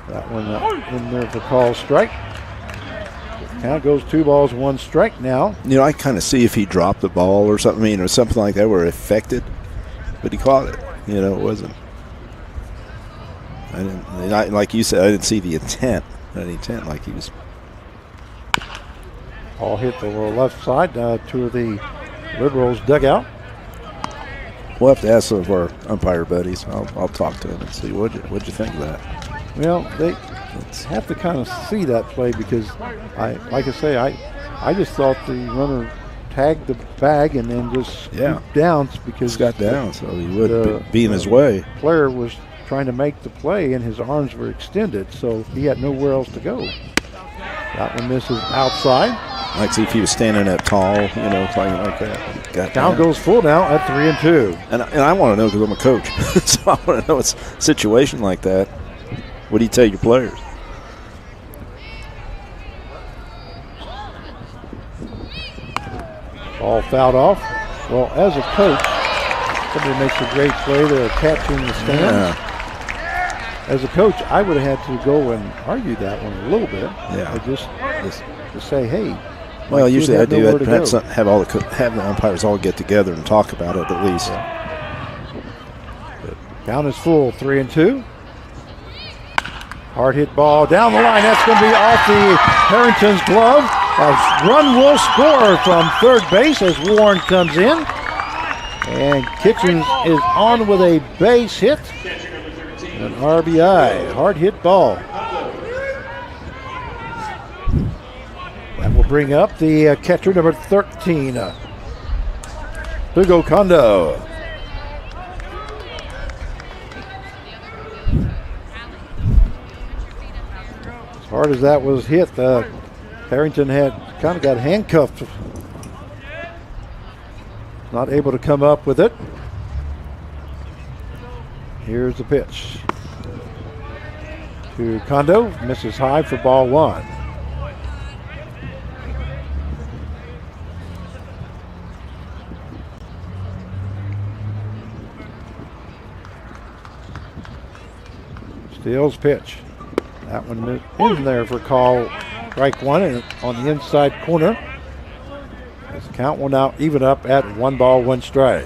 That one in there for call strike. Count goes 2 balls, 1 strike now. I kind of see if he dropped the ball or something, or something like that where it affected, but he caught it. It wasn't. I didn't, like you said, I didn't see the intent. Any intent like he was. Ball hit the left side to the Liberals dugout. We'll have to ask some of our umpire buddies. I'll talk to them and see what'd you think of that. Well, they have to kind of see that play because I just thought the runner tagged the bag and then just down because he got down, so he would be in his way. Player was trying to make the play and his arms were extended, so he had nowhere else to go. That one misses outside. Like see if he was standing up tall, playing like that. Count goes full now at 3-2. And I want to know because I'm a coach, so I want to know it's a situation like that. What do you tell your players? Ball fouled off. Well, as a coach, somebody makes a great play. They're catching the stands. Yeah. As a coach, I would have had to go and argue that one a little bit. Yeah. Just to say, hey. Well, usually I do have the umpires all get together and talk about it at least. Yeah. Count is full, 3-2. Hard hit ball down the line. That's going to be off the Harrington's glove. A run will score from third base as Warren comes in. And Kitchens is on with a base hit. An RBI. Hard hit ball. That will bring up the catcher, number 13, Hugo Kondo. As hard as that was hit, Harrington had kind of got handcuffed. Not able to come up with it. Here's the pitch to Kondo. Misses high for ball one. Steele's pitch. That one is in there for call. Strike one and on the inside corner. His count will now even up at 1 strike.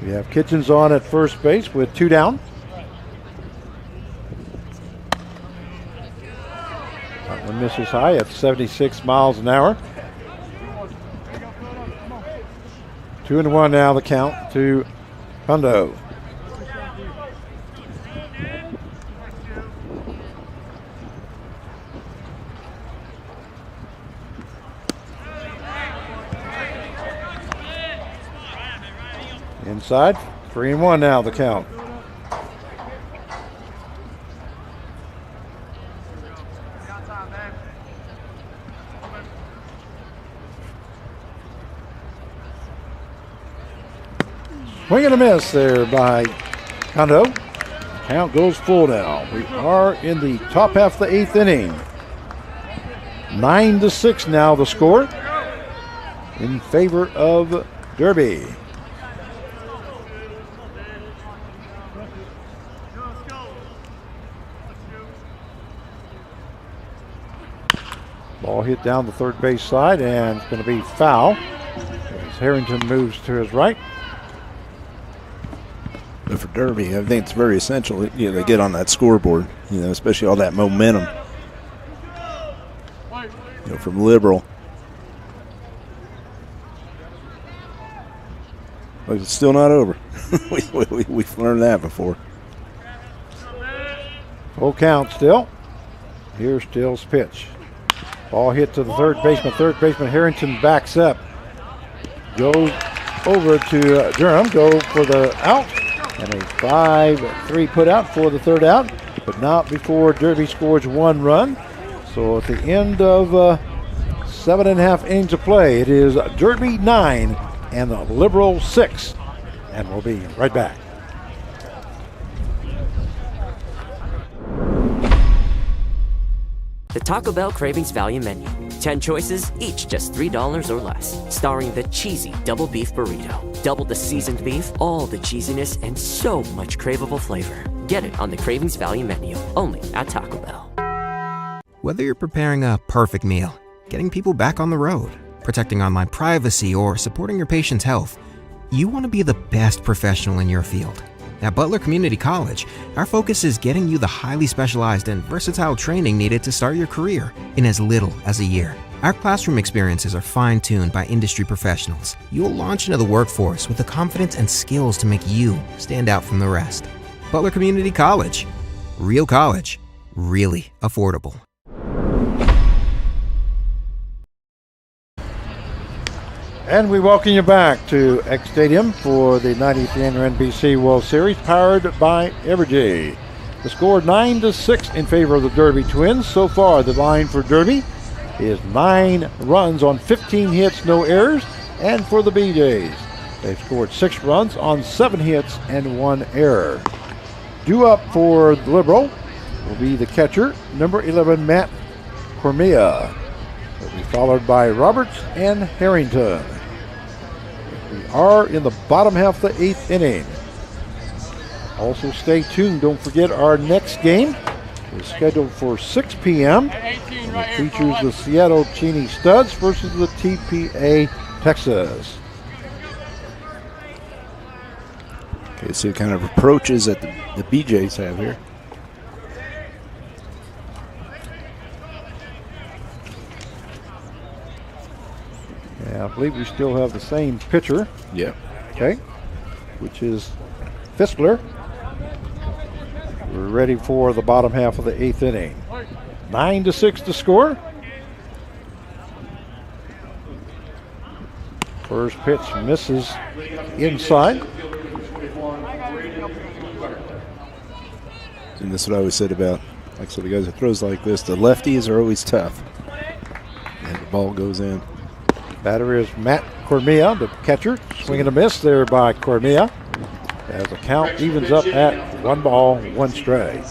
We have Kitchens on at first base with 2 down. That one misses high at 76 miles an hour. 2-1 now the count to Kondo. Inside, 3-1 now the count. Swing and a miss there by Kondo. Count goes full now. We are in the top half of the 8th inning. 9-6 now the score in favor of Derby. Ball hit down the third base side, and it's going to be foul as Harrington moves to his right. But for Derby, I think it's very essential that they get on that scoreboard, especially all that momentum from Liberal. But it's still not over. We've learned that before. Full count still. Here's Steele's pitch. Ball hit to the third baseman. Third baseman Harrington backs up. Goes over to Durham. Go for the out. And a 5-3 put out for the third out. But not before Derby scores 1 run. So at the end of 7.5 innings of play, it is Derby 9 and the Liberal 6. And we'll be right back. The Taco Bell Cravings Value Menu. 10 choices, each just $3 or less. Starring the cheesy double beef burrito. Double the seasoned beef, all the cheesiness, and so much craveable flavor. Get it on the Cravings Value Menu, only at Taco Bell. Whether you're preparing a perfect meal, getting people back on the road, protecting online privacy, or supporting your patient's health, you want to be the best professional in your field. At Butler Community College, our focus is getting you the highly specialized and versatile training needed to start your career in as little as a year. Our classroom experiences are fine-tuned by industry professionals. You'll launch into the workforce with the confidence and skills to make you stand out from the rest. Butler Community College. Real college. Really affordable. And we welcome you back to X Stadium for the 90th annual NBC World Series, powered by Evergy. The score 9-6 in favor of the Derby Twins. So far, the line for Derby is 9 runs on 15 hits, no errors. And for the BJs, they've scored 6 runs on 7 hits and 1 error. Due up for the Liberal will be the catcher, number 11, Matt Cormia. Will be followed by Roberts and Harrington. We are in the bottom half of the 8th inning. Also stay tuned. Don't forget our next game is scheduled for 6 p.m. and it features the Seattle Cheney Studs versus the TPA Texas. Okay, see the kind of approaches that the BJs have here. Yeah, I believe we still have the same pitcher. Yeah. Okay. Which is Fiskler. We're ready for the bottom half of the 8th inning. 9-6 to score. First pitch misses inside. And this is what I always said about, like so the guys that throws like this, the lefties are always tough. And the ball goes in. Batter is Matt Cormia, the catcher. Swing and a miss there by Cormia. As the count evens up at 1 ball, 1 strike.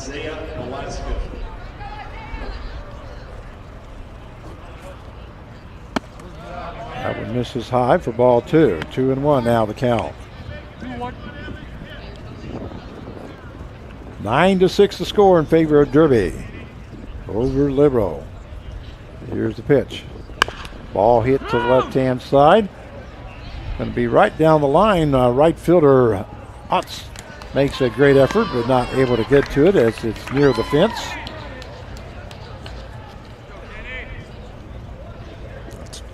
That one misses high for ball 2. 2-1 now the count. 9-6 the score in favor of Derby over Libero. Here's the pitch. Ball hit to the left-hand side. Going to be right down the line. Right fielder Otz makes a great effort, but not able to get to it as it's near the fence.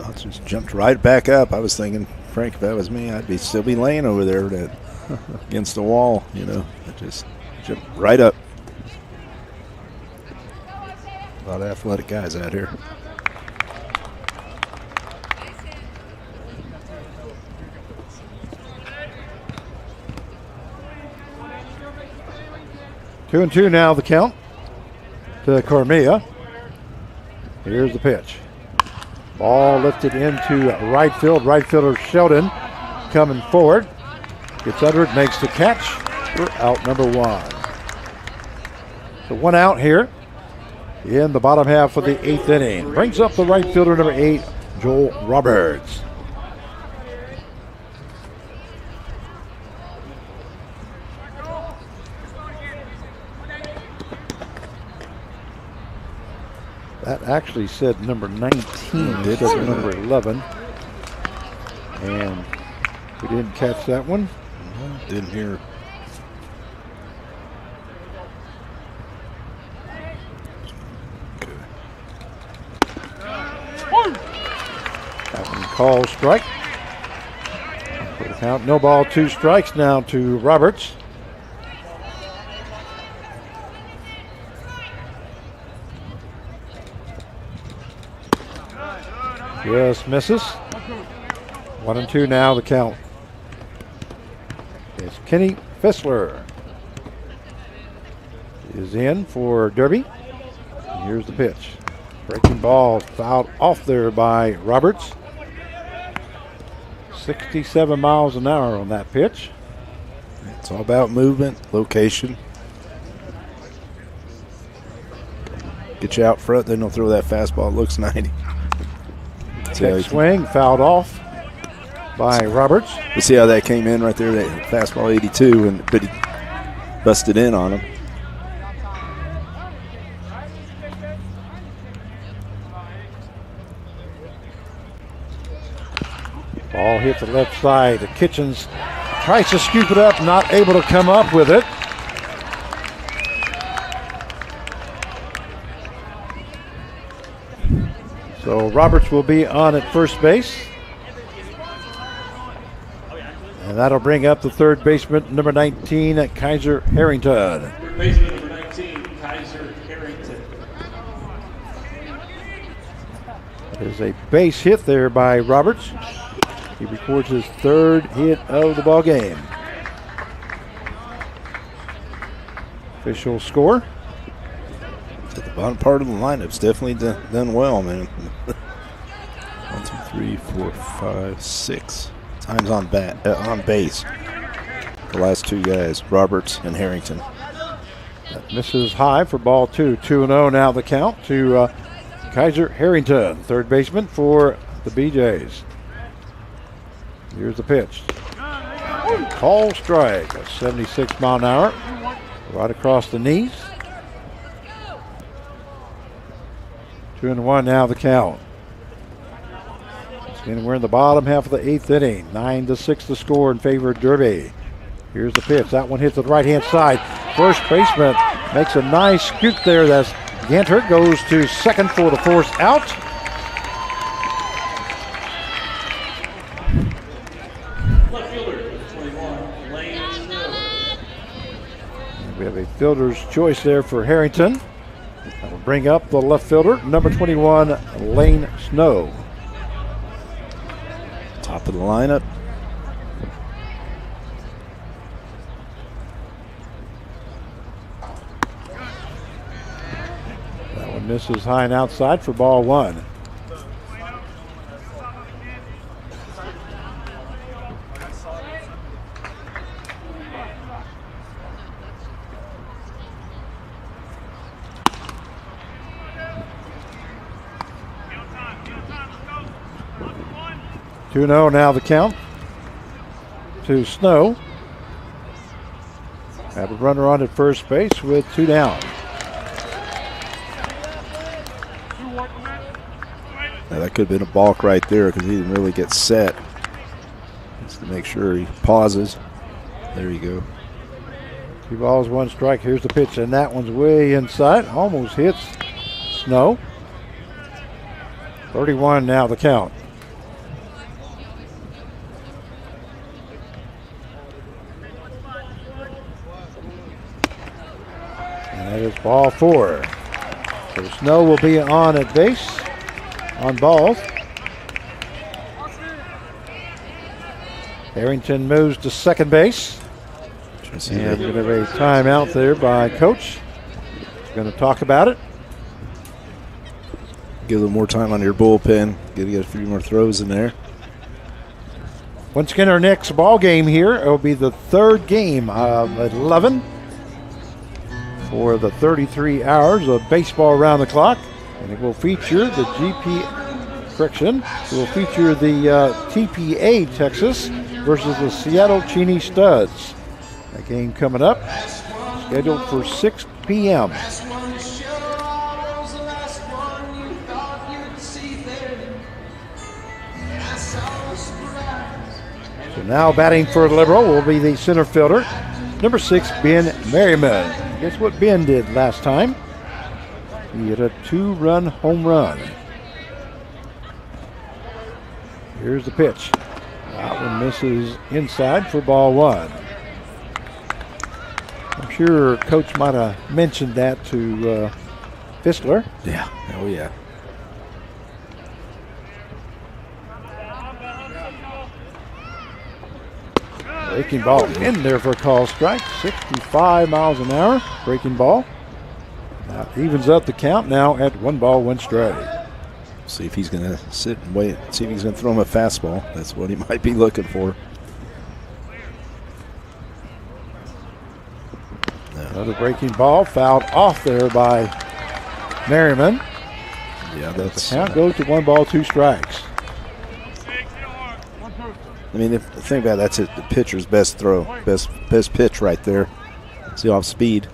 Otz just jumped right back up. I was thinking, Frank, if that was me, I'd still be laying over there against the wall. You know, it just jumped right up. A lot of athletic guys out here. Two and two now the count to Cormia. Here's the pitch. Ball lifted into right field. Right fielder Sheldon coming forward. Gets under it, makes the catch for out number 1. So 1 out here in the bottom half of the 8th inning. Brings up the right fielder number 8, Joel Roberts. That actually said number 19, it said number 11. And we didn't catch that one. Didn't hear. That one called strike. For the count, no ball, 2 strikes now to Roberts. Just misses. 1 and 2 now the count. It's Kenny Fissler is in for Derby. And here's the pitch. Breaking ball fouled off there by Roberts. 67 miles an hour on that pitch. It's all about movement, location. Get you out front, then they'll throw that fastball. It looks 90. Check swing, fouled off by Roberts. We'll see how that came in right there. That fastball 82, but he busted in on him. Ball hit the left side. The Kitchens tries to scoop it up, not able to come up with it. So Roberts will be on at first base. And that'll bring up the third baseman, number 19, Kaiser Harrington. Third baseman, number 19, Kaiser Harrington. There's a base hit there by Roberts. He records his 3rd hit of the ball game. Official score. So the bottom part of the lineup's definitely done well, man. 1, 2, 3, 4, 5, 6 times on base. The last 2 guys, Roberts and Harrington. That misses high for ball 2. 2-0 now the count to Kaiser Harrington, third baseman for the BJs. Here's the pitch. Call strike, a 76 mile an hour, right across the knees. 2-1 now the count. And we're in the bottom half of the 8th inning. 9-6 the score in favor of Derby. Here's the pitch. That one hits the right-hand side. First baseman makes a nice scoop there. That's Ganter. Goes to second for the force out. Left fielder, 21, Lane Snow. We have a fielder's choice there for Harrington. That will bring up the left fielder, number 21, Lane Snow. Top top of the lineup. That one misses high and outside for ball one. Two 2-0 now the count to Snow. Have a runner on at first base with 2 down. Now that could have been a balk right there because he didn't really get set. Just to make sure he pauses. There you go. 2 balls, 1 strike. Here's the pitch, and that one's way inside. Almost hits Snow. 31 now the count. And that is ball 4. So Snow will be on at base on balls. Harrington moves to second base. And we're going to have a timeout there by Coach. He's going to talk about it. Get a little more time on your bullpen. Get a few more throws in there. Once again, our next ball game here, it will be the 3rd game of 11 for the 33 hours of baseball around the clock. And it will feature the it will feature the TPA Texas versus the Seattle Cheney Studs. That game coming up, scheduled for 6 p.m. So now batting for Libero will be the center fielder, number 6, Ben Merriman. Guess what Ben did last time? He hit a 2-run home run. Here's the pitch. That one misses inside for ball 1. I'm sure Coach might have mentioned that to Fistler. Yeah, oh yeah. Breaking ball in there for a call strike. 65 miles an hour. Breaking ball. Now evens up the count now at 1 ball, 1 strike. See if he's going to sit and wait. See if he's going to throw him a fastball. That's what he might be looking for. Another breaking ball fouled off there by Merriman. Yeah, that's. The count goes to 1 ball, 2 strikes. I mean, if the thing about that's it, the pitcher's best throw, best pitch right there. See off speed.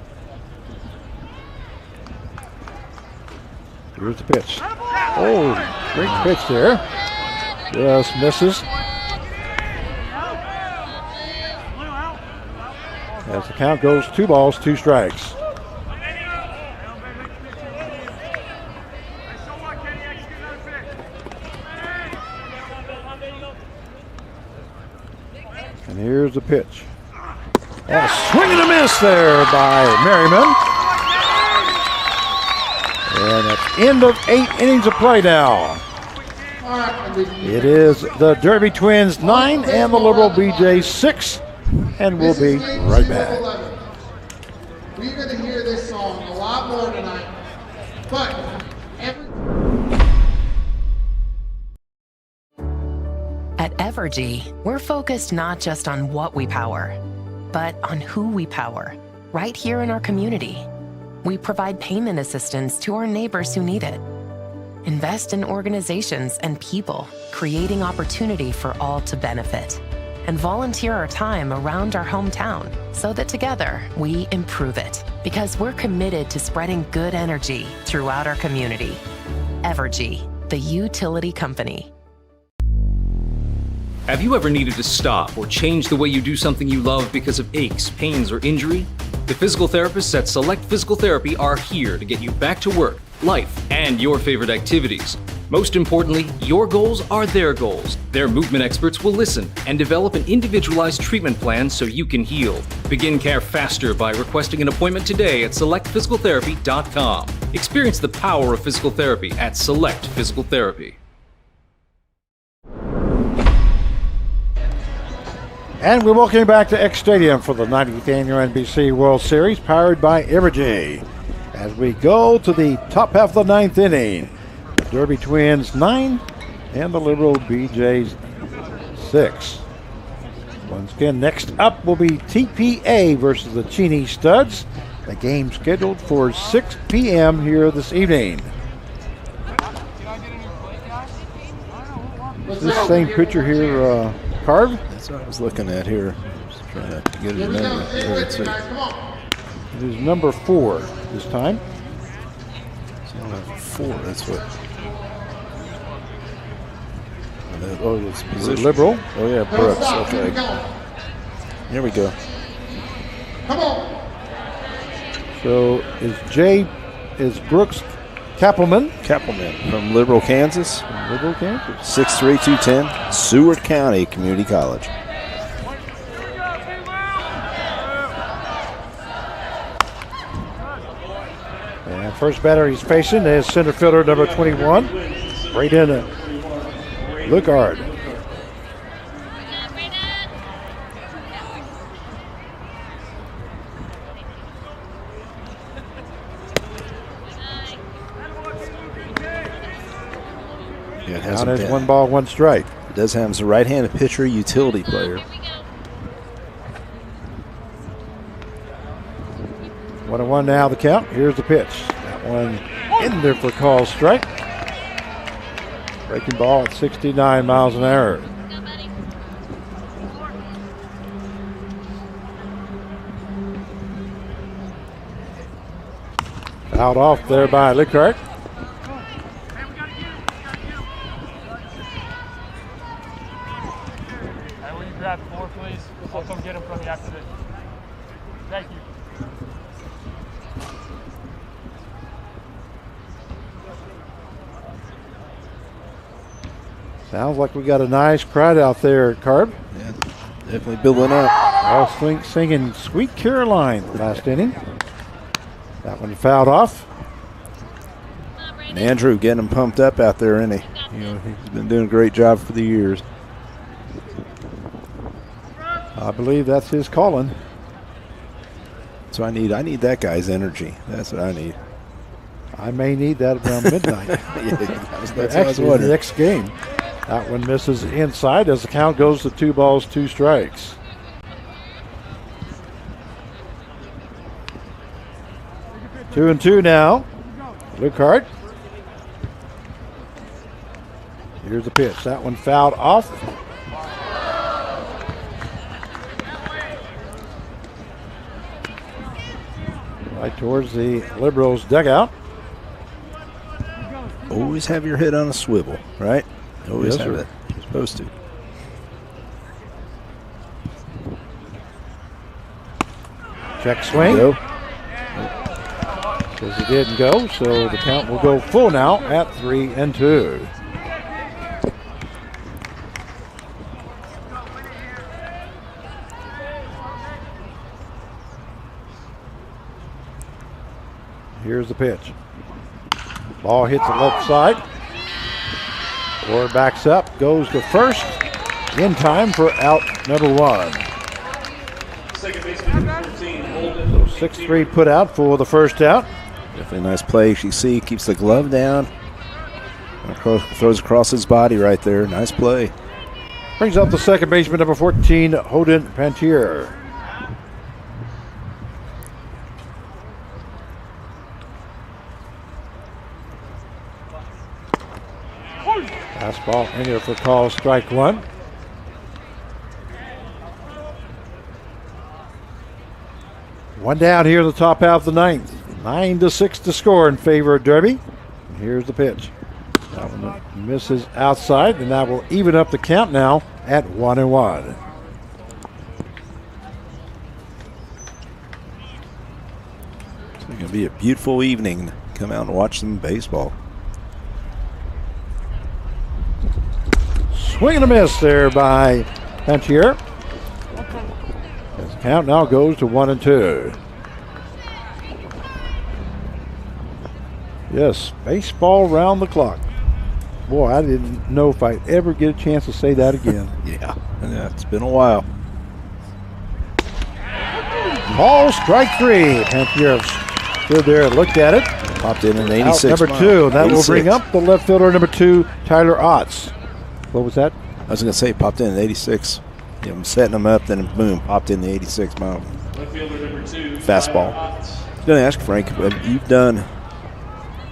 Here's the pitch. Oh, great pitch there. Just misses. As the count goes 2 balls, 2 strikes. And here's the pitch. A swing and a miss there by Merriman. And that's end of 8 innings of play now. It is the Derby Twins 9 and the Libero BJs 6. And we'll be right back. We're going to hear this song a lot more tonight. But At Evergy, we're focused not just on what we power, but on who we power, right here in our community. We provide payment assistance to our neighbors who need it. Invest in organizations and people, creating opportunity for all to benefit. And volunteer our time around our hometown so that together we improve it, because we're committed to spreading good energy throughout our community. Evergy, the utility company. Have you ever needed to stop or change the way you do something you love because of aches, pains, or injury? The physical therapists at Select Physical Therapy are here to get you back to work, life, and your favorite activities. Most importantly, your goals are their goals. Their movement experts will listen and develop an individualized treatment plan so you can heal. Begin care faster by requesting an appointment today at selectphysicaltherapy.com. Experience the power of physical therapy at Select Physical Therapy. And we welcome you back to X Stadium for the 90th Annual NBC World Series, powered by Evergy. As we go to the top half of the 9th inning, the Derby Twins 9 and the Libero BJs 6. Once again, next up will be TPA versus the Cheney Studs. The game scheduled for 6 p.m. here this evening. Is this same picture here carved? That's what I was looking at here. Just trying to get his number. Let's see. It is number 4 this time. It's number 4. That's what. Oh, it's position. Liberal. Oh yeah, Brooks. Okay. Here we go. Come on. So is Brooks Kappelman from Liberal, Kansas. 6'3", 210, Seward County Community College. And first batter he's facing is center fielder number 21, Braden Lucard. Yeah, it Count is 1 ball, 1 strike. It does have him a right-handed pitcher, utility player. 1-1 now the count. Here's the pitch. That one in there for call strike. Breaking ball at 69 miles an hour. Out off there by Lickhart. Will you grab 4, please? I'll come get them from you after this. Thank you. Sounds like we got a nice crowd out there, Carb. Yeah, definitely building up. All singing Sweet Caroline last inning. That one fouled off. And Andrew getting him pumped up out there, isn't he? You know, he's been doing a great job for the years. I believe that's his calling. So I need that guy's energy. That's what I need. I may need that around midnight. That's what I was Actually, the wondering. next game. That one misses inside as the count goes to 2 balls, 2 strikes. Two and 2 now. Luckhart. Here's the pitch. That one fouled off. Right towards the Liberals' dugout. Always have your head on a swivel, right? Always Yes, have sir. it. You're supposed to. Check swing. Go. Because he didn't go, so the count will go full now at 3 and 2. Here's the pitch. Ball hits the left side. Or backs up, goes to first in time for out number 1. Second baseman, 14, Holden. 6-3 put out for the first out. Definitely a nice play. As you see, keeps the glove down. Throws across his body right there. Nice play. Brings up the second baseman, number 14, Holden Pantier. Fastball in there for call, strike 1. One down here at the top half of the 9th. 9-6 to score in favor of Derby. Here's the pitch. That one misses outside, and that will even up the count now at 1-1. It's going to be a beautiful evening. Come out and watch some baseball. Swing and a miss there by Pantier. His count now goes to 1 and 2. Yes, baseball round the clock. Boy, I didn't know if I'd ever get a chance to say that again. Yeah, it's been a while. Ball, strike three. Panther stood there and looked at it. Popped in an 86 Out number mile. 2. That 86. will bring up the left fielder, number 2, Tyler Otts. What was that? I was going to say, popped in an 86. I'm setting him up, then boom, popped in the 86 mile. Fastball. I was going to ask Frank, you've done,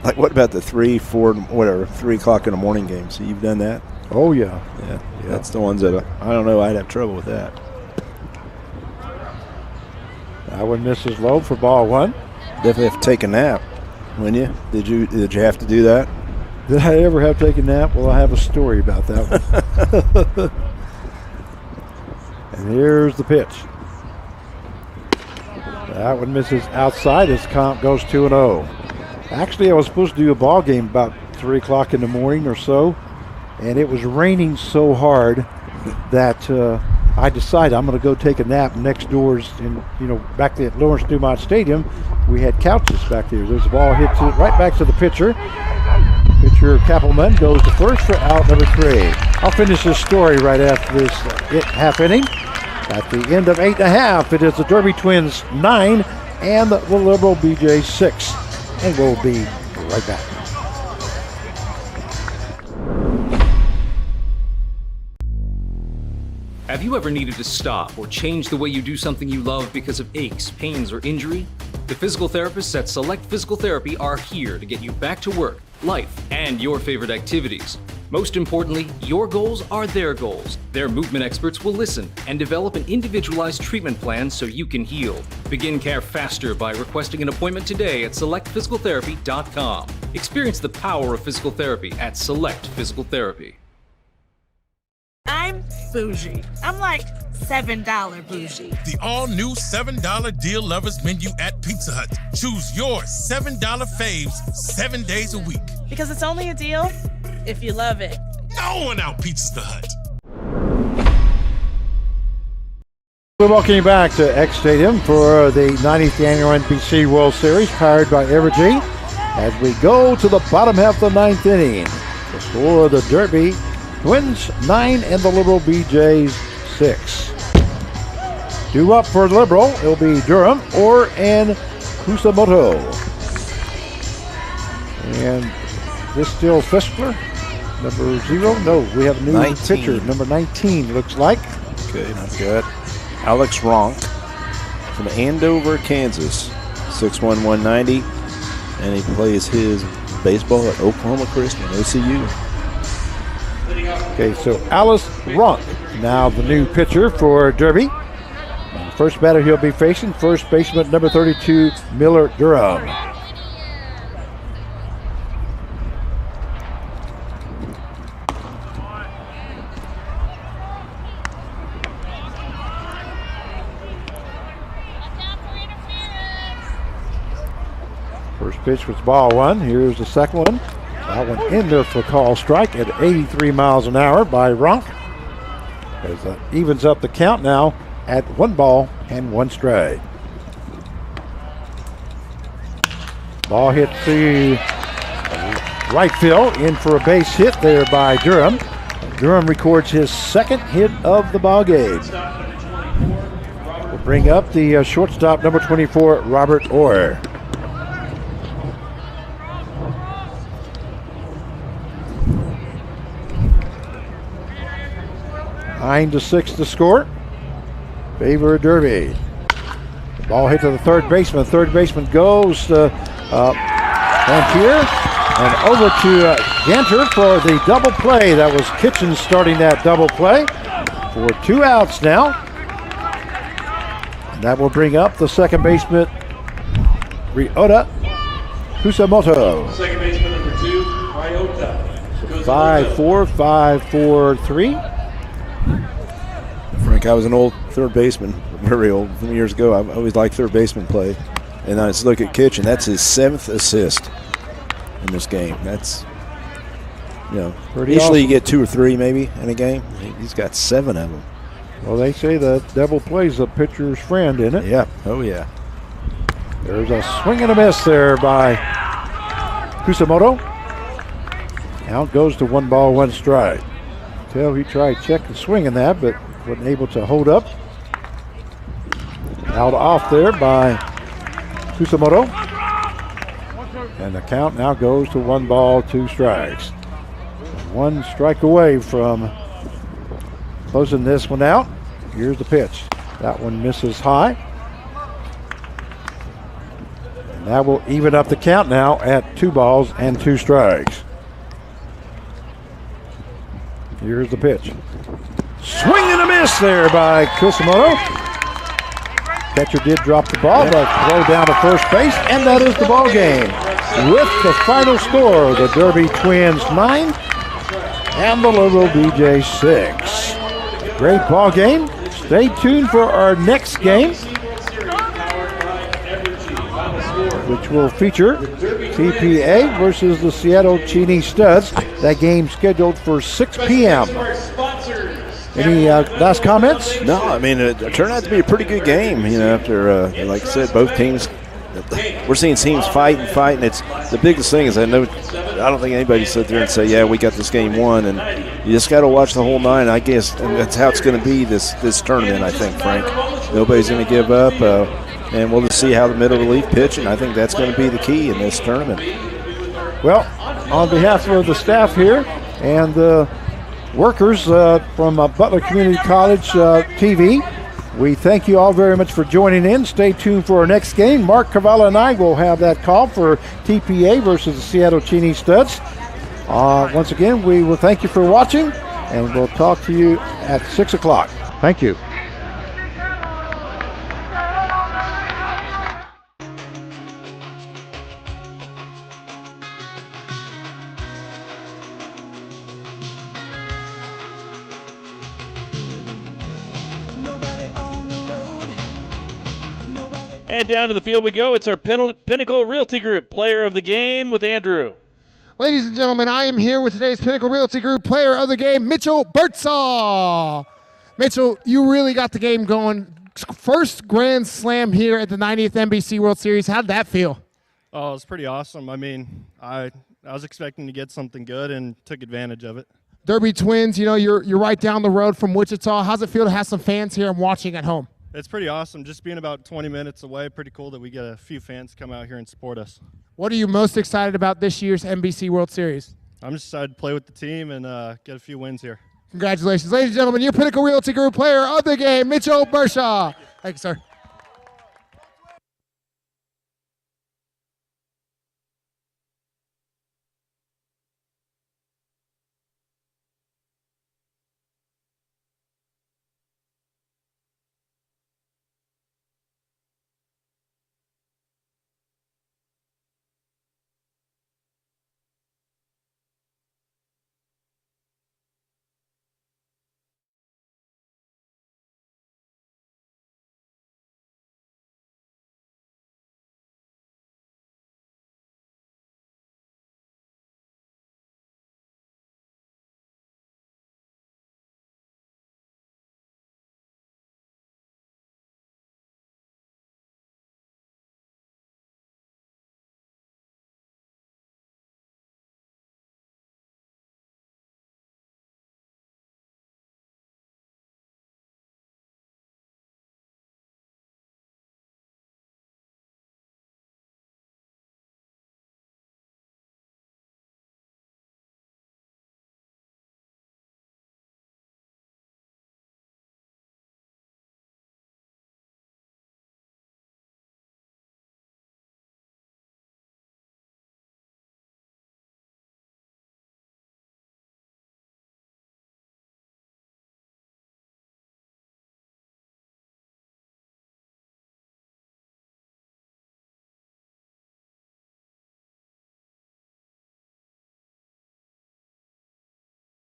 like, what about the 3, 4, whatever, 3 o'clock in the morning games? So you've done that? Oh, yeah. Yeah. That's the ones that, I don't know, I'd have trouble with that. That one misses low for ball 1. Definitely have to take a nap, wouldn't you? Did you have to do that? Did I ever have to take a nap? Well, I have a story about that one. And here's the pitch. That one misses outside as count goes 2-0. Actually, I was supposed to do a ball game about 3 o'clock in the morning or so, and it was raining so hard that I decided I'm going to go take a nap next doors. Back at Lawrence Dumont Stadium, we had couches back there. There's a ball hit right back to the pitcher. Pitcher Kappelman goes to first for out number 3. I'll finish this story right after this half inning. At the end of 8 1/2, it is the Derby Twins 9 and the Libero BJs 6. And we'll be right back. Have you ever needed to stop or change the way you do something you love because of aches, pains, or injury? The physical therapists at Select Physical Therapy are here to get you back to work, life, and your favorite activities. Most importantly, your goals are their goals. Their movement experts will listen and develop an individualized treatment plan so you can heal. Begin care faster by requesting an appointment today at selectphysicaltherapy.com. Experience the power of physical therapy at Select Physical Therapy. I'm bougie. I'm like $7 bougie. The all-new $7 deal lovers menu at Pizza Hut. Choose your $7 faves 7 days a week. Because it's only a deal if you love it. No one out-pizzas the Hut. We're welcoming you back to X Stadium for the 90th annual NBC World Series, powered by Evergy. As we go to the bottom half of the 9th inning, the score of the Derby Twins 9 and the Libero BJs 6. Due up for Libero, it'll be Durham and Kusamoto. And this still Fischler, number 0. No, we have a new 19. pitcher, number 19, looks like. Okay, not good. Alex Ronk from Andover, Kansas, 6'1", 190, and he plays his baseball at Oklahoma Christian, OCU. Okay, so Alice Ronk, now the new pitcher for Derby. First batter he'll be facing, first baseman number 32, Miller Durham. First pitch was ball 1. Here's the second one. That one in there for a call strike at 83 miles an hour by Ronk. As that evens up the count now at 1 ball and 1 strike. Ball hit the right field, in for a base hit there by Durham. Durham records his second hit of the ball game. We'll bring up the shortstop, number 24, Robert Orr. 9-6 the score. Favor Derby. The ball hit to the third baseman. Third baseman goes to Lantier and over to Ganter for the double play. That was Kitchen starting that double play for 2 outs now. And that will bring up the second baseman, Ryota Kusamoto. Second baseman number 2, Ryota. 5-4, 5-4-3. Frank, I was an old third baseman, very old, from years ago. I always liked third baseman play. And I just look at Kitchen. That's his 7th assist in this game. That's, pretty usually awesome. you get 2 or 3 maybe in a game. He's got 7 of them. Well, they say the double play's a pitcher's friend, isn't it? Yeah. Oh, yeah. There's a swing and a miss there by Kusamoto. Count goes to 1 ball, 1 strike. He tried checking swinging that, but wasn't able to hold up. Held off there by Kusamoto. And the count now goes to 1 ball, 2 strikes. 1 strike away from closing this one out. Here's the pitch. That one misses high. And that will even up the count now at 2 balls and 2 strikes. Here's the pitch. Swing and a miss there by Kusamoto. Catcher did drop the ball, but throw down to first base, and that is the ball game. With the final score, the Derby Twins 9 and the Libero BJs 6. Great ball game. Stay tuned for our next game, which will feature TPA versus the Seattle Cheney Studs. That game scheduled for 6 p.m. Any last comments? No, I mean, it turned out to be a pretty good game, after, like I said, both teams, we're seeing teams fight. And it's the biggest thing is I don't think anybody sit there and say, yeah, we got this game won. And you just got to watch the whole 9, I guess, and that's how it's going to be this tournament, I think, Frank. Nobody's going to give up, and we'll just see how the middle relief pitch, and I think that's going to be the key in this tournament. Well, on behalf of the staff here and the workers from Butler Community College TV, we thank you all very much for joining in. Stay tuned for our next game. Mark Cavallo and I will have that call for TPA versus the Seattle Cheney Studs. Once again, we will thank you for watching, and we'll talk to you at 6 o'clock. Thank you. And down to the field we go. It's our Pinnacle Realty Group Player of the Game with Andrew. Ladies and gentlemen, I am here with today's Pinnacle Realty Group Player of the Game, Mitchell Birdsall. Mitchell, you really got the game going. First Grand Slam here at the 90th NBC World Series. How did that feel? Oh, it was pretty awesome. I mean, I was expecting to get something good and took advantage of it. Derby Twins, you're right down the road from Wichita. How's it feel to have some fans here and watching at home? It's pretty awesome. Just being about 20 minutes away, pretty cool that we get a few fans come out here and support us. What are you most excited about this year's NBC World Series? I'm just excited to play with the team and get a few wins here. Congratulations. Ladies and gentlemen, your Pinnacle Realty Group Player of the Game, Mitchell Birdsall. Thank you, sir.